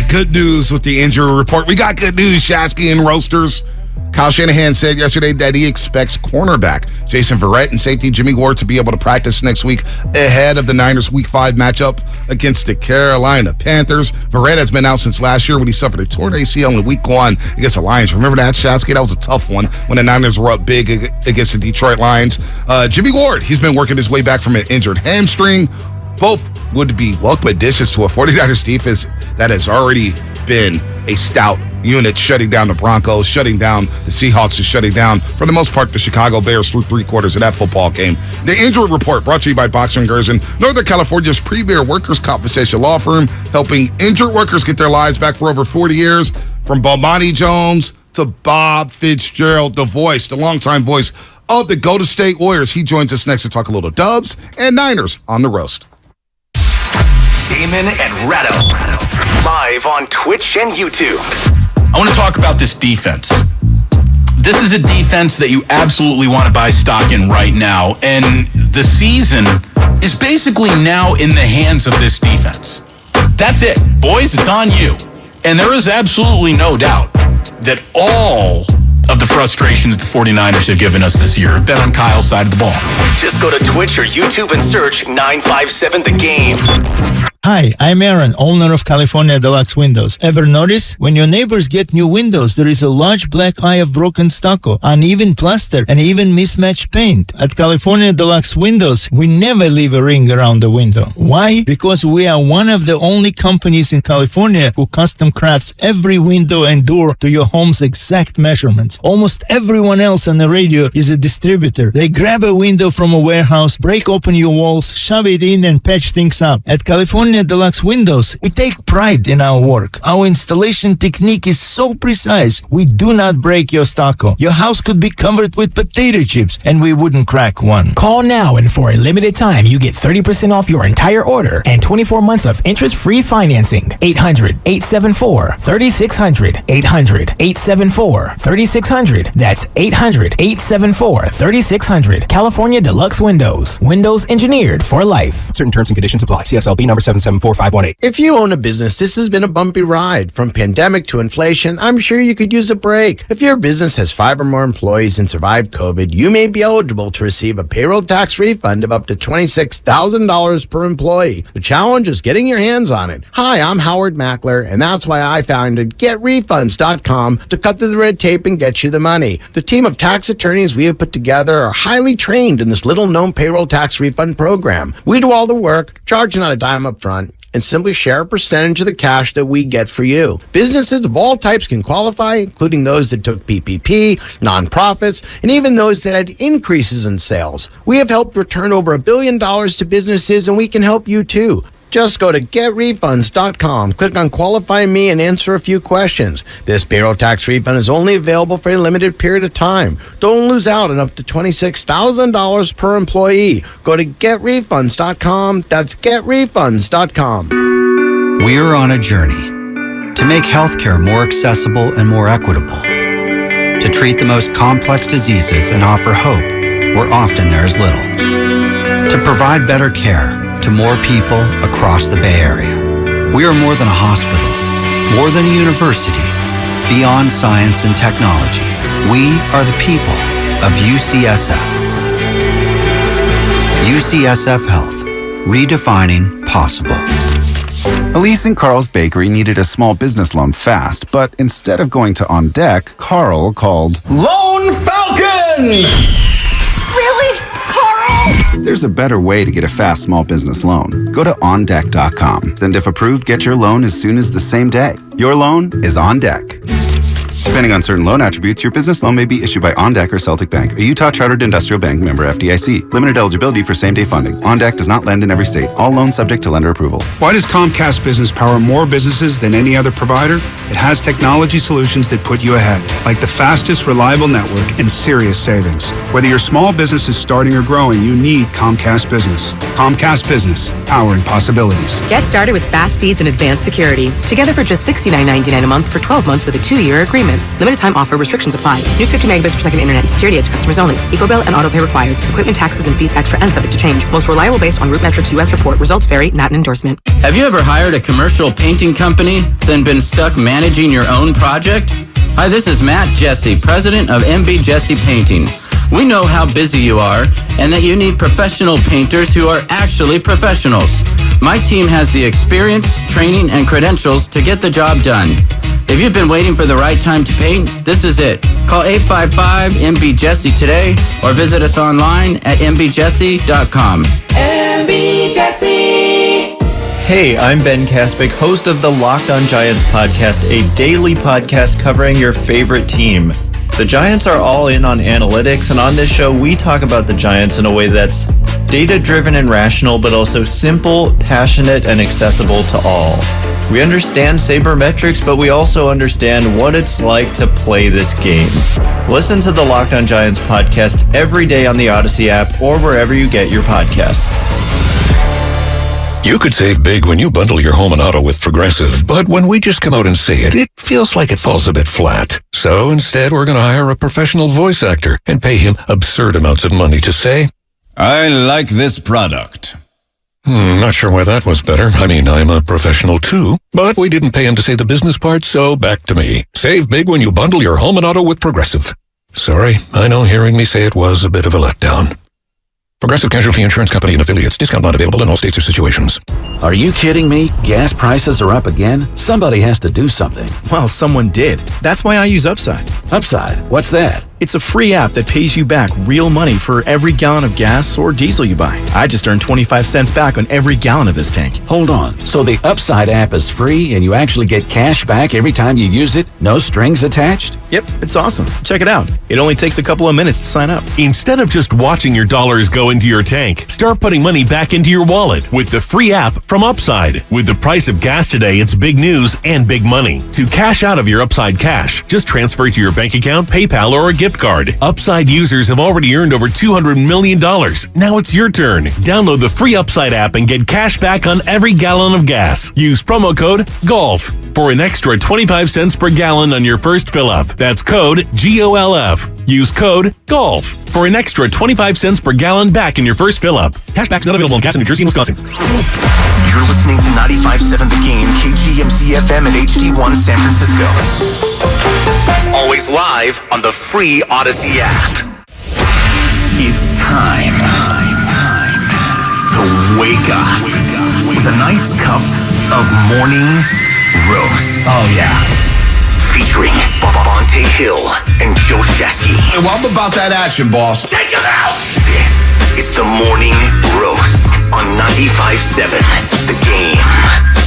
Good news with the injury report. We got good news, Shasky and Roasters. Kyle Shanahan said yesterday that he expects cornerback Jason Verrett and safety Jimmy Ward to be able to practice next week ahead of the Niners' Week 5 matchup against the Carolina Panthers. Verrett has been out since last year when he suffered a torn ACL in Week 1 against the Lions. Remember that, Shasky? That was a tough one when the Niners were up big against the Detroit Lions. Jimmy Ward, he's been working his way back from an injured hamstring. Both would be welcome additions to a 49ers defense that has already been a stout unit, shutting down the Broncos, shutting down the Seahawks, and shutting down, for the most part, the Chicago Bears through 3/4 of that football game. The injury report brought to you by Boxer & Gerson, Northern California's premier workers' compensation law firm, helping injured workers get their lives back for over 40 years. From Bomani Jones to Bob Fitzgerald, the longtime voice of the Golden State Warriors. He joins us next to talk a little Dubs and Niners on the roast. Damon and Ratto, live on Twitch and YouTube. I want to talk about this defense. This is a defense that you absolutely want to buy stock in right now, and the season is basically now in the hands of this defense. That's it. Boys, it's on you. And there is absolutely no doubt that all of the frustration that the 49ers have given us this year have been on Kyle's side of the ball. Just go to Twitch or YouTube and search 957 The Game. Hi, I'm Aaron, owner of California Deluxe Windows. Ever notice? When your neighbors get new windows, there is a large black eye of broken stucco, uneven plaster, and even mismatched paint. At California Deluxe Windows, we never leave a ring around the window. Why? Because we are one of the only companies in California who custom crafts every window and door to your home's exact measurements. Almost everyone else on the radio is a distributor. They grab a window from a warehouse, break open your walls, shove it in, and patch things up. At California Deluxe Windows, we take pride in our work. Our installation technique is so precise, we do not break your stucco. Your house could be covered with potato chips, and we wouldn't crack one. Call now, and for a limited time, you get 30% off your entire order and 24 months of interest-free financing. 800-874-3600. 800-874-3600. That's 800-874-3600. California Deluxe Windows. Windows engineered for life. Certain terms and conditions apply. CSLB number 774-518. If you own a business, this has been a bumpy ride. From pandemic to inflation, I'm sure you could use a break. If your business has 5 or more employees and survived COVID, you may be eligible to receive a payroll tax refund of up to $26,000 per employee. The challenge is getting your hands on it. Hi, I'm Howard Mackler, and that's why I founded GetRefunds.com to cut through the red tape and get you the money. The team of tax attorneys we have put together are highly trained in this little-known payroll tax refund program. We do all the work, charge not a dime up front, and simply share a percentage of the cash that we get for you. Businesses of all types can qualify, including those that took PPP, nonprofits, and even those that had increases in sales. We have helped return over $1 billion to businesses, and we can help you too. Just go to GetRefunds.com, click on Qualify Me, and answer a few questions. This payroll tax refund is only available for a limited period of time. Don't lose out on up to $26,000 per employee. Go to GetRefunds.com. That's GetRefunds.com. We're on a journey to make healthcare more accessible and more equitable, to treat the most complex diseases and offer hope where often there is little, to provide better care to more people across the Bay Area. We are more than a hospital, more than a university, beyond science and technology. We are the people of UCSF. UCSF Health, redefining possible. Elise and Carl's Bakery needed a small business loan fast, but instead of going to On Deck, Carl called Lone Falcon! Really? Carl? There's a better way to get a fast small business loan. Go to OnDeck.com. And if approved, get your loan as soon as the same day. Your loan is on deck. Depending on certain loan attributes, your business loan may be issued by OnDeck or Celtic Bank, a Utah Chartered Industrial Bank member FDIC. Limited eligibility for same-day funding. OnDeck does not lend in every state. All loans subject to lender approval. Why does Comcast Business power more businesses than any other provider? It has technology solutions that put you ahead, like the fastest, reliable network and serious savings. Whether your small business is starting or growing, you need Comcast Business. Comcast Business, powering possibilities. Get started with fast speeds and advanced security. Together for just $69.99 a month for 12 months with a 2-year agreement. Limited time offer. Restrictions apply. New 50 megabits per second internet. Security edge customers only. EcoBill and autopay required. Equipment taxes and fees extra and subject to change. Most reliable based on RootMetrics US report. Results vary, not an endorsement. Have you ever hired a commercial painting company, then been stuck managing your own project? Hi, this is Matt Jesse, president of MB Jesse Painting. We know how busy you are and that you need professional painters who are actually professionals. My team has the experience, training, and credentials to get the job done. If you've been waiting for the right time to paint, this is it. Call 855-MB-JESSE today or visit us online at mbjesse.com. MB Jesse. Hey, I'm Ben Kaspick, host of the Locked On Giants podcast, a daily podcast covering your favorite team. The Giants are all in on analytics, and on this show, we talk about the Giants in a way that's data-driven and rational, but also simple, passionate, and accessible to all. We understand sabermetrics, but we also understand what it's like to play this game. Listen to the Locked On Giants podcast every day on the Odyssey app or wherever you get your podcasts. You could save big when you bundle your home and auto with Progressive, but when we just come out and say it, it feels like it falls a bit flat. So instead, we're going to hire a professional voice actor and pay him absurd amounts of money to say, I like this product. Not sure why that was better. I mean, I'm a professional too, but we didn't pay him to say the business part, so back to me. Save big when you bundle your home and auto with Progressive. Sorry, I know hearing me say it was a bit of a letdown. Progressive Casualty Insurance Company and Affiliates. Discount not available in all states or situations. Are you kidding me? Gas prices are up again? Somebody has to do something. Well, someone did. That's why I use Upside. Upside? What's that? It's a free app that pays you back real money for every gallon of gas or diesel you buy. I just earned 25 cents back on every gallon of this tank. Hold on. So the Upside app is free and you actually get cash back every time you use it? No strings attached? Yep, it's awesome. Check it out. It only takes a couple of minutes to sign up. Instead of just watching your dollars go into your tank, start putting money back into your wallet with the free app from Upside. With the price of gas today, it's big news and big money. To cash out of your Upside cash, just transfer it to your bank account, PayPal, or a gift card. Upside users have already earned over $200 million. Now it's your turn. Download the free Upside app and get cash back on every gallon of gas. Use promo code GOLF for an extra 25 cents per gallon on your first fill-up. That's code GOLF. Use code GOLF for an extra 25 cents per gallon back in your first fill-up. Cashback's not available in gas in New Jersey and Wisconsin. You're listening to 95.7 The Game, KGMC FM and HD1 San Francisco. Always live on the free Odyssey app. It's time to wake up with a nice cup of morning roast. Oh, yeah. Featuring Bonte Hill and Joe Shasky. Hey, well, I'm about that action, boss. Take it out! This is the morning roast on 95.7 The Game.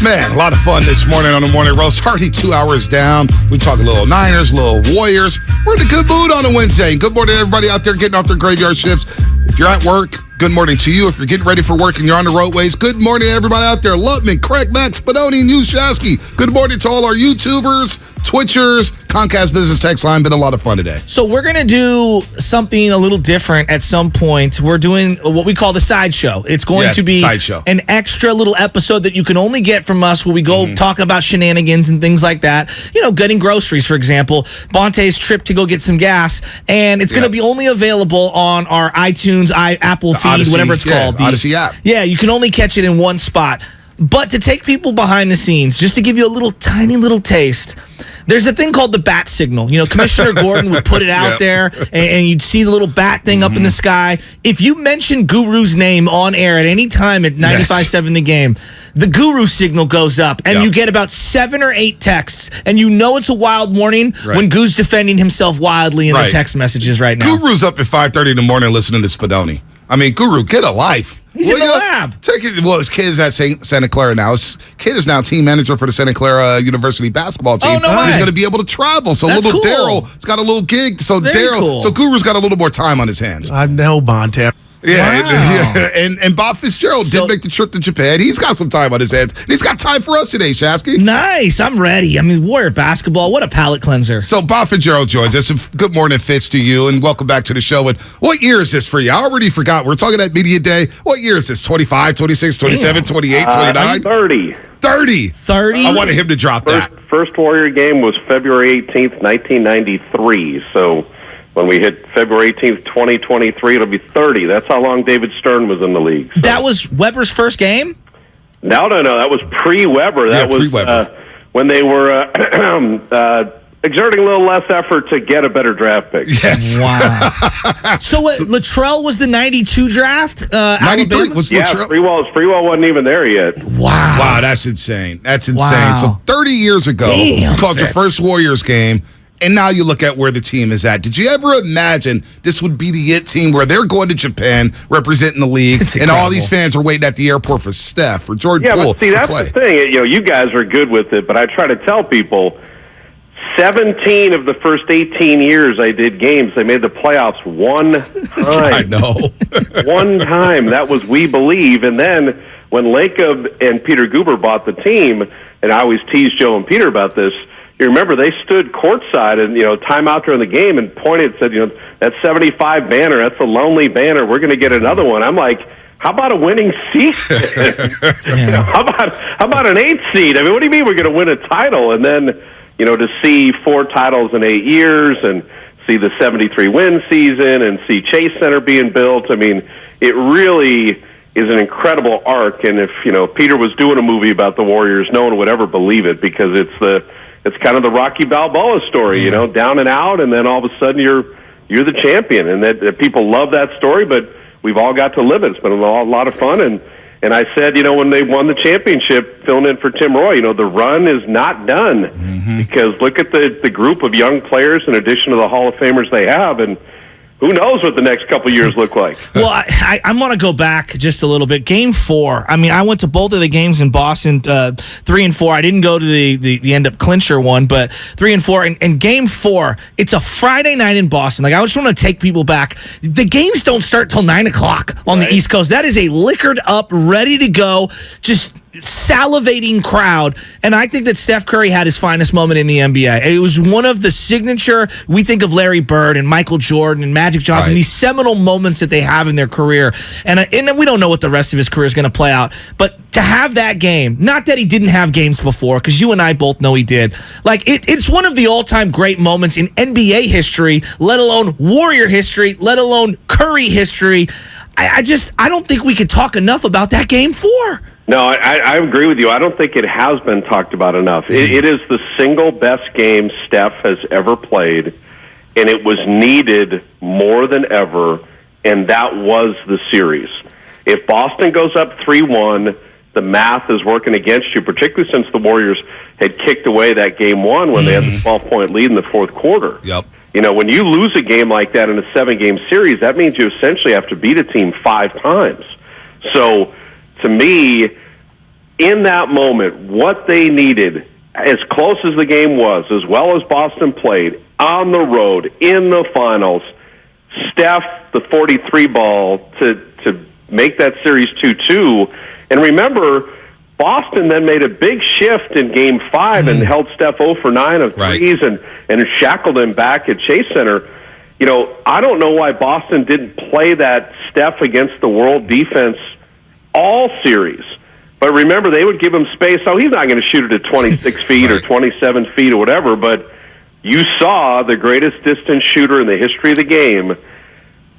Man, a lot of fun this morning on the morning roast. Already 2 hours down. We talk a little Niners, a little Warriors. We're in a good mood on a Wednesday. Good morning, everybody out there getting off their graveyard shifts. If you're at work, good morning to you. If you're getting ready for work and you're on the roadways, good morning, everybody out there. Lutman, Craig, Max, Spadoni, and Shasky. Good morning to all our YouTubers, Twitchers, Comcast Business Text Line. Been a lot of fun today. So we're going to do something a little different at some point. We're doing what we call the sideshow. It's going to be an extra little episode that you can only get from us where we go talk about shenanigans and things like that. You know, getting groceries, for example. Bonte's trip to go get some gas. And it's going to be only available on our iTunes, Apple feed, Odyssey, whatever it's called. The Odyssey app. Yeah, you can only catch it in one spot. But to take people behind the scenes, just to give you a little tiny little taste, there's a thing called the bat signal. You know, Commissioner Gordon would put it out there, and you'd see the little bat thing up in the sky. If you mention Guru's name on air at any time at 95.7 The Game, the Guru signal goes up, and you get about 7 or 8 texts, and you know it's a wild morning when Guru's defending himself wildly in the text messages right now. Guru's up at 5:30 in the morning listening to Spadoni. I mean, Guru, get a life. He's in the lab. His kid is at Santa Clara now. His kid is now team manager for the Santa Clara University basketball team. Oh, no way. He's going to be able to travel. So That's little cool. Daryl's got a little gig. So Cool. So Guru's got a little more time on his hands. I know, Bontemps. Yeah, and Bob Fitzgerald did make the trip to Japan. He's got some time on his hands. And he's got time for us today, Shasky. Nice. I'm ready. I mean, Warrior basketball, what a palate cleanser. So Bob Fitzgerald joins us. Good morning, Fitz, to you, and welcome back to the show. And what year is this for you? I already forgot. We're talking at Media Day. What year is this? 25, 26, 27, 28, 29? 30. 30. 30? I wanted him to drop that. First Warrior game was February 18th, 1993. So when we hit February 18th, 2023, it'll be 30. That's how long David Stern was in the league. So. That was Weber's first game? No. That was pre-Weber. That was when they were exerting a little less effort to get a better draft pick. Yes. Wow. So what, Latrell was the 92 draft? 93 was Latrell. Freewell wasn't even there yet. Wow. Wow, that's insane. That's insane. Wow. So 30 years ago, you called your first Warriors game, and now you look at where the team is at. Did you ever imagine this would be the IT team where they're going to Japan, representing the league, and all these fans are waiting at the airport for Steph or Jordan Poole? But see, that's the thing. You guys are good with it, but I try to tell people 17 of the first 18 years I did games, they made the playoffs one time. I know. One time. That was We Believe. And then when Lacob and Peter Guber bought the team, and I always tease Joe and Peter about this, you remember they stood courtside and, time out during the game and pointed and said, that 75 banner, that's a lonely banner. We're going to get another one. I'm like, how about a winning season? How about an 8th seed? I mean, what do you mean we're going to win a title? And then, to see 4 titles in 8 years and see the 73-win season and see Chase Center being built, I mean, it really is an incredible arc. And if, Peter was doing a movie about the Warriors, no one would ever believe it because it's kind of the Rocky Balboa story, down and out, and then all of a sudden you're the champion. And that people love that story, but we've all got to live it. It's been a lot of fun. And I said, when they won the championship, filling in for Tim Roy, the run is not done because look at the group of young players in addition to the Hall of Famers they have, and who knows what the next couple of years look like. Well, I want to go back just a little bit. Game 4. I mean, I went to both of the games in Boston, 3 and 4. I didn't go to the end up clincher one, but 3 and 4. And Game 4, it's a Friday night in Boston. Like, I just want to take people back. The games don't start till 9 o'clock on the East Coast. That is a liquored up, ready to go, just salivating crowd, and I think that Steph Curry had his finest moment in the NBA. It was one of the signature, we think of Larry Bird and Michael Jordan and Magic Johnson, these seminal moments that they have in their career, and we don't know what the rest of his career is going to play out, but to have that game, not that he didn't have games before, because you and I both know he did, like it's one of the all-time great moments in NBA history, let alone Warrior history, let alone Curry history. I don't think we could talk enough about that Game 4. No, I agree with you. I don't think it has been talked about enough. It is the single best game Steph has ever played, and it was needed more than ever, and that was the series. If Boston goes up 3-1, the math is working against you, particularly since the Warriors had kicked away that Game 1 when they had the 12-point lead in the fourth quarter. Yep. When you lose a game like that in a 7-game series, that means you essentially have to beat a team 5 times. So, to me, in that moment, what they needed, as close as the game was, as well as Boston played, on the road, in the finals, Steph, the 43 ball, to make that series 2-2. And remember, Boston then made a big shift in Game 5 and held Steph 0 for 9 of threes and shackled him back at Chase Center. I don't know why Boston didn't play that Steph against the world defense all series. But remember, they would give him space. So he's not going to shoot it at 26 feet or 27 feet or whatever, but you saw the greatest distance shooter in the history of the game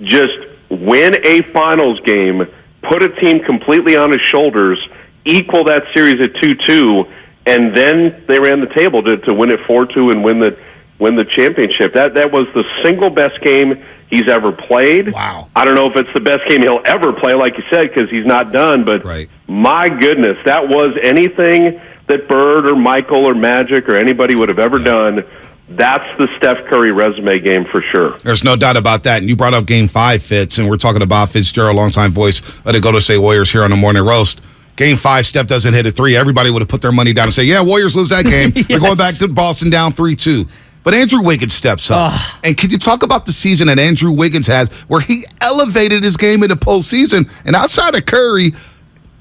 just win a finals game, put a team completely on his shoulders, equal that series at 2-2, and then they ran the table to win it 4-2 and win the championship. That was the single best game he's ever played. Wow. I don't know if it's the best game he'll ever play, like you said, because he's not done, but my goodness, that was anything that Bird or Michael or Magic or anybody would have ever done That's the Steph Curry resume game for sure. There's no doubt about that. And you brought up Game 5, Fitz, and we're talking about Fitzgerald, longtime voice of the Golden State Warriors here on the Morning Roast. Game 5, Steph doesn't hit a three. Everybody would have put their money down and say, yeah, Warriors lose that game. They're going back to Boston down 3-2. But Andrew Wiggins steps up. And can you talk about the season that Andrew Wiggins has where he elevated his game in the postseason? And outside of Curry,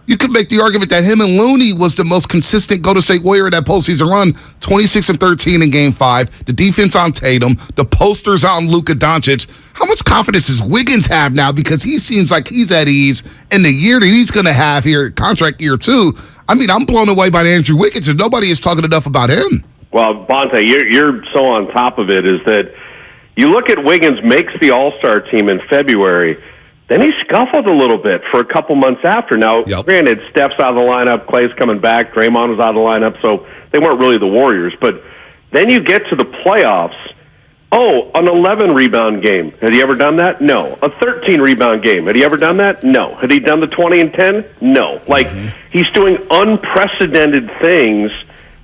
you could make the argument that him and Looney was the most consistent Golden State Warrior in that postseason run, 26-13 in Game 5, the defense on Tatum, the posters on Luka Doncic. How much confidence does Wiggins have now? Because he seems like he's at ease in the year that he's going to have here, contract year 2. I mean, I'm blown away by Andrew Wiggins, and nobody is talking enough about him. Well, Bonte, you're so on top of it, is that you look at Wiggins makes the All-Star team in February. Then he scuffled a little bit for a couple months after. Now, granted, Steph's out of the lineup, Clay's coming back, Draymond was out of the lineup, so they weren't really the Warriors. But then you get to the playoffs. Oh, an 11-rebound game. Had he ever done that? No. A 13-rebound game. Had he ever done that? No. Had he done the 20 and 10? No. Like, he's doing unprecedented things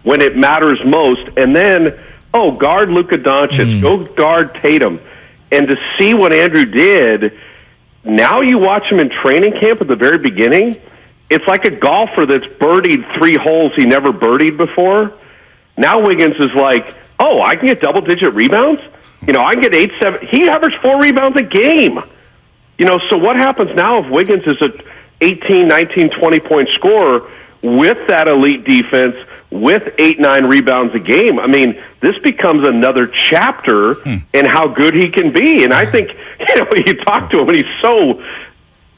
when it matters most. And then, guard Luka Doncic, go guard Tatum. And to see what Andrew did, now you watch him in training camp at the very beginning, it's like a golfer that's birdied 3 holes he never birdied before. Now Wiggins is like, I can get double-digit rebounds? I can get 8, 7. He averaged 4 rebounds a game. So what happens now if Wiggins is a 18, 19, 20-point scorer with that elite defense, with 8, 9 rebounds a game? I mean, this becomes another chapter in how good he can be. And I think, you talk to him, and he's so,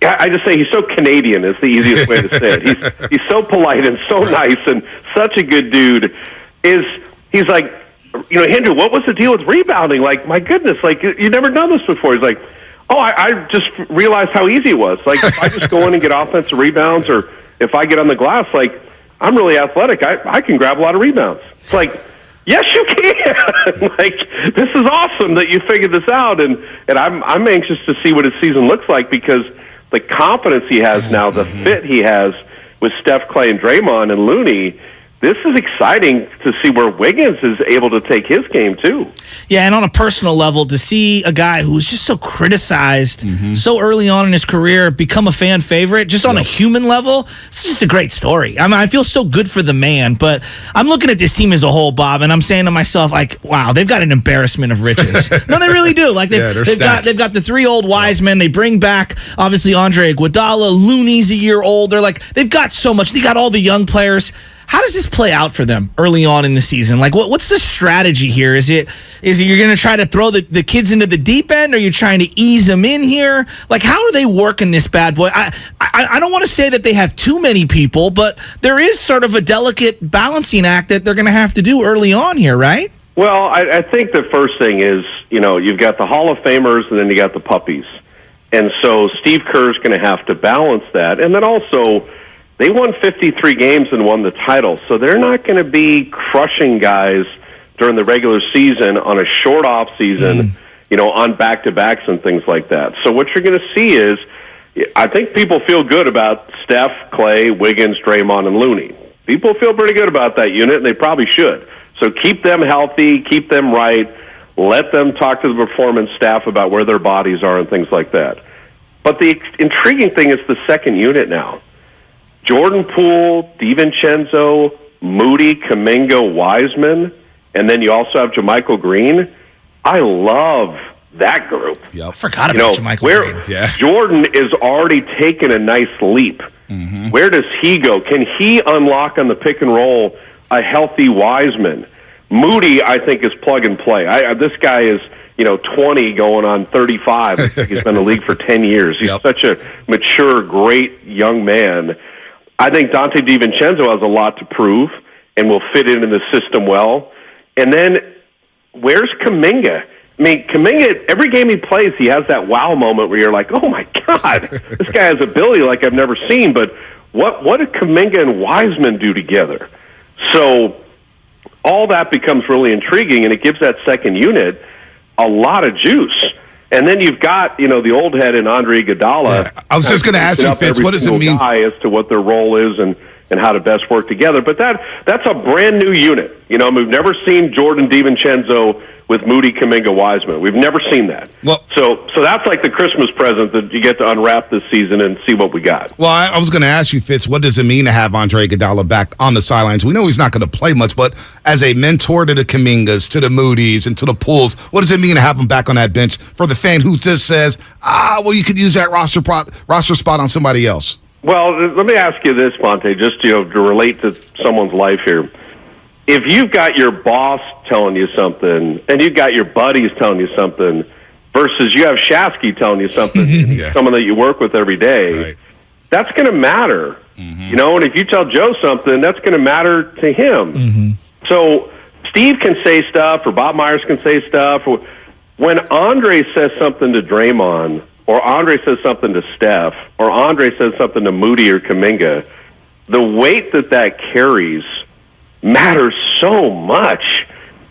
I just say he's so Canadian is the easiest way to say it. He's so polite and so nice and such a good dude. He's like, Andrew, what was the deal with rebounding? Like, my goodness, like, you've never done this before. He's like, I just realized how easy it was. Like, if I just go in and get offensive rebounds, or if I get on the glass, like, I'm really athletic. I can grab a lot of rebounds. It's like, yes, you can. Like, this is awesome that you figured this out, and I'm anxious to see what his season looks like, because the confidence he has now, the fit he has with Steph, Clay, and Draymond and Looney. This is exciting to see where Wiggins is able to take his game, too. Yeah, and on a personal level, to see a guy who's just so criticized so early on in his career become a fan favorite, just on a human level, it's just a great story. I mean, I feel so good for the man, but I'm looking at this team as a whole, Bob, and I'm saying to myself, like, wow, they've got an embarrassment of riches. No, they really do. Like, they've got the 3 old wise men. They bring back, obviously, Andre Iguodala. Looney's a year old. They've got so much. They got all the young players. How does this play out for them early on in the season? Like, what's the strategy here? Is it you're going to try to throw the kids into the deep end? Or are you trying to ease them in here? Like, how are they working this bad boy? I don't want to say that they have too many people, but there is sort of a delicate balancing act that they're going to have to do early on here, right? Well, I think the first thing is, you've got the Hall of Famers and then you got the puppies. And so Steve Kerr's going to have to balance that. And then also, they won 53 games and won the title, so they're not going to be crushing guys during the regular season on a short off season, on back-to-backs and things like that. So what you're going to see is, I think people feel good about Steph, Clay, Wiggins, Draymond, and Looney. People feel pretty good about that unit, and they probably should. So keep them healthy, keep them right, let them talk to the performance staff about where their bodies are and things like that. But the intriguing thing is the second unit now. Jordan Poole, DiVincenzo, Moody, Kuminga, Wiseman, and then you also have JaMychal Green. I love that group. Yep. Forgot about JaMychal Green. Yeah. Jordan is already taking a nice leap. Where does he go? Can he unlock on the pick and roll a healthy Wiseman? Moody, I think, is plug and play. This guy is 20 going on 35. I think he's been in the league for 10 years. He's such a mature, great young man. I think Dante DiVincenzo has a lot to prove and will fit into the system well. And then where's Kuminga? I mean, Kuminga, every game he plays, he has that wow moment where you're like, oh, my God, this guy has ability like I've never seen. But what did Kuminga and Wiseman do together? So all that becomes really intriguing, and it gives that second unit a lot of juice. And then you've got, the old head in Andre Iguodala. Yeah. I was just going to ask you, Fitz, what does it mean? As to what their role is and and how to best work together. But that's a brand new unit. You know, we've never seen Jordan DiVincenzo with Moody, Kuminga, Wiseman. We've never seen that. Well, so that's like the Christmas present that you get to unwrap this season and see what we got. Well, I was going to ask you, Fitz, what does it mean to have Andre Iguodala back on the sidelines? We know he's not going to play much, but as a mentor to the Kumingas, to the Moodys, and to the Pools, what does it mean to have him back on that bench for the fan who just says, well, you could use that roster spot on somebody else? Well, let me ask you this, Monte, just to relate to someone's life here. If you've got your boss telling you something and you've got your buddies telling you something versus you have Shasky telling you something, someone that you work with every day, that's going to matter. You know, and if you tell Joe something, that's going to matter to him. So Steve can say stuff or Bob Myers can say stuff. When Andre says something to Draymond or Andre says something to Steph or Andre says something to Moody or Kuminga, the weight that carries matters so much.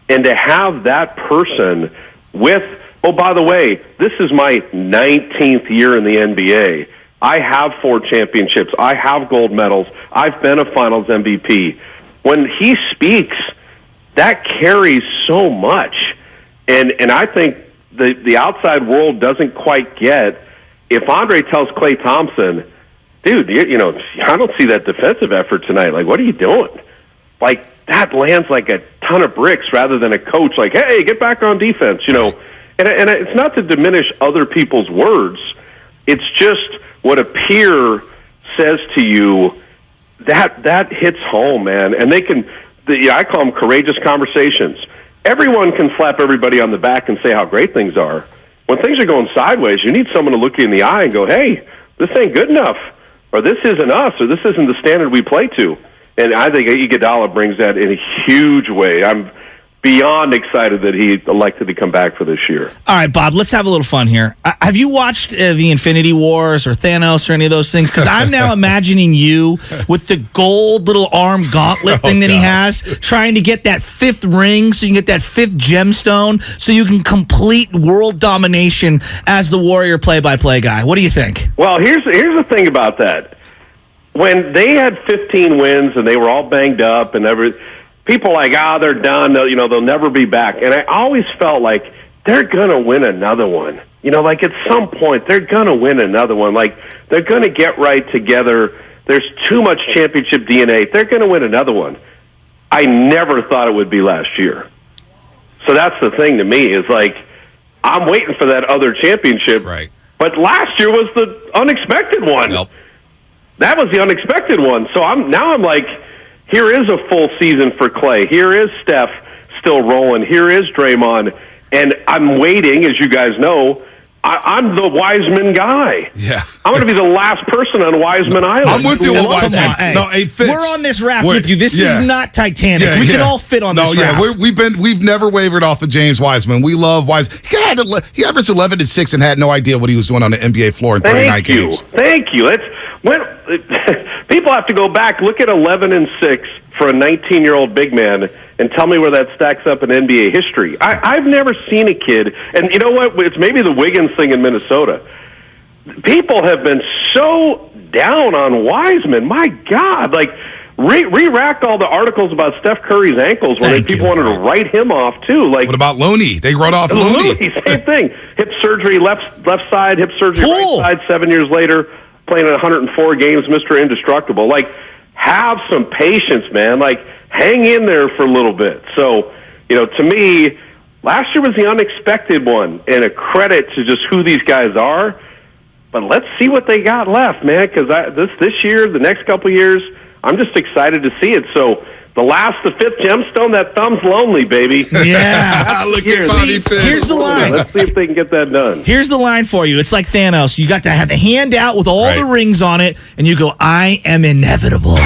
And to have that person with, oh, by the way, this is my 19th year in the NBA. I have 4 championships. I have gold medals. I've been a finals MVP. When he speaks, that carries so much. And I think the outside world doesn't quite get, if Andre tells Klay Thompson, dude, you know, I don't see that defensive effort tonight. Like, what are you doing? Like, that lands like a ton of bricks rather than a coach like, hey, get back on defense, you know. And it's not to diminish other people's words. It's just what a peer says to you, that hits home, man. And they can, I call them courageous conversations. Everyone can slap everybody on the back and say how great things are. When things are going sideways, you need someone to look you in the eye and go, hey, this ain't good enough, or this isn't us, or this isn't the standard we play to. And I think Iguodala brings that in a huge way. I'm beyond excited that he elected to come back for this year. All right, Bob, let's have a little fun here. Have you watched the Infinity Wars or Thanos or any of those things? Because I'm now imagining you with the gold little arm gauntlet thing that he has, trying to get that 5th ring so you can get that 5th gemstone so you can complete world domination as the Warrior play-by-play guy. What do you think? Well, here's the thing about that. When they had 15 wins and they were all banged up and people like, they're done. They'll never be back. And I always felt like they're going to win another one. You know, like at some point they're going to win another one. Like they're going to get right together. There's too much championship DNA. They're going to win another one. I never thought it would be last year. So that's the thing to me is like, I'm waiting for that other championship. Right. But last year was the unexpected one. Nope. That was the unexpected one. So I'm like, here is a full season for Klay. Here is Steph still rolling. Here is Draymond. And I'm waiting, as you guys know, I'm the Wiseman guy. Yeah. I'm going to be the last person on Wiseman Island. I'm with you on Wiseman. Hey, no, hey, Fitz, we're on this raft with you. This is not Titanic. Yeah, we can all fit on this raft. We've never wavered off of James Wiseman. We love Wiseman. He averaged 11 and 6 and had no idea what he was doing on the NBA floor in 39 games. Thank you. People have to go back, look at 11 and 6 for a 19-year-old big man, and tell me where that stacks up in NBA history. I've never seen a kid, and you know what? It's maybe the Wiggins thing in Minnesota. People have been so down on Wiseman. My God, like re-racked all the articles about Steph Curry's ankles when people wanted to write him off too. Like, what about Looney? They wrote off Looney. Same thing. Hip surgery, left side, hip surgery, right side. 7 years later, playing in 104 games, Mr. Indestructible. Like, have some patience, man. Like, hang in there for a little bit. So, to me, last year was the unexpected one, and a credit to just who these guys are. But let's see what they got left, man, because this year, the next couple years, I'm just excited to see it. So the 5th gemstone, that thumb's lonely, baby. Yeah. Look at Bobby Fitz. Here's the line. Let's see if they can get that done. Here's the line for you. It's like Thanos. You got to have the hand out with all the rings on it, and you go, I am inevitable.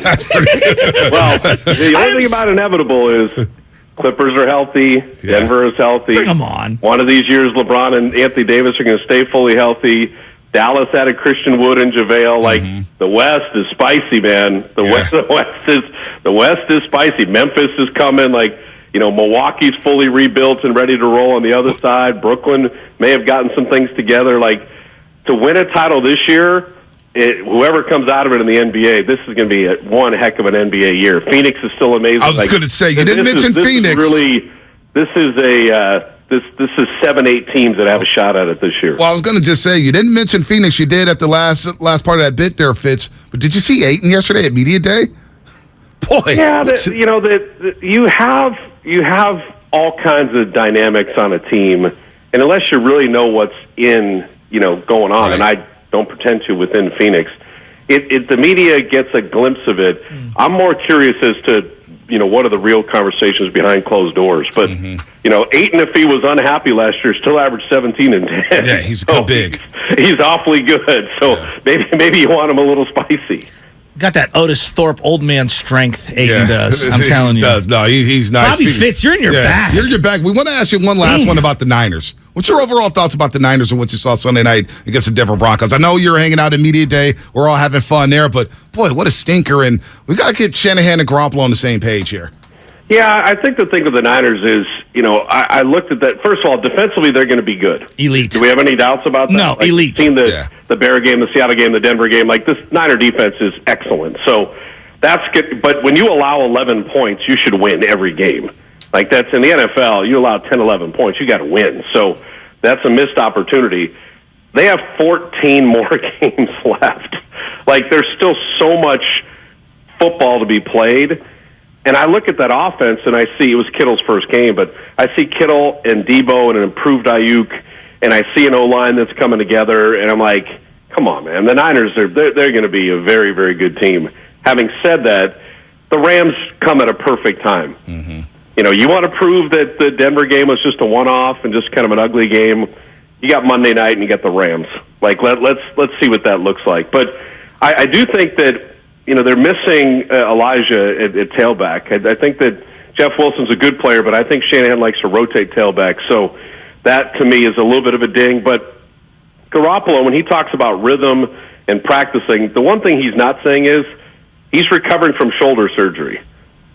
That's pretty good. Well, the only thing about inevitable is Clippers are healthy. Denver is healthy. Bring them on. One of these years, LeBron and Anthony Davis are going to stay fully healthy. Dallas added Christian Wood and JaVale. Like, the West is spicy, man. The West is spicy. Memphis is coming. Like, Milwaukee's fully rebuilt and ready to roll on the other side. Brooklyn may have gotten some things together. Like, to win a title this year, whoever comes out of it in the NBA, this is going to be one heck of an NBA year. Phoenix is still amazing. I was going to say, you didn't mention Phoenix. This is 7-8 teams that have a shot at it this year. Well, I was going to just say, you didn't mention Phoenix. You did at the last part of that bit there, Fitz. But did you see Ayton yesterday at Media Day? Boy. Yeah, you have all kinds of dynamics on a team, and unless you really know what's going on, and I don't pretend to within Phoenix, the media gets a glimpse of it. I'm more curious as to what are the real conversations behind closed doors. But Ayton, if he was unhappy last year, still averaged 17 and 10. Yeah, he's big. He's awfully good. So maybe you want him a little spicy. Got that Otis Thorpe old man strength Ayton does. I'm telling you. He does. No, he's nice. Bobby Fitz, you're in your bag. You're in your bag. We want to ask you one last one about the Niners. What's your overall thoughts about the Niners and what you saw Sunday night against the Denver Broncos? I know you're hanging out in Media Day. We're all having fun there, but boy, what a stinker. And we got to get Shanahan and Garoppolo on the same page here. Yeah, I think the thing with the Niners is, I looked at that. First of all, defensively, they're going to be good. Elite. Do we have any doubts about that? No, elite. Seen the Bear game, the Seattle game, the Denver game. This Niner defense is excellent. So that's good. But when you allow 11 points, you should win every game. That's in the NFL. You allow 10, 11 points, you got to win. So that's a missed opportunity. They have 14 more games left. There's still so much football to be played. And I look at that offense, and I see it was Kittle's first game, but I see Kittle and Debo and an improved Ayuk, and I see an O-line that's coming together, and I'm like, come on, man. The Niners, they're going to be a very, very good team. Having said that, the Rams come at a perfect time. Mm-hmm. You want to prove that the Denver game was just a one-off and just kind of an ugly game. You got Monday night, and you got the Rams. Let's see what that looks like. But I do think that they're missing Elijah at tailback. I think that Jeff Wilson's a good player, but I think Shanahan likes to rotate tailback. So that, to me, is a little bit of a ding. But Garoppolo, when he talks about rhythm and practicing, the one thing he's not saying is he's recovering from shoulder surgery.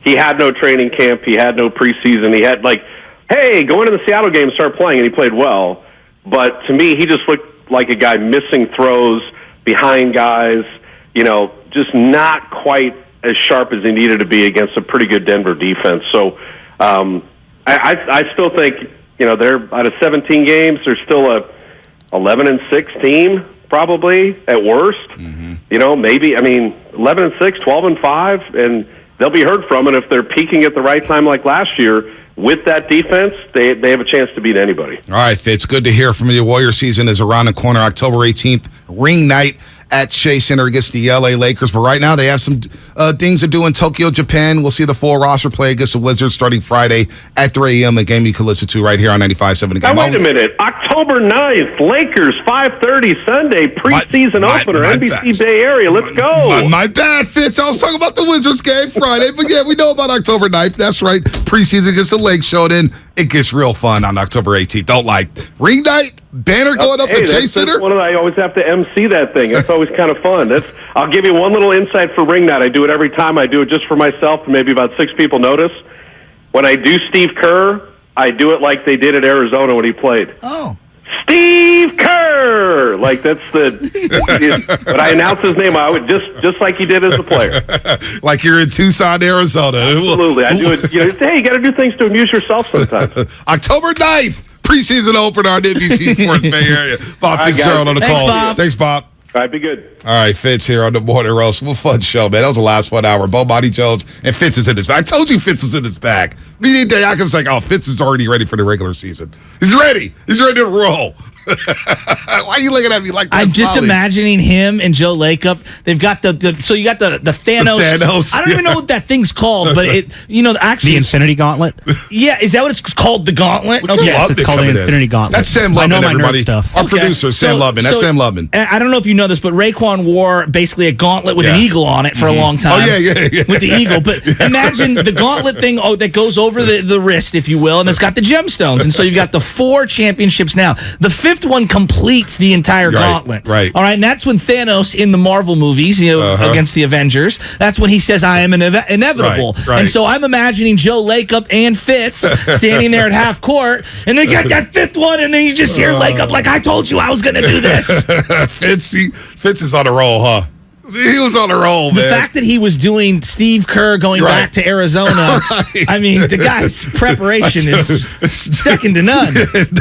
He had no training camp. He had no preseason. He had, hey, go into the Seattle game and start playing, and he played well. But to me, he just looked like a guy missing throws behind guys, just not quite as sharp as he needed to be against a pretty good Denver defense. So I still think, they're out of 17 games, they're still a 11-6 team, probably, at worst. Mm-hmm. Maybe, 11-6, 12-5, and they'll be heard from, and if they're peaking at the right time like last year, with that defense, they have a chance to beat anybody. All right, Fitz, good to hear from you. Warrior season is around the corner, October 18th, ring night at Shea Center against the LA Lakers. But right now, they have some things to do in Tokyo, Japan. We'll see the full roster play against the Wizards starting Friday at 3 a.m., a game you can listen to right here on 95.7 The Game. Now, wait a minute. October 9th, Lakers, 5:30 Sunday, preseason opener, NBC Bay Area. Let's go. My bad, Fitz. I was talking about the Wizards game Friday. But yeah, we know about October 9th. That's right. Preseason against the Lake showed in. It gets real fun on October 18th. Don't ring night, banner going up at Shea Center. I always have to MC that thing. That's always kind of fun. I'll give you one little insight for ring night. I do it every time. I do it just for myself, and maybe about 6 people notice. When I do Steve Kerr, I do it like they did at Arizona when he played. Oh. Steve Kerr! That's but I announce his name. I would just like he did as a player. Like you're in Tucson, Arizona. Absolutely. I do it. Hey, you got to do things to amuse yourself sometimes. October 9th, preseason opener on NBC Sports Bay Area. Bob Fitzgerald on the call. Bob. Thanks, Bob. All right, be good. All right, Fitz here on the Morning Roast. What a fun show, man. That was the last 1 hour. Bomani Jones and Fitz is in his bag. I told you Fitz was in his bag. Media Day, I was like, Fitz is already ready for the regular season. He's ready. He's ready to roll. Why are you looking at me like that? I'm just imagining him and Joe Lacob. They've got so you got the Thanos. Thanos. I don't even know what that thing's called, but actually the Infinity Gauntlet. Yeah, is that what it's called? The Gauntlet? Okay. Yes, it's called the Infinity Gauntlet. That's Sam Lubman, I know my everybody. nerd stuff. Our producer, Sam Lubman. That's Sam Lubman. I don't know if you know this, but Raekwon wore basically a gauntlet with an eagle on it for a long time. Oh, yeah. With the eagle. But imagine the gauntlet thing that goes over the wrist, if you will, and it's got the gemstones. And so you've got the 4 championships now. The 5th fifth one completes the entire gauntlet. Right. All right, and that's when Thanos in the Marvel movies, against the Avengers, that's when he says, I am inevitable. Right. And so I'm imagining Joe Lacob and Fitz standing there at half court, and they got that fifth one, and then you just hear Lacob like, I told you I was going to do this. Fitz is on a roll, huh? He was on a roll, man. The fact that he was doing Steve Kerr going back to Arizona, I mean, the guy's preparation is second to none.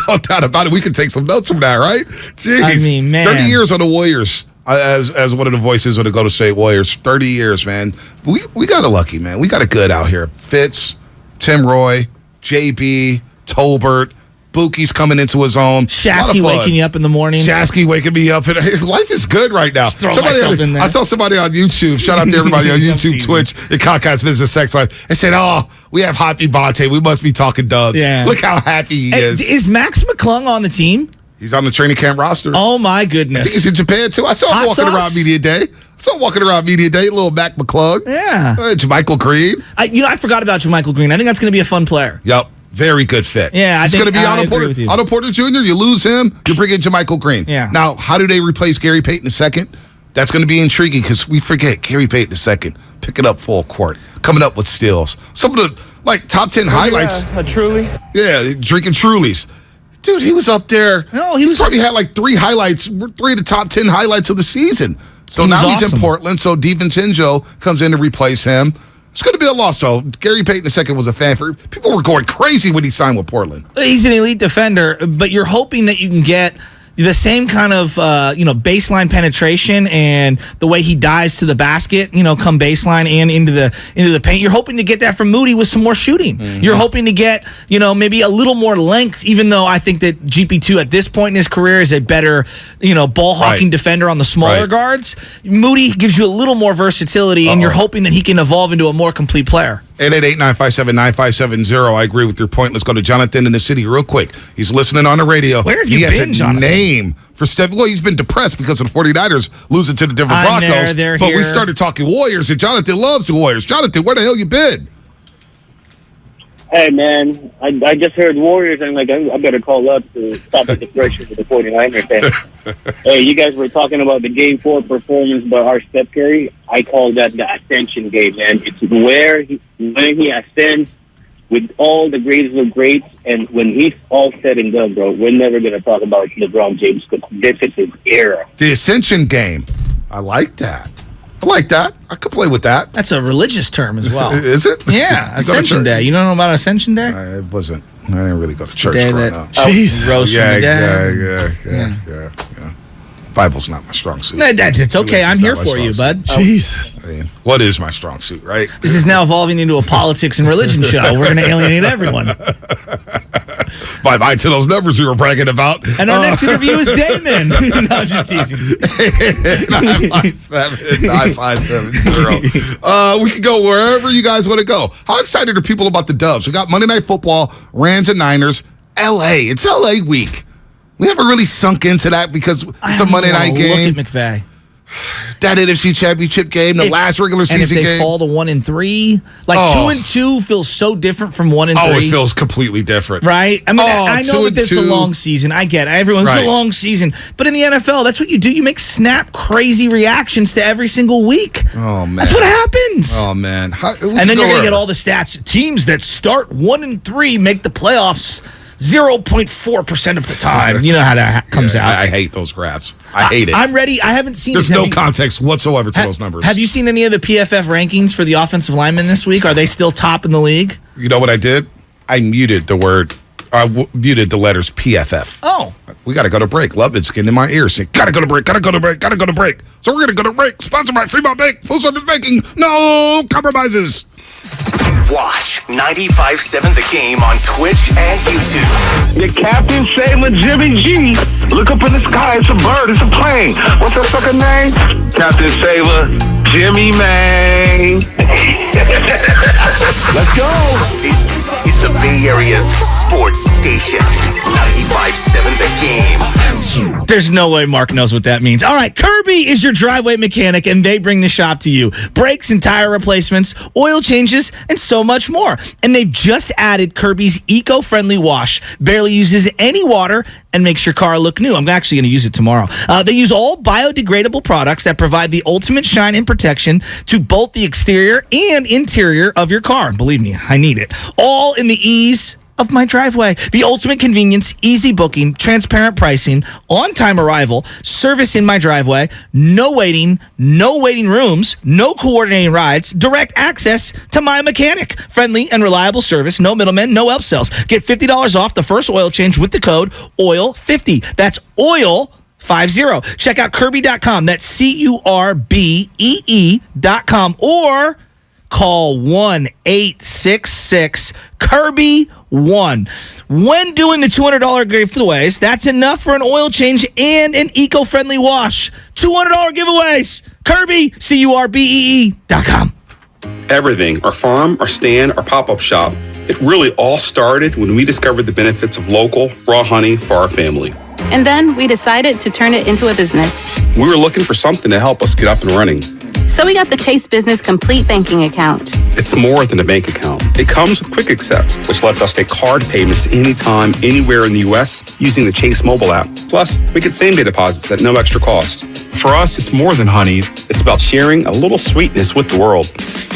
No doubt about it. We could take some notes from that, right? Jeez. I mean, man. 30 years on the Warriors as one of the voices of the Golden State Warriors. 30 years, man. We got a lucky, man. We got a good out here. Fitz, Tim Roy, JB, Tolbert. Bookie's coming into his own. Shasky waking you up in the morning. Shasky waking me up. Life is good right now. Just throw myself in there. I saw somebody on YouTube. Shout out to everybody on YouTube, Twitch, and Comcast Business Text Line. They said, we have Hoppy Bonte. We must be talking Duds. Yeah. Look how happy he is. Is Max McClung on the team? He's on the training camp roster. Oh, my goodness. I think he's in Japan, too. I saw him walking around Media Day. Little Mac McClung. Yeah. JaMychal Green. I forgot about JaMychal Green. I think that's going to be a fun player. Yep. Very good fit. Yeah, it's going to be Otto Porter. Otto Porter Jr., you lose him, you bring in JaMychal Green. Yeah. Now, how do they replace Gary Payton II? That's going to be intriguing because we forget Gary Payton II picking up full court, coming up with steals. Some of the top 10 highlights. A Truly? Yeah, drinking Trulies. Dude, he was up there. No, he probably had like 3 highlights, 3 of the top 10 highlights of the season. So now he's in Portland. So DiVincenzo comes in to replace him. It's going to be a loss, though. Gary Payton II was a fan. People were going crazy when he signed with Portland. He's an elite defender, but you're hoping that you can get the same kind of baseline penetration and the way he dives to the basket, come baseline and into the paint. You're hoping to get that from Moody with some more shooting. Mm-hmm. You're hoping to get maybe a little more length, even though I think that GP2 at this point in his career is a better ball hawking defender on the smaller guards. Moody gives you a little more versatility, and you're hoping that he can evolve into a more complete player. 888-957-9570. I agree with your point. Let's go to Jonathan in the city real quick. He's listening on the radio. Where have you been, Jonathan? Name for Steph. Well, he's been depressed because of the 49ers losing to the Denver Broncos. But we started talking Warriors, and Jonathan loves the Warriors. Jonathan, where the hell you been? Hey, man, I just heard Warriors, and I better call up to stop the depression for the 49ers. Hey, you guys were talking about the Game 4 performance by our Steph Curry. I call that the ascension game, man. It's when he ascends with all the greatest of greats, and when he's all said and done, bro, we're never going to talk about LeBron James because this is his era. The ascension game. I like that. I could play with that. That's a religious term as well. Is it? Yeah, Ascension Day. You don't know about Ascension Day? It wasn't. I didn't really go to church growing up. Jesus. Yeah. Bible's not my strong suit. It's okay. I'm here for you, bud. Jesus. What is my strong suit, right? This is now evolving into a politics and religion show. We're going to alienate everyone. Bye-bye to those numbers we were bragging about. And our next interview is Damon. No, I'm just teasing. 957-9570. We can go wherever you guys want to go. How excited are people about the Dubs? We got Monday Night Football, Rams and Niners, L.A. It's L.A. week. We haven't really sunk into that because it's a Monday night game. Look at McVay. That NFC Championship game, the last regular season game. And if they fall to 1-3, 2-2 feels so different from 1-3. Oh, it feels completely different. Right? I mean, I know that it's a long season. I get it. Everyone's a long season. But in the NFL, that's what you do. You make snap crazy reactions to every single week. Oh, man. That's what happens. Oh, man. And then you're going to get all the stats. Teams that start 1-3 make the playoffs 0.4% of the time. You know how that comes out. I hate those graphs. I hate it. I'm ready. I haven't seen. There's no context whatsoever to those numbers. Have you seen any of the PFF rankings for the offensive linemen this week? Are they still top in the league? You know what I did? I muted the word. Muted the letters PFF. Oh. We got to go to break. Love it's getting in my ears. Got to go to break. So we're going to go to break. Sponsored by Fremont Bank. Full service banking. No compromises. Watch 95.7 The Game on Twitch and YouTube. The Captain Sailor Jimmy G. Look up in the sky. It's a bird. It's a plane. What's that sucker name? Captain Sailor Jimmy May. Let's go. This is the Bay Area's sports station. 95.7 The Game. There's no way Mark knows what that means. All right, Kirby is your driveway mechanic, and they bring the shop to you. Brakes and tire replacements, oil changes, and so much more. And they've just added Kirby's eco-friendly wash. Barely uses any water and makes your car look new. I'm actually going to use it tomorrow. They use all biodegradable products that provide the ultimate shine and protection to both the exterior and interior of your car. Believe me, I need it. All in the ease of my driveway. The ultimate convenience, easy booking, transparent pricing, on-time arrival, service in my driveway, no waiting rooms, no coordinating rides, direct access to my mechanic. Friendly and reliable service, no middlemen, no upsells. Get $50 off the first oil change with the code OIL50. That's OIL50. Check out Kirby.com. That's CURBEE.com or call 1-866-KIRBY-1. When doing the $200 giveaways, that's enough for an oil change and an eco-friendly wash. $200 giveaways. Kirby, CURBEE.com. Everything, our farm, our stand, our pop-up shop, it really all started when we discovered the benefits of local, raw honey for our family. And then we decided to turn it into a business. We were looking for something to help us get up and running. So we got the Chase Business Complete Banking Account. It's more than a bank account. It comes with Quick Accept, which lets us take card payments anytime, anywhere in the U.S. using the Chase mobile app. Plus, we get same-day deposits at no extra cost. For us, it's more than honey. It's about sharing a little sweetness with the world.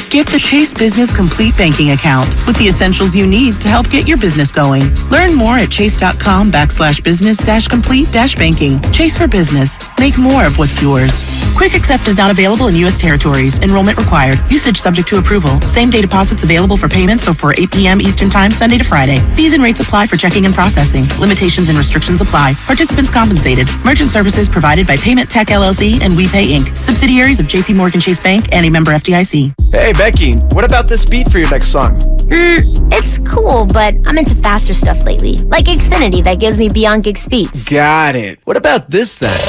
Get the Chase Business Complete Banking Account with the essentials you need to help get your business going. Learn more at chase.com/business-complete-banking. Chase for business. Make more of what's yours. Quick Accept is not available in U.S. territories. Enrollment required. Usage subject to approval. Same-day deposits available for payments before 8 p.m. Eastern Time, Sunday to Friday. Fees and rates apply for checking and processing. Limitations and restrictions apply. Participants compensated. Merchant services provided by Payment Tech LLC and WePay Inc. Subsidiaries of J.P. Morgan Chase Bank and a member FDIC. Hey, Becky, what about this beat for your next song? It's cool, but I'm into faster stuff lately. Like Xfinity that gives me beyond gig speeds. Got it. What about this then?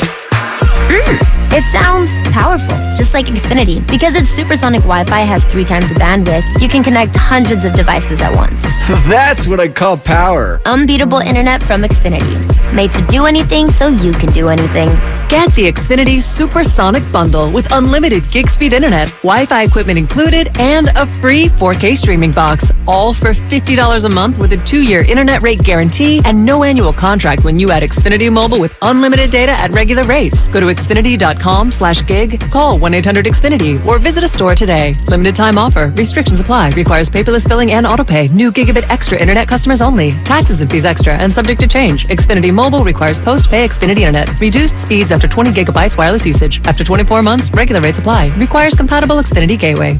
It sounds powerful, just like Xfinity. Because its supersonic Wi-Fi has 3 times the bandwidth, you can connect hundreds of devices at once. That's what I call power. Unbeatable internet from Xfinity. Made to do anything so you can do anything. Get the Xfinity Supersonic Bundle with unlimited gig speed internet, Wi-Fi equipment included, and a free 4K streaming box. All for $50 a month with a 2-year internet rate guarantee and no annual contract when you add Xfinity Mobile with unlimited data at regular rates. Go to Xfinity.com/gig, call 1-800-XFINITY, or visit a store today. Limited time offer. Restrictions apply. Requires paperless billing and autopay. New Gigabit Extra internet customers only. Taxes and fees extra and subject to change. Xfinity Mobile requires post-pay Xfinity internet. Reduced speeds after 20 gigabytes wireless usage. After 24 months, regular rates apply. Requires compatible Xfinity gateway.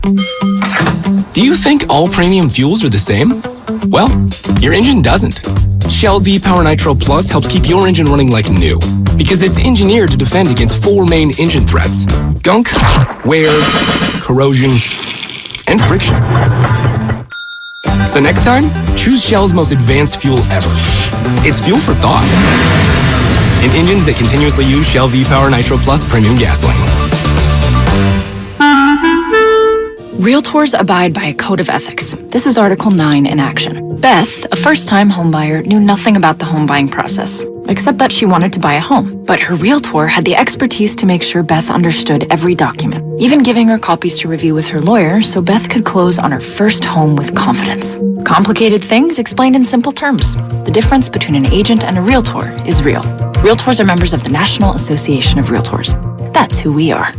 Do you think all premium fuels are the same? Well, your engine doesn't. Shell V-Power Nitro Plus helps keep your engine running like new because it's engineered to defend against 4 main engine threats: gunk, wear, corrosion, and friction. So next time, choose Shell's most advanced fuel ever. It's fuel for thought. In engines that continuously use Shell V-Power Nitro Plus premium gasoline. Realtors abide by a code of ethics. This is Article 9 in action. Beth, a first-time homebuyer, knew nothing about the home buying process, except that she wanted to buy a home. But her realtor had the expertise to make sure Beth understood every document, even giving her copies to review with her lawyer so Beth could close on her first home with confidence. Complicated things explained in simple terms. The difference between an agent and a realtor is real. Realtors are members of the National Association of Realtors. That's who we are.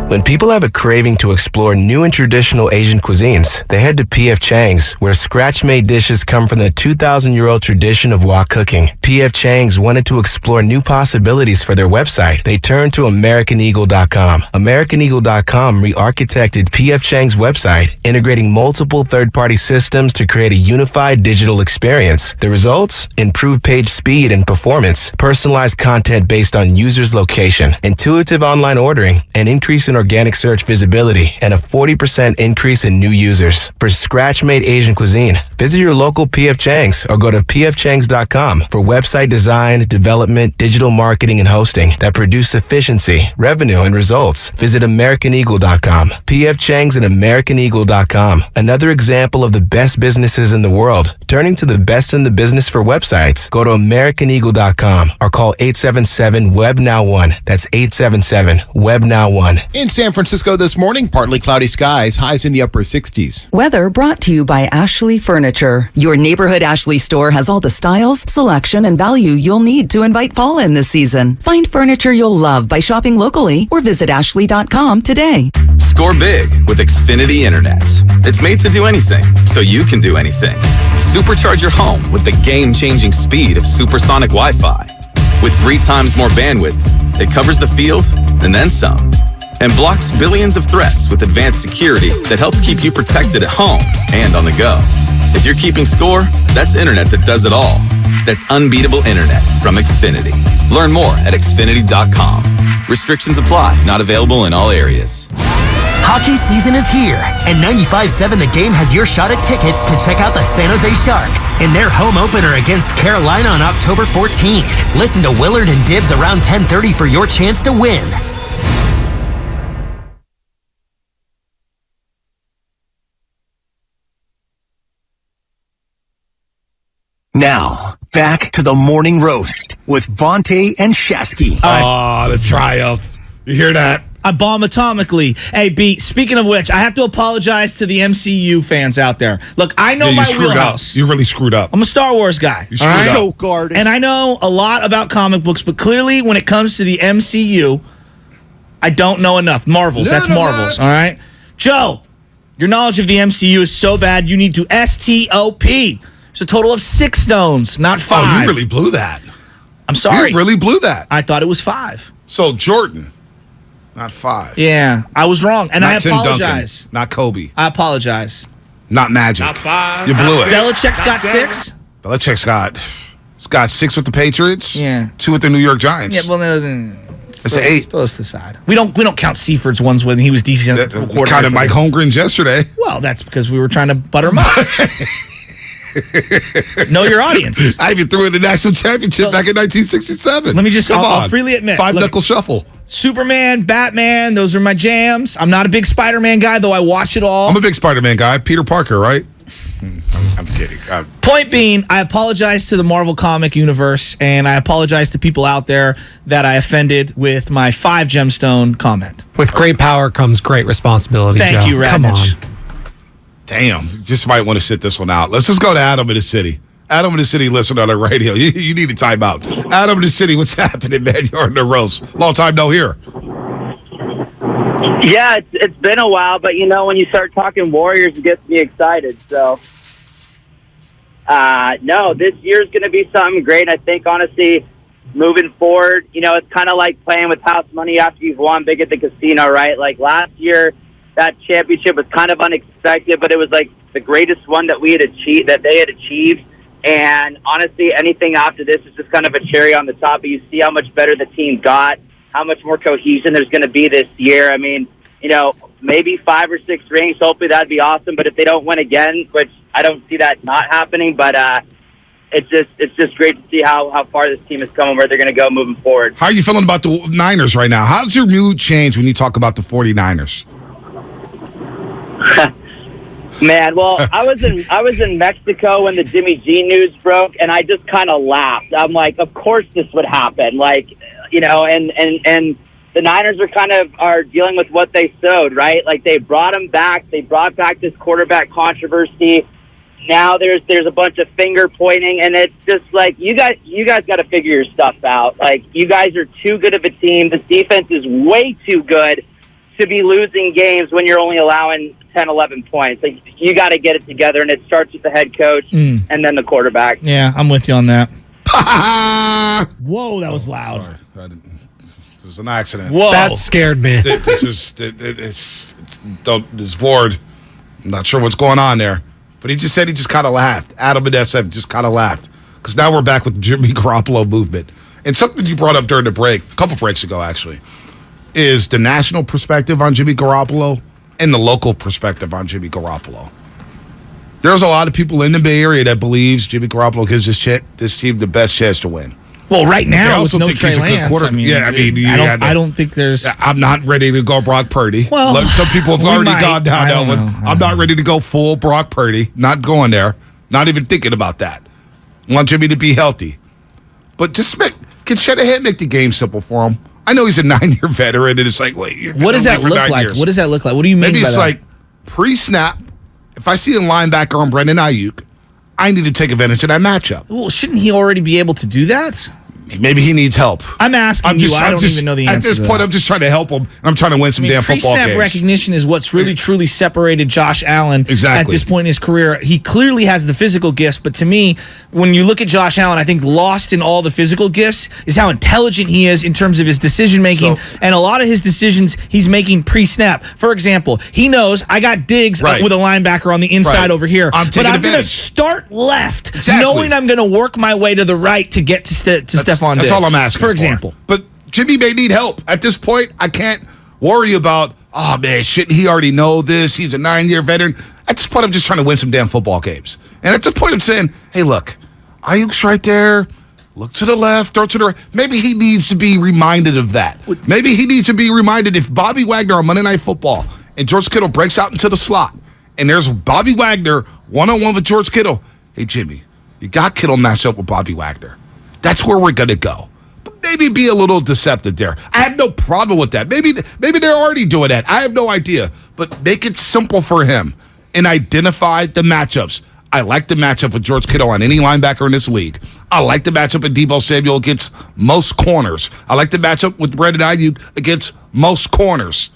When people have a craving to explore new and traditional Asian cuisines, they head to P.F. Chang's, where scratch-made dishes come from the 2,000-year-old tradition of wok cooking. P.F. Chang's wanted to explore new possibilities for their website. They turned to AmericanEagle.com. AmericanEagle.com re-architected P.F. Chang's website, integrating multiple third-party systems to create a unified digital experience. The results? Improved page speed and performance, personalized content based on users' location, intuitive online ordering, and increase in organic search visibility and a 40% increase in new users. For scratch-made Asian cuisine, visit your local P.F. Chang's or go to pfchangs.com for website design, development, digital marketing, and hosting that produce efficiency, revenue, and results. Visit AmericanEagle.com. P.F. Chang's and AmericanEagle.com. Another example of the best businesses in the world, turning to the best in the business for websites. Go to AmericanEagle.com or call 877-WEB-NOW1. That's 877-WEB-NOW1. In San Francisco this morning, partly cloudy skies, highs in the upper 60s. Weather brought to you by Ashley Furniture. Your neighborhood Ashley store has all the styles, selection, and value you'll need to invite fall in this season. Find furniture you'll love by shopping locally or visit ashley.com today. Score big with Xfinity Internet. It's made to do anything, so you can do anything. Supercharge your home with the game-changing speed of supersonic Wi-Fi. With 3 times more bandwidth, it covers the field and then some. And blocks billions of threats with advanced security that helps keep you protected at home and on the go. If you're keeping score, that's internet that does it all. That's unbeatable internet from Xfinity. Learn more at Xfinity.com. Restrictions apply, not available in all areas. Hockey season is here, and 95.7 The Game has your shot at tickets to check out the San Jose Sharks in their home opener against Carolina on October 14th. Listen to Willard and Dibbs around 10:30 for your chance to win. Now, back to the morning roast with Bonte and Shasky. Oh, the triumph. You hear that? I bomb atomically. Hey, B, speaking of which, I have to apologize to the MCU fans out there. Look, I know my wheelhouse. You really screwed up. I'm a Star Wars guy. You screwed up. And I know a lot about comic books, but clearly when it comes to the MCU, I don't know enough. Marvels, that's Marvels, all right? Joe, your knowledge of the MCU is so bad, you need to STOP. It's a total of 6 stones, not 5. Oh, you really blew that. I'm sorry. You really blew that. I thought it was 5. So, Jordan, not 5. Yeah, I was wrong, and not I Tim apologize. Duncan, not Kobe. I apologize. Not Magic. Not 5. You blew it. Belichick's got 6. Belichick's got 6 with the Patriots. Yeah. 2 with the New York Giants. Yeah, well, That's 8. Still to the side. We don't count Seaford's ones when he was defensive coordinator. We counted Mike Holmgren's yesterday. Well, that's because we were trying to butter him up. Know your audience. I even threw in the national championship back in 1967. Let me just, I'll freely admit. 5-knuckle shuffle. Superman, Batman, those are my jams. I'm not a big Spider-Man guy, though I watch it all. I'm a big Spider-Man guy. Peter Parker, right? I'm kidding. Point being, I apologize to the Marvel comic universe, and I apologize to people out there that I offended with my 5 gemstone comment. With great power comes great responsibility, Thank Joe. you, Radnich. Come on. Damn, just might want to sit this one out. Let's just go to Adam in the city. Adam in the city, listen on the radio. You need a timeout. Adam in the city, what's happening, man? You're on the roast. Long time no hear. Yeah, it's been a while, but when you start talking Warriors, it gets me excited. So, no, this year's going to be something great. I think, honestly, moving forward, it's kind of like playing with house money after you've won big at the casino, right? Like last year, that championship was kind of unexpected, but it was like the greatest one that they had achieved. And honestly, anything after this is just kind of a cherry on the top. But you see how much better the team got, how much more cohesion there's going to be this year. I mean, maybe 5 or 6 rings. Hopefully that'd be awesome. But if they don't win again, which I don't see that not happening, but it's just great to see how far this team has come and where they're going to go moving forward. How are you feeling about the Niners right now? How's your mood change when you talk about the 49ers? Man, well, I was in Mexico when the Jimmy G news broke, and I just kind of laughed. I'm like, of course this would happen, and the Niners are dealing with what they sowed, right? Like they brought him back, they brought back this quarterback controversy. Now there's a bunch of finger pointing, and it's just like you guys got to figure your stuff out. Like you guys are too good of a team. This defense is way too good to be losing games when you're only allowing 10, 11 points. Like, you got to get it together, and it starts with the head coach and then the quarterback. Yeah, I'm with you on that. Whoa, that was loud. Sorry. This was an accident. Whoa. That scared me. This is this board. I'm not sure what's going on there. But he just said he just kind of laughed. Adam and SF just kind of laughed. Because now we're back with Jimmy Garoppolo movement. And something you brought up during the break, a couple breaks ago, actually. is the national perspective on Jimmy Garoppolo and the local perspective on Jimmy Garoppolo. There's a lot of people in the Bay Area that believes Jimmy Garoppolo gives this team the best chance to win. Well, right now, I also with no think Trey he's a good Lance, quarterback. I don't think there's... I'm not ready to go Brock Purdy. Well, some people have already gone down that one. know. I'm not ready to go full Brock Purdy. Not going there. Not even thinking about that. Want Jimmy to be healthy. But just can Shanahan make the game simple for him? I know he's a 9-year veteran, and it's like, wait, what does that look like? What does that look like? What do you mean Maybe by it's that? like pre-snap. If I see a linebacker on Brendan Ayuk, I need to take advantage of that matchup. Well, shouldn't he already be able to do that? Maybe he needs help. I'm asking I don't even know the answer. At this point, I'm just trying to help him, and I'm trying to win some damn football games. Pre-snap recognition is what's really, truly separated Josh Allen at this point in his career. He clearly has the physical gifts, but to me, when you look at Josh Allen, I think lost in all the physical gifts is how intelligent he is in terms of his decision-making, and a lot of his decisions he's making pre-snap. For example, he knows I got Diggs with a linebacker on the inside over here, but I'm going to start left, knowing I'm going to work my way to the right to get to Stephon Diggs. That's all I'm asking for example. But Jimmy may need help. At this point, I can't worry about, oh, man, shouldn't he already know this? He's a 9-year veteran. At this point, I'm just trying to win some damn football games. And at this point, I'm saying, hey, look, Ayuk's right there. Look to the left, throw to the right. Maybe he needs to be reminded of that. Maybe he needs to be reminded if Bobby Wagner on Monday Night Football and George Kittle breaks out into the slot and there's Bobby Wagner one-on-one with George Kittle. Hey, Jimmy, you got Kittle matched up with Bobby Wagner. That's where we're going to go. But maybe be a little deceptive there. I have no problem with that. Maybe they're already doing that. I have no idea. But make it simple for him and identify the matchups. I like the matchup with George Kittle on any linebacker in this league. I like the matchup with Deebo Samuel against most corners. I like the matchup with Brendan Ayuk against most corners.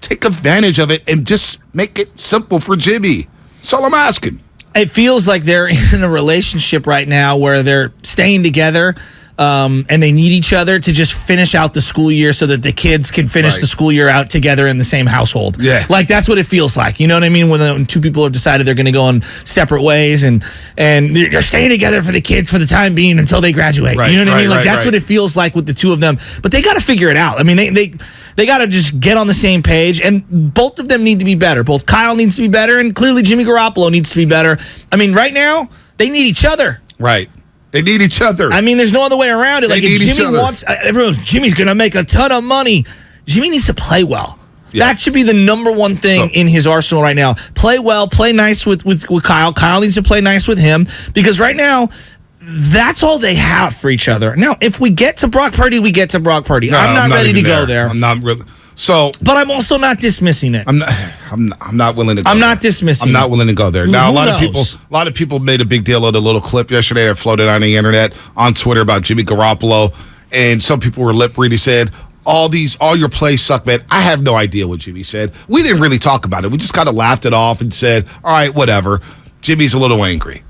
Take advantage of it and just make it simple for Jimmy. That's all I'm asking. It feels like they're in a relationship right now where they're staying together and they need each other to just finish out the school year so that the kids can finish the school year out together in the same household. Yeah. Like, that's what it feels like. You know what I mean? When two people have decided they're going to go in separate ways and they're staying together for the kids for the time being until they graduate. Right, you know what I mean? Like, right, that's what it feels like with the two of them. But they got to figure it out. I mean, they got to just get on the same page, and both of them need to be better. Both Kyle needs to be better, and clearly Jimmy Garoppolo needs to be better. I mean, right now, they need each other. Right. They need each other. I mean, there's no other way around it. Like, if Jimmy wants, Jimmy's going to make a ton of money. Jimmy needs to play well. Yeah. That should be the number one thing in his arsenal right now. Play well, play nice with Kyle. Kyle needs to play nice with him, because right now, that's all they have for each other. Now, if we get to Brock Purdy, we get to Brock Purdy. No, I'm not ready to go there. I'm not really. But I'm also not dismissing it. I'm not willing to go. I'm not dismissing. I'm not willing to go there. Now, Who a knows? lot of people made a big deal of the little clip yesterday that floated on the internet on Twitter about Jimmy Garoppolo, and some people were lip reading, said all your plays suck, man. I have no idea what Jimmy said. We didn't really talk about it. We just kind of laughed it off and said, all right, whatever. Jimmy's a little angry.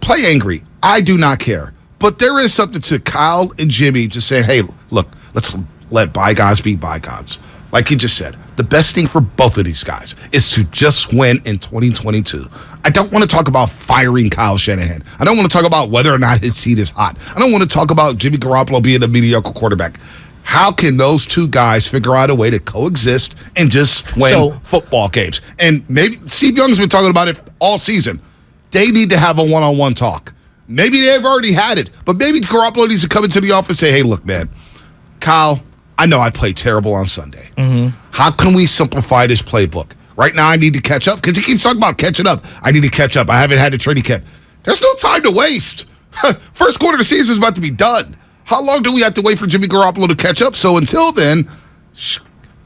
Play angry. I do not care. But there is something to Kyle and Jimmy just saying, hey, look, let's let bygones be bygones. Like you just said, the best thing for both of these guys is to just win in 2022. I don't want to talk about firing Kyle Shanahan. I don't want to talk about whether or not his seat is hot. I don't want to talk about Jimmy Garoppolo being a mediocre quarterback. How can those two guys figure out a way to coexist and just win football games? And maybe Steve Young's been talking about it all season. They need to have a one-on-one talk. Maybe they've already had it, but maybe Garoppolo needs to come into the office and say, hey, look, man, Kyle, I know I played terrible on Sunday. Mm-hmm. How can we simplify this playbook? Right now I need to catch up, because he keeps talking about catching up. I need to catch up. I haven't had a training camp. There's no time to waste. First quarter of the season is about to be done. How long do we have to wait for Jimmy Garoppolo to catch up? So until then,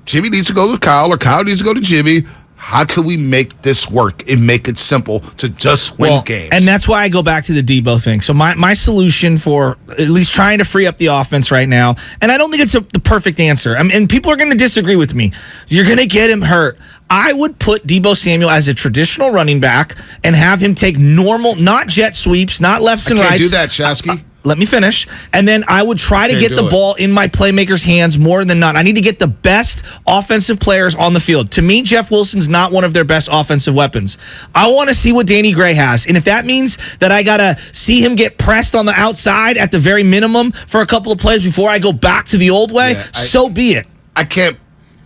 Jimmy needs to go to Kyle, or Kyle needs to go to Jimmy. How can we make this work and make it simple to just win games? And that's why I go back to the Deebo thing. So my solution for at least trying to free up the offense right now, and I don't think it's the perfect answer. I mean, and people are going to disagree with me. You're going to get him hurt. I would put Deebo Samuel as a traditional running back and have him take normal, not jet sweeps, not lefts and rights. I can't do that, Shasky. Let me finish. And then I would try to get the ball in my playmakers' hands more than not. I need to get the best offensive players on the field. To me, Jeff Wilson's not one of their best offensive weapons. I want to see what Danny Gray has. And if that means that I got to see him get pressed on the outside at the very minimum for a couple of plays before I go back to the old way, so be it. I can't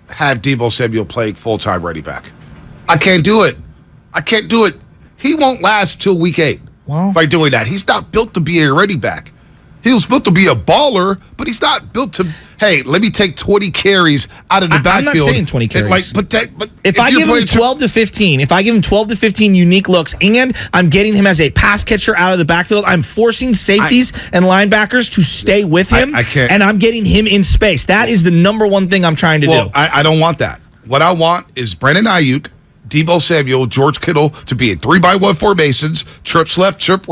have Deebo Samuel play full-time running back. I can't do it. He won't last till week 8 by doing that. He's not built to be a running back. He was built to be a baller, but he's not built to, hey, let me take 20 carries out of the backfield. I'm not saying 20 carries. But if I give him 12 to 15, if I give him 12 to 15 unique looks, and I'm getting him as a pass catcher out of the backfield, I'm forcing safeties and linebackers to stay with him, and I'm getting him in space. That is the number one thing I'm trying to do. I don't want that. What I want is Brandon Ayuk, Deebo Samuel, George Kittle to be in 3-by-1 formations, trips left, trips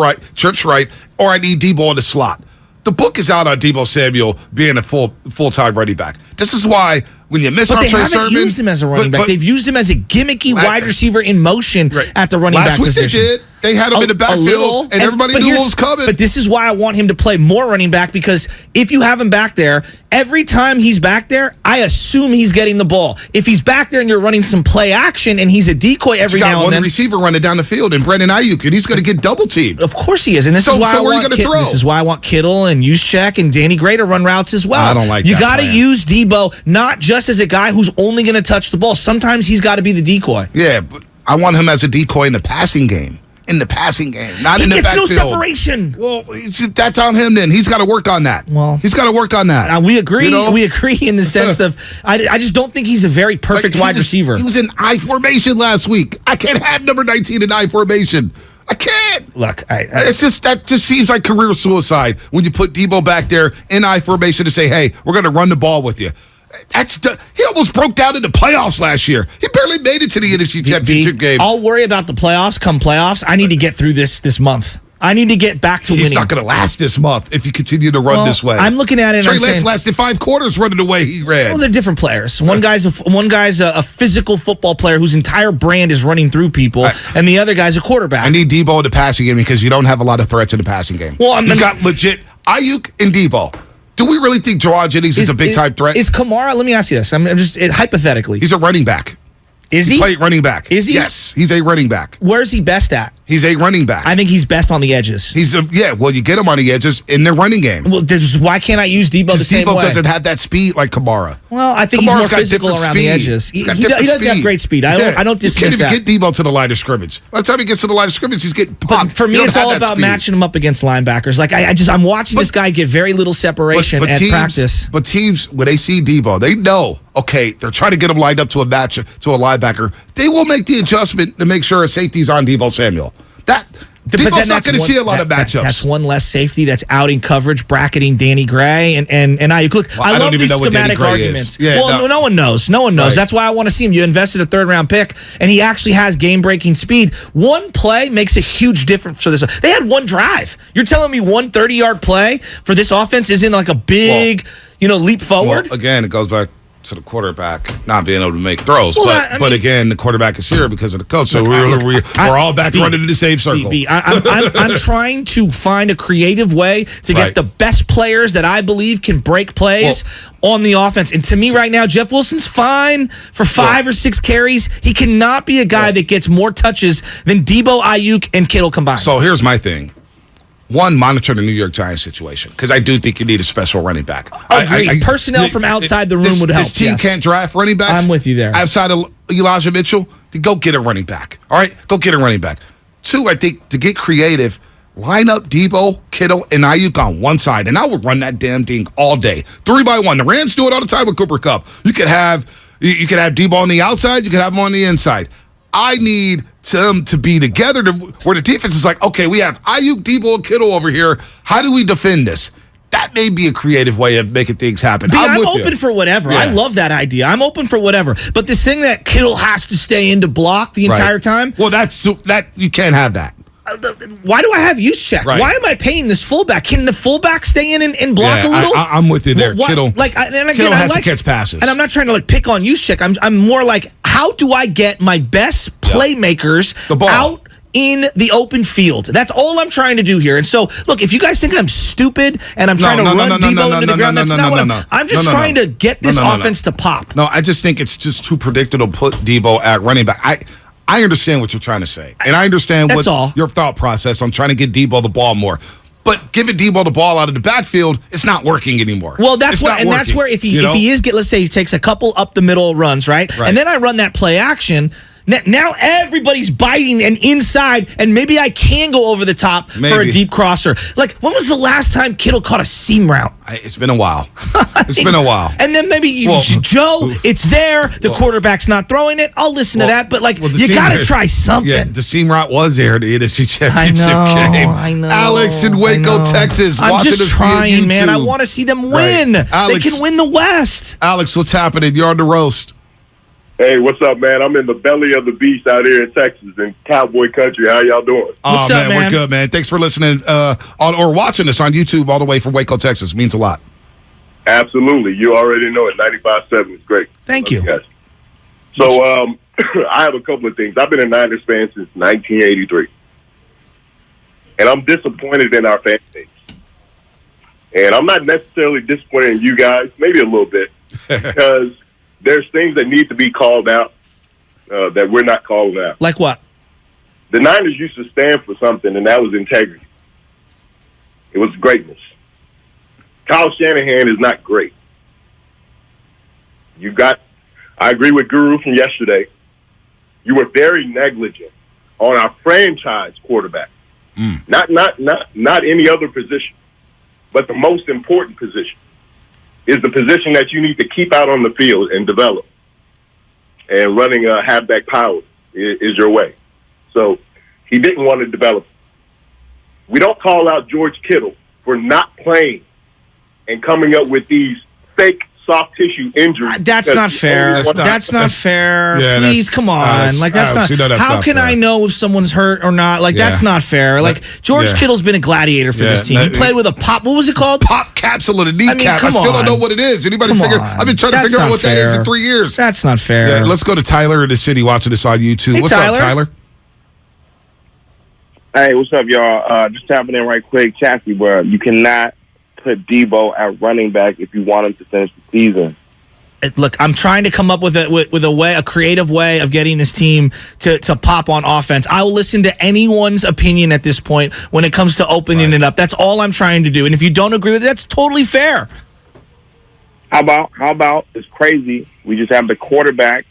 right, or I need Deebo in the slot. The book is out on Deebo Samuel being a full-time running back. This is why when you miss but on they Trey haven't Sermon, used him as a running back. They've used him as a gimmicky wide receiver in motion at the running back position. Last week they did. They had him in the backfield, and everybody knew what was coming. But this is why I want him to play more running back, because if you have him back there, every time he's back there, I assume he's getting the ball. If he's back there and you're running some play action and he's a decoy every now and then. You got one receiver running down the field, and Brandon Ayuk, and he's going to get double-teamed. Of course he is, and this is why I want Kittle and Juszczyk and Danny Gray to run routes as well. I don't like that. You got to use Deebo not just as a guy who's only going to touch the ball. Sometimes he's got to be the decoy. Yeah, but I want him as a decoy in the passing game. Not in the backfield. He gets no separation. Well, that's on him then. He's got to work on that. He's got to work on that. We agree. We agree in the sense of I just don't think he's a very perfect wide receiver. He was in I formation last week. I can't have number 19 in I formation. I can't. Look, that just seems like career suicide when you put Deebo back there in I formation to say, hey, we're going to run the ball with you. He almost broke down in the playoffs last year. He barely made it to the NFC Championship game. I'll worry about the playoffs come playoffs. I need to get through this month. I need to get back to winning. He's not going to last this month if you continue to run this way. I'm looking at it. Trey Lance lasted 5 quarters running the way he ran. Well, they're different players. One guy's a physical football player whose entire brand is running through people, and the other guy's a quarterback. I need Deebo in the passing game because you don't have a lot of threats in the passing game. Well, you've got legit Ayuk and Deebo. Do we really think Jawan Jennings is a big-time threat? Is Kamara, let me ask you this. I'm just hypothetically. He's a running back. Is he? Played running back. Is he? Yes, he's a running back. Where's he best at? He's a running back. I think he's best on the edges. Well, you get him on the edges in their running game. Well, why can't I use Deebo the same way? Deebo doesn't have that speed like Kamara. Well, I think Kamara's he's more physical around the edges. He does have great speed. I don't dismiss that. You can't even get Deebo to the line of scrimmage. By the time he gets to the line of scrimmage, he's getting popped. But for me, it's all about matching him up against linebackers. Like I'm watching this guy get very little separation at practice. But teams, when they see Deebo, they know, okay, they're trying to get him lined up to a linebacker. They will make the adjustment to make sure a safety's on Deebo Samuel. Deebo's not going to see a lot of matchups. That's one less safety that's out in coverage, bracketing Danny Gray and Ayuk. Look, I love these schematic arguments. No one knows. No one knows. Right. That's why I want to see him. You invested a 3rd-round pick, and he actually has game-breaking speed. One play makes a huge difference for this. They had one drive. You're telling me one 30-yard play for this offense isn't like a big, leap forward? Well, again, it goes back to the quarterback not being able to make throws. But again, the quarterback is here because of the coach. So we're all back running in the same circle. I'm trying to find a creative way to get the best players that I believe can break plays on the offense. And to me right now, Jeff Wilson's fine for 5 or 6 carries. He cannot be a guy that gets more touches than Deebo, Ayuk, and Kittle combined. So here's my thing. One, monitor the New York Giants situation, because I do think you need a special running back. Agreed. Personnel from outside the room would help. This team can't draft running backs. I'm with you there. Outside of Elijah Mitchell, then go get a running back. All right? Go get a running back. 2, I think, to get creative, line up Deebo, Kittle, and Ayuk on one side, and I would run that damn thing all day. 3-by-1. The Rams do it all the time with Cooper Kupp. You could have Deebo on the outside. You could have him on the inside. I need them to be together where the defense is like, okay, we have Ayuk, Deebo, and Kittle over here. How do we defend this? That may be a creative way of making things happen. I'm open for whatever. Yeah. I love that idea. I'm open for whatever. But this thing that Kittle has to stay in to block the entire time? Well, that you can't have that. Why do I have Juszczyk? Right. Why am I paying this fullback? Can the fullback stay in and block a little? I'm with you there. Kittle has to catch passes. And I'm not trying to pick on Juszczyk. I'm more like, how do I get my best playmakers out in the open field. That's all I'm trying to do here. And so, look, if you guys think I'm stupid and I'm trying to run Debo into the ground, that's not what I'm just trying to get this offense to pop. No, I just think it's just too predictable to put Debo at running back. I understand what you're trying to say, and I understand your thought process on trying to get Debo the ball more. But giving Debo the ball out of the backfield, it's not working anymore. Well, that's where if he is, let's say he takes a couple up the middle runs, right? And then I run that play action. Now everybody's biting and inside, and maybe I can go over the top for a deep crosser. Like, when was the last time Kittle caught a seam route? It's been a while. It's been a while. And then maybe Joe, it's there. The quarterback's not throwing it. I'll listen to that. But, you got to try something. Yeah, the seam route was there in the NFC Championship game. I know. Alex in Waco, Texas. I'm just trying, man. I want to see them win. Right. Alex, they can win the West. Alex, what's happening? You're on the roast. Hey, what's up, man? I'm in the belly of the beast out here in Texas in cowboy country. How y'all doing? What's up, man? We're good, man. Thanks for listening or watching us on YouTube all the way from Waco, Texas. It means a lot. Absolutely. You already know it. 95.7 is great. Thank you. Guys. So I have a couple of things. I've been a Niners fan since 1983. And I'm disappointed in our fan base. And I'm not necessarily disappointed in you guys, maybe a little bit, because there's things that need to be called out that we're not calling out. Like what? The Niners used to stand for something, and that was integrity. It was greatness. Kyle Shanahan is not great. I agree with Guru from yesterday. You were very negligent on our franchise quarterback. Not any other position, but the most important position is the position that you need to keep out on the field and develop. And running a halfback power is your way. So he didn't want to develop. We don't call out George Kittle for not playing and coming up with these fake soft tissue injuries. That's not fair. That's not fair. Yeah, please, come on. That's not. How can I know if someone's hurt or not? That's not fair. George Kittle's been a gladiator for this team. He played with a pop. What was it called? Pop capsule in the kneecap. I still don't know what it is. Anybody figure? I've been trying to figure out what that is in 3 years. That's not fair. Yeah, let's go to Tyler in the city watching this on YouTube. Hey, what's up, Tyler? Hey, what's up, y'all? Just tapping in right quick. Chassis, bro, you cannot put Debo at running back if you want him to finish the season. Look, I'm trying to come up with a creative way of getting this team to pop on offense. I will listen to anyone's opinion at this point when it comes to opening it up. That's all I'm trying to do. And if you don't agree with it, that's totally fair. How about it's crazy? We just have the quarterback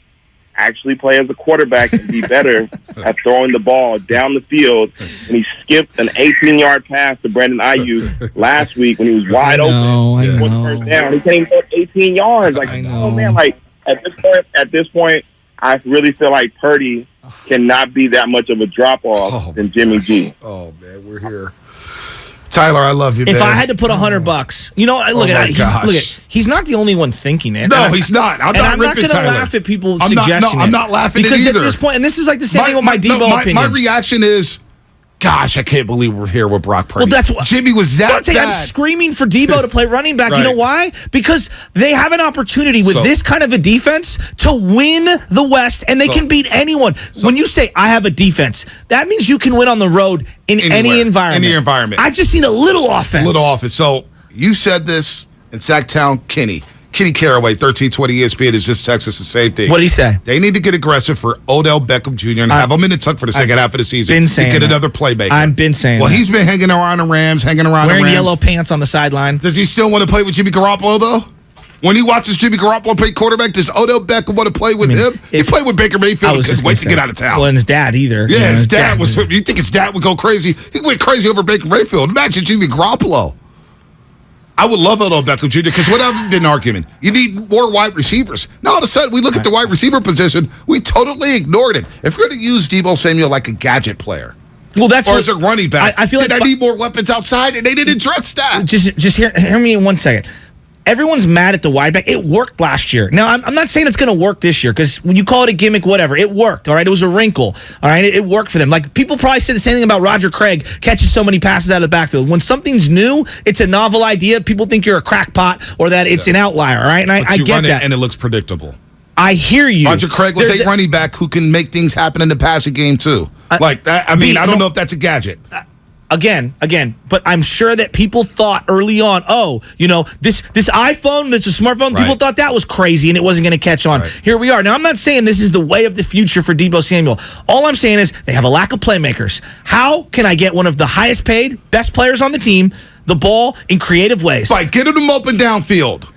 actually play as a quarterback and be better at throwing the ball down the field. And he skipped an 18-yard pass to Brandon Ayuk last week when he was wide open. He went first down. He can't even go 18 yards. Oh man! At this point, I really feel like Purdy cannot be that much of a drop off than Jimmy G. Oh man, we're here. Tyler, I love you, man. If I had to put $100, look at he's not the only one thinking it. No, he's not. I'm not going to laugh at people suggesting it. I'm not laughing at it either. Because at this point, and this is like the same thing with my Debo opinion. My reaction is, gosh, I can't believe we're here with Brock Purdy. Well, that's what Jimmy was that bad. I'm screaming for Debo to play running back. Right. You know why? Because they have an opportunity with this kind of a defense to win the West, and they can beat anyone. When you say, I have a defense, that means you can win on the road in any environment. Any environment. I just need a little offense. So you said this in Sacktown, Kenny Caraway, 1320 ESPN is just Texas, the same thing. What did he say? They need to get aggressive for Odell Beckham Jr. and have him in the tuck for the second half of the season. Been saying get another playmaker. I've been saying Well, he's been hanging around the Rams, wearing yellow pants on the sideline. Does he still want to play with Jimmy Garoppolo, though? When he watches Jimmy Garoppolo play quarterback, does Odell Beckham want to play with him? He played with Baker Mayfield and couldn't wait to get out of town. Well, and his dad either. Yeah, his dad was. You think his dad would go crazy? He went crazy over Baker Mayfield. Imagine Jimmy Garoppolo. I would love Odell Beckham Jr. because what I've been arguing, you need more wide receivers. Now all of a sudden, we look at the wide receiver position, we totally ignored it. If we're going to use Deebo Samuel like a gadget player, or as a running back, I feel like I need more weapons outside, and they didn't address that. Just hear me in 1 second. Everyone's mad at the wide back. It worked last year. Now, I'm not saying it's going to work this year because when you call it a gimmick, whatever, it worked, all right? It was a wrinkle, all right? It worked for them. Like, people probably said the same thing about Roger Craig catching so many passes out of the backfield. When something's new, it's a novel idea, people think you're a crackpot or that it's an outlier, all right? And I get that. And it looks predictable. I hear you. Roger Craig was a running back who can make things happen in the passing game too. Like that. I mean, I don't know if that's a gadget. Again, but I'm sure that people thought early on, this iPhone, that's a smartphone, people thought that was crazy and it wasn't going to catch on. Right. Here we are. Now, I'm not saying this is the way of the future for Deebo Samuel. All I'm saying is they have a lack of playmakers. How can I get one of the highest paid, best players on the team the ball in creative ways? By getting them open downfield.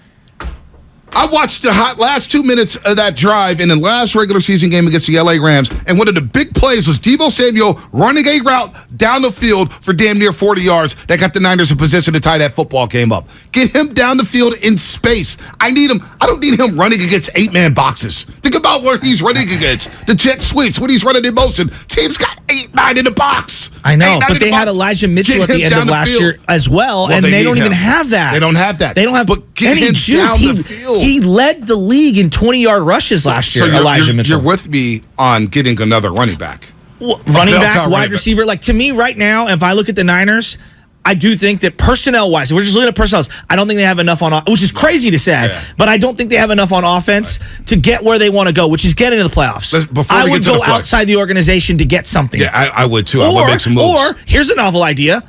I watched the last 2 minutes of that drive in the last regular season game against the LA Rams, and one of the big plays was Deebo Samuel running a route down the field for damn near 40 yards that got the Niners in position to tie that football game up. Get him down the field in space. I don't need him running against 8-man boxes. Think about where he's running against. The jet sweeps, when he's running in motion. Team's got 8-9 in the box. I know, but they had Elijah Mitchell at the end of last year as well, and they don't even have that. They don't have that. They don't have any juice. Down the field. He led the league in 20-yard rushes last year, Elijah Mitchell. You're with me on getting another running back. Running back, wide receiver. Like, to me right now, if I look at the Niners, I do think that personnel-wise, if we're just looking at personnel, I don't think they have enough on, which is crazy to say, but I don't think they have enough on offense to get where they want to go, which is get into the playoffs. I would go outside the organization to get something. Yeah, I would too. I would make some moves. Or, here's a novel idea.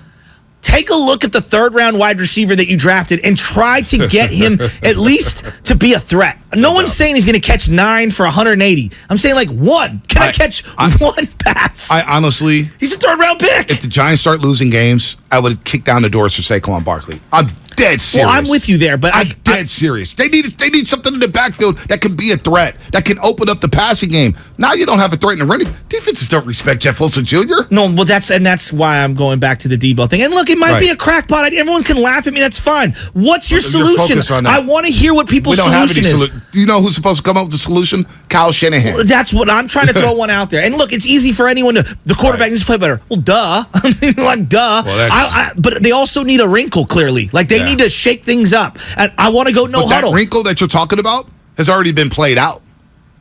Take a look at the third-round wide receiver that you drafted and try to get him at least to be a threat. No one's saying he's going to catch 9 for 180. I'm saying like one. Can I catch one pass? I honestly... He's a third-round pick. If the Giants start losing games, I would kick down the doors for Saquon Barkley. I'm dead serious. Well, I'm with you there, but I'm dead serious. They need something in the backfield that can be a threat, that can open up the passing game. Now you don't have a threat in the running. Defenses don't respect Jeff Wilson Jr. No, well, that's why I'm going back to the Deebo thing. And look, it might be a crackpot idea. Everyone can laugh at me. That's fine. What's your solution? I want to hear what people's solution is. Do you know who's supposed to come up with the solution? Kyle Shanahan. Well, that's what I'm trying to throw one out there. And look, it's easy for anyone to. The quarterback needs to play better. Well, duh. I mean, like, duh. Well, but they also need a wrinkle. Clearly, like they need to shake things up. And I want to go no huddle. That wrinkle that you're talking about has already been played out.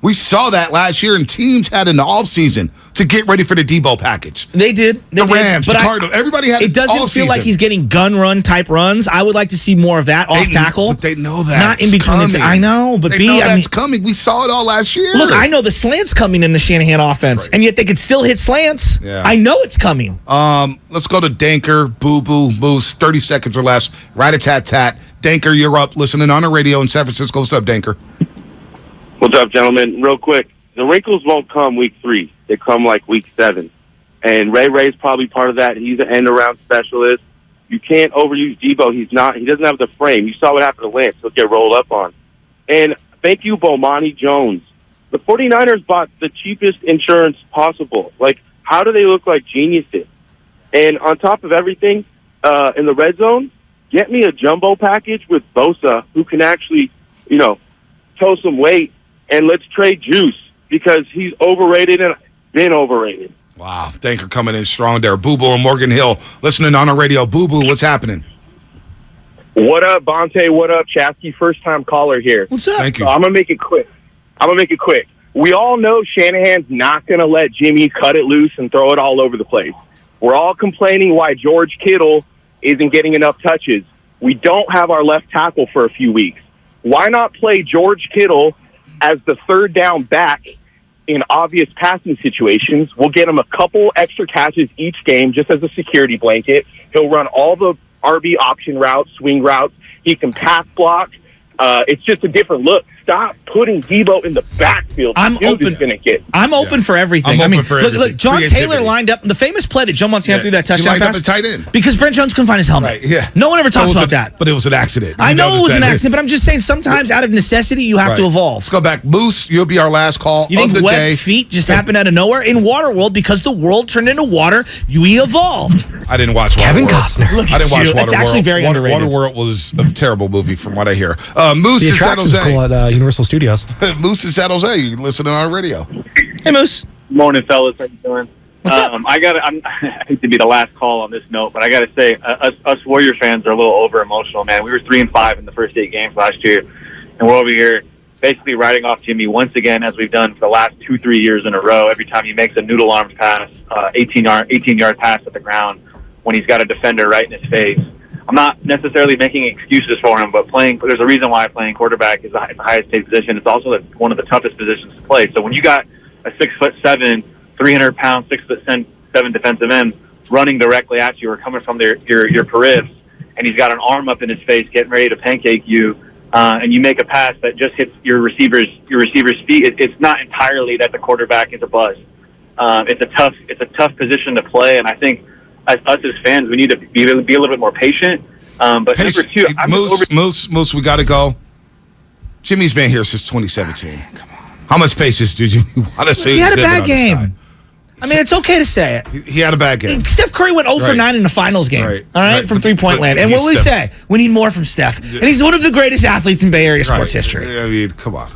We saw that last year, and teams had in the offseason to get ready for the Deebo package. They did. The Rams, the Cardinals, everybody had it. Doesn't feel like he's getting gun run type runs. I would like to see more of that off tackle. But they know that. Not in between the I know, but that's coming. We saw it all last year. Look, I know the slant's coming in the Shanahan offense, and yet they could still hit slants. Yeah. I know it's coming. Let's go to Danker, Boo Boo, Moose, 30 seconds or less. Rat-a-tat-tat. Danker, you're up. Listening on the radio in San Francisco. What's up, Danker? What's up, gentlemen? Real quick. The wrinkles won't come week 3. They come like week 7. And Ray's probably part of that. He's an end-around specialist. You can't overuse Deebo. He doesn't have the frame. You saw what happened to Lance. He'll get rolled up on. And thank you, Bomani Jones. The 49ers bought the cheapest insurance possible. Like, how do they look like geniuses? And on top of everything, in the red zone, get me a jumbo package with Bosa who can actually, tow some weight, and let's trade Juice. Because he's overrated and been overrated. Wow. Thank you for coming in strong there. Boo Boo and Morgan Hill listening on the radio. Boo Boo, what's happening? What up, Bonte? What up, Chasky? First-time caller here. What's up? Thank you. So I'm going to make it quick. We all know Shanahan's not going to let Jimmy cut it loose and throw it all over the place. We're all complaining why George Kittle isn't getting enough touches. We don't have our left tackle for a few weeks. Why not play George Kittle as the third down back in obvious passing situations? We'll get him a couple extra catches each game just as a security blanket. He'll run all the RB option routes, swing routes. He can pass block. It's just a different look. Stop putting Deebo in the backfield. I'm open for everything. Look, John Taylor lined up the famous play that Joe Montana threw that touchdown pass. The tight end because Brent Jones couldn't find his helmet. Right, yeah. No one ever talks about that. But it was an accident. I know it was an accident, but I'm just saying sometimes out of necessity you have to evolve. Let's go back. Moose, you'll be our last call. You think web feet just happened out of nowhere? In Waterworld, because the world turned into water, we evolved. I didn't watch Kevin Waterworld. Costner. I didn't watch Waterworld. It's actually very underrated. Waterworld was a terrible movie from what I hear. Moose The in San attraction's Jose. cool at Universal Studios. Moose in San Jose. You listening on radio? Hey, Moose. Morning, fellas. How you doing? What's up? I hate to be the last call on this note, but I got to say, us Warrior fans are a little over emotional, man. We were 3-5 in the first 8 games last year, and we're over here basically riding off Jimmy once again, as we've done for the last 2-3 years in a row. Every time he makes a noodle arms pass, 18-yard pass at the ground, when he's got a defender right in his face. I'm not necessarily making excuses for him, but there's a reason why playing quarterback is the highest paid position. It's also one of the toughest positions to play. So when you got a 6'7", 300-pound, 6'7" defensive end running directly at you or coming from your periphery, and he's got an arm up in his face getting ready to pancake you, and you make a pass that just hits your receiver's feet, it's not entirely that the quarterback is a bust. It's a tough position to play, and I think us as fans, we need to be a little bit more patient. But number two, Moose, we got to go. Jimmy's been here since 2017. Come on. How much patience do you want to see? He had a bad game. I mean, it's okay to say it. He had a bad game. Steph Curry went 0 for 9 in the finals game, all right, from three-point land. And what will we say? We need more from Steph. And he's one of the greatest athletes in Bay Area sports history. I mean, come on.